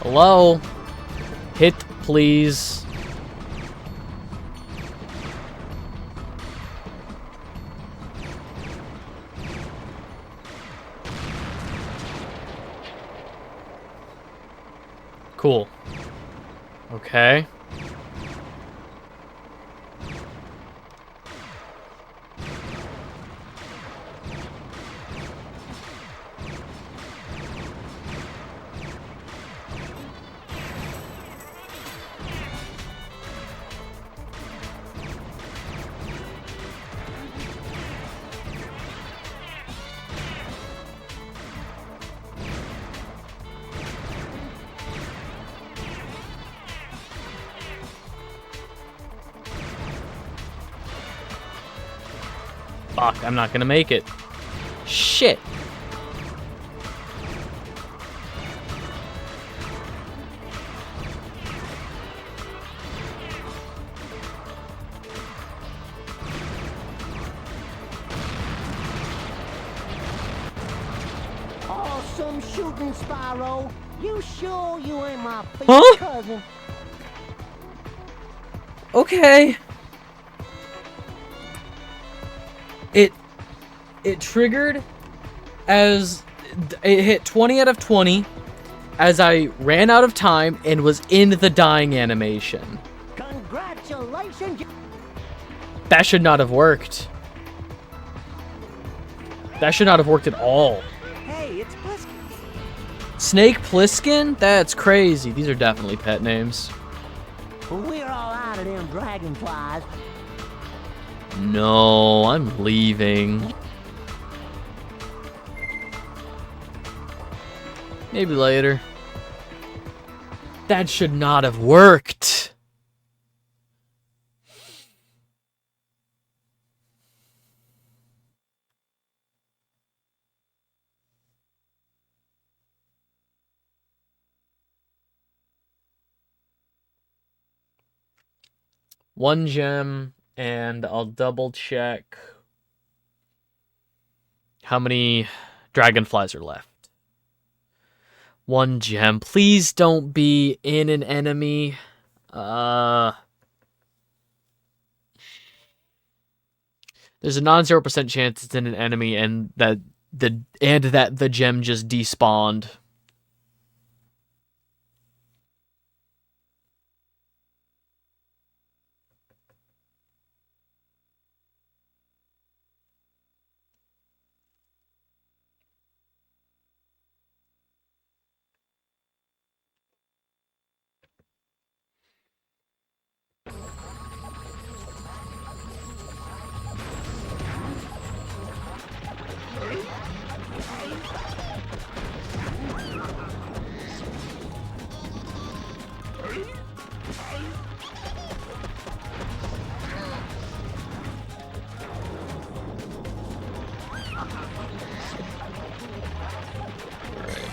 Hello? Hit, please. Cool. Okay. Fuck, I'm not gonna make it. Shit. Awesome shooting, Spyro. You sure you ain't my favorite cousin? Okay. It triggered as it hit 20 out of 20 as I ran out of time and was in the dying animation. Congratulations. That should not have worked. That should not have worked at all. Hey, it's Pliskin. Snake Plissken? That's crazy. These are definitely pet names. We're all out of them dragonflies. No, I'm leaving. Maybe later. That should not have worked. One gem, and I'll double check how many dragonflies are left. One gem. Please don't be in an enemy. There's a non-0% chance it's in an enemy and that the gem just despawned.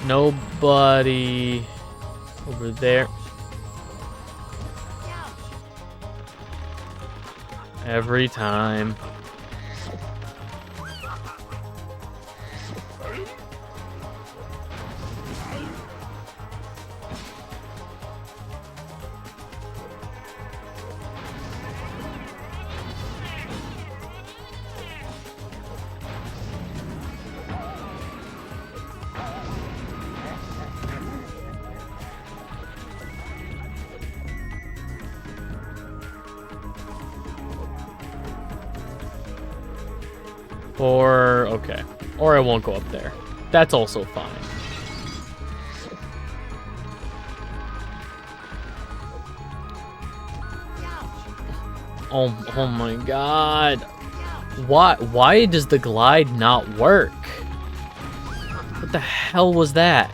Nobody over there. Every time. Or, okay. Or I won't go up there. That's also fine. Oh my god. Why does the glide not work? What the hell was that?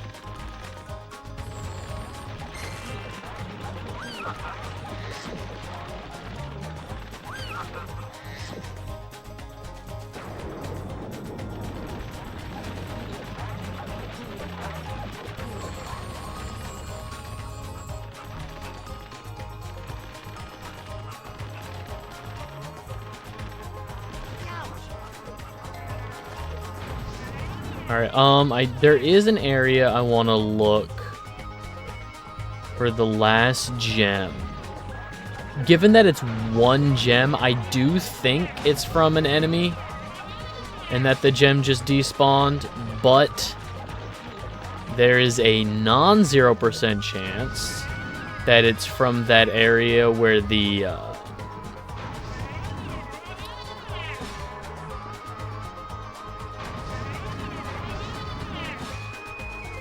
Alright, there is an area I want to look for the last gem. Given that it's one gem, I do think it's from an enemy and that the gem just despawned, but there is a non-0% chance that it's from that area where the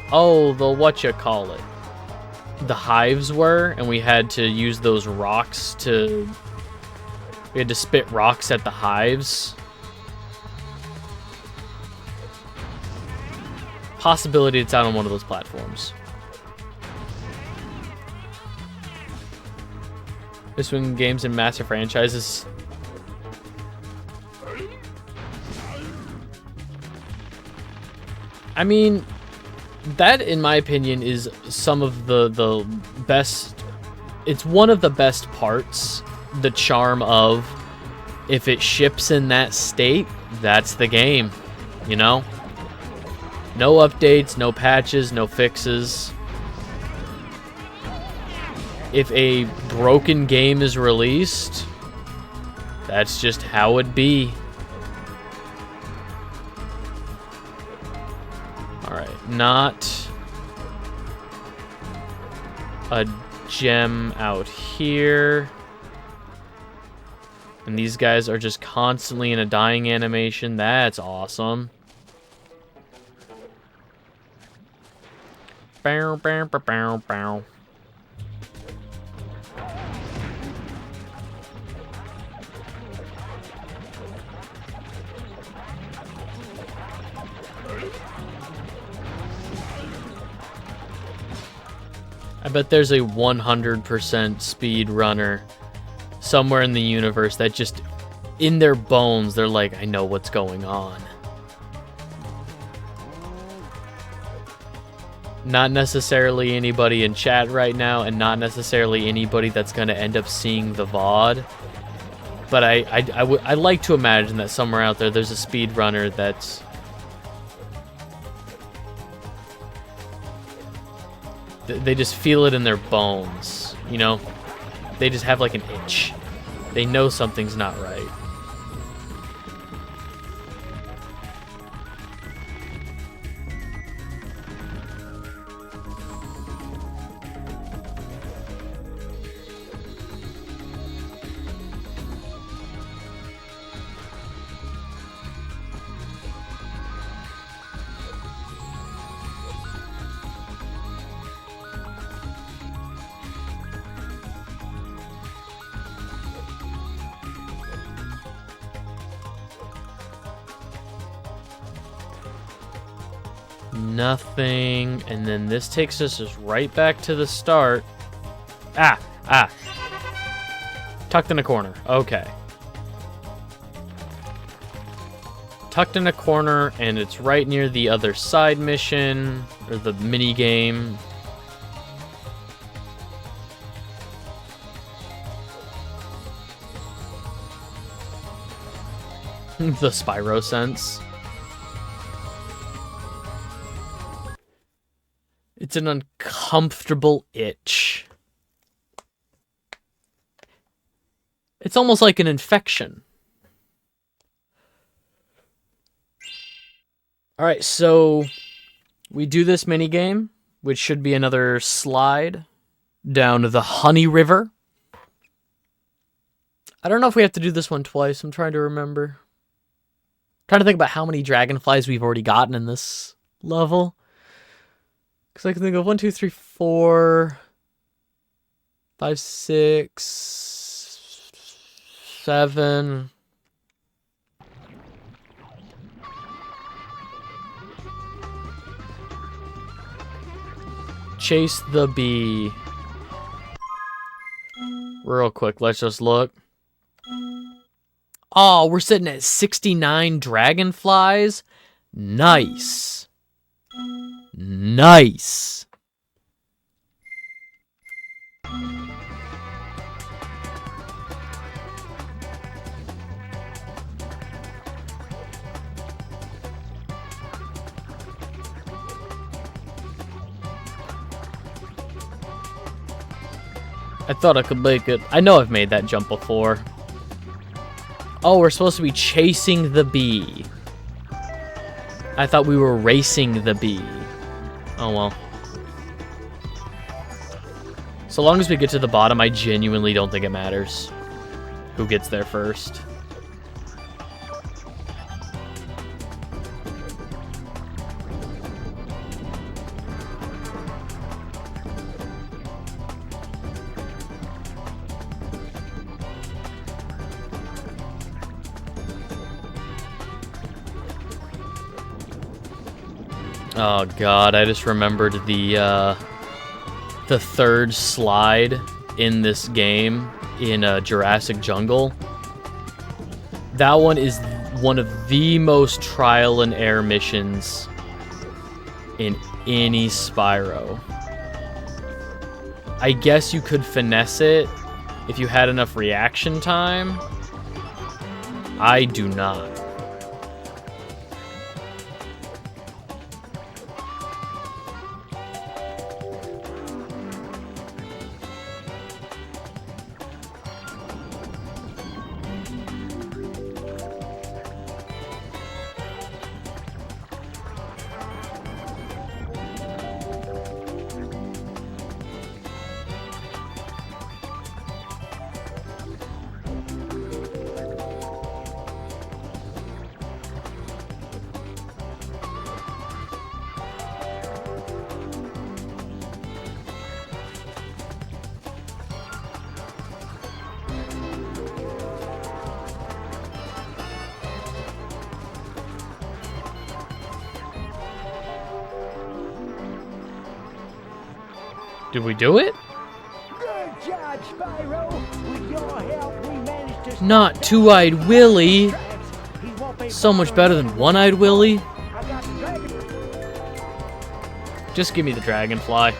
whatchamacallit, the hives were, and we had to use those rocks to... We had to spit rocks at the hives. Possibility it's out on one of those platforms. This one games and massive franchises. I mean, that, in my opinion, is some of the best... It's one of the best parts, the charm of, if it ships in that state, that's the game, you know? No updates, no patches, no fixes. If a broken game is released, that's just how it be. Alright, not a gem out here. And these guys are just constantly in a dying animation. That's awesome. Bow, bow, bow, bow, bow. I bet there's a 100% speed runner somewhere in the universe that just, in their bones, they're like, I know what's going on. Not necessarily anybody in chat right now, and not necessarily anybody that's going to end up seeing the VOD. But I like to imagine that somewhere out there, there's a speedrunner that's... They just feel it in their bones, you know? They just have like an itch. They know something's not right. Nothing, and then this takes us just right back to the start. Tucked in a corner. Okay. Tucked in a corner, and it's right near the other side mission, or the mini game. The Spyro sense. It's an uncomfortable itch. It's almost like an infection. Alright, so we do this minigame, which should be another slide down the Honey River. I don't know if we have to do this one twice. I'm trying to remember. I'm trying to think about how many dragonflies we've already gotten in this level. Because I can think of 1, 2, 3, 4, 5, 6, 7. Chase the bee. Real quick, let's just look. Oh, we're sitting at 69 dragonflies. Nice. Nice. I thought I could make it. I know I've made that jump before. Oh, we're supposed to be chasing the bee. I thought we were racing the bee. Oh, well. So long as we get to the bottom, I genuinely don't think it matters who gets there first. Oh god, I just remembered the third slide in this game in Jurassic Jungle. That one is one of the most trial and error missions in any Spyro. I guess you could finesse it if you had enough reaction time. I do not. Did we do it? Good job, Spyro. With your help, we managed to Not Two-Eyed Willy. traps. He won't be So much better than One-Eyed Willy. I got the dragon. Just give me the Dragonfly.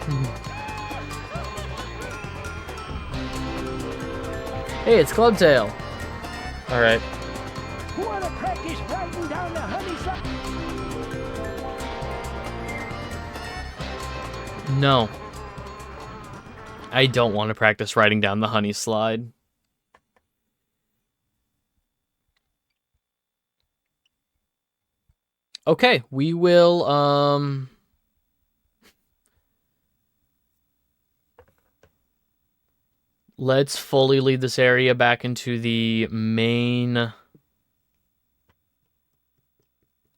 Hey, it's Clubtail. Alright. Wanna practice riding down the honey slide? No. I don't want to practice riding down the honey slide. Okay, we will, let's fully lead this area back into the main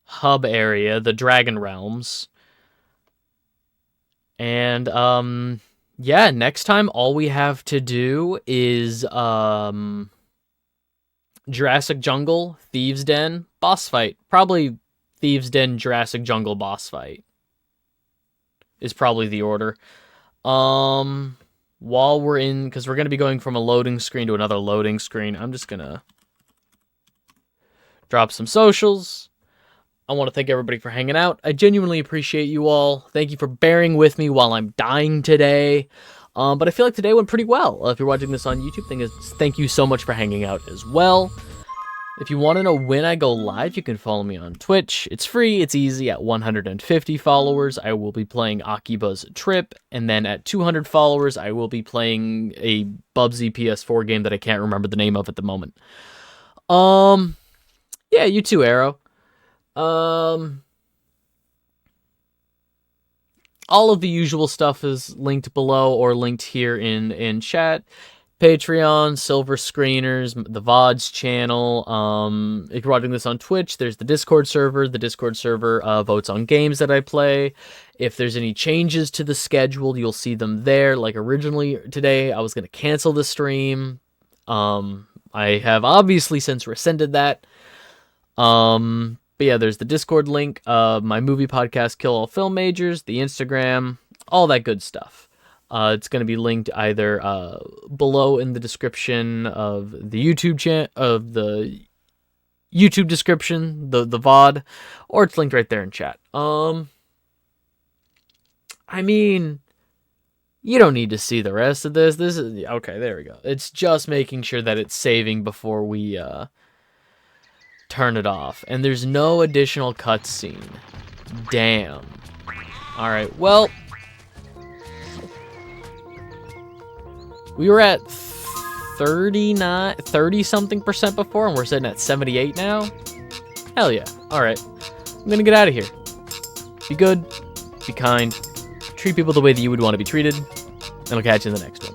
hub area, the Dragon Realms. And, yeah, next time all we have to do is, Jurassic Jungle, Thieves' Den, boss fight. Probably Thieves' Den, Jurassic Jungle boss fight is probably the order. While we're in, because we're going to be going from a loading screen to another loading screen, I'm just going to drop some socials. I want to thank everybody for hanging out. I genuinely appreciate you all. Thank you for bearing with me while I'm dying today. But I feel like today went pretty well. If you're watching this on YouTube, thank you so much for hanging out as well. If you want to know when I go live, you can follow me on Twitch. It's free, it's easy. At 150 followers, I will be playing Akiba's Trip. And then at 200 followers, I will be playing a Bubsy PS4 game that I can't remember the name of at the moment. Yeah, you too, Arrow. All of the usual stuff is linked below or linked here in chat. Patreon, Silver Screeners, the VODs channel. If you're watching this on Twitch, there's the Discord server. The Discord server votes on games that I play. If there's any changes to the schedule, you'll see them there. Like originally today, I was going to cancel the stream. I have obviously since rescinded that. But yeah, there's the Discord link, my movie podcast, Kill All Film Majors, the Instagram, all that good stuff. It's going to be linked either below in the description of the YouTube description, the VOD, or it's linked right there in chat. I mean, you don't need to see the rest of this. This is okay. There we go. It's just making sure that it's saving before we turn it off. And there's no additional cutscene. Damn. Alright, well. We were at 30 something percent before, and we're sitting at 78 now. Hell yeah. All right. I'm gonna get out of here. Be good, be kind, treat people the way that you would want to be treated, and I'll catch you in the next one.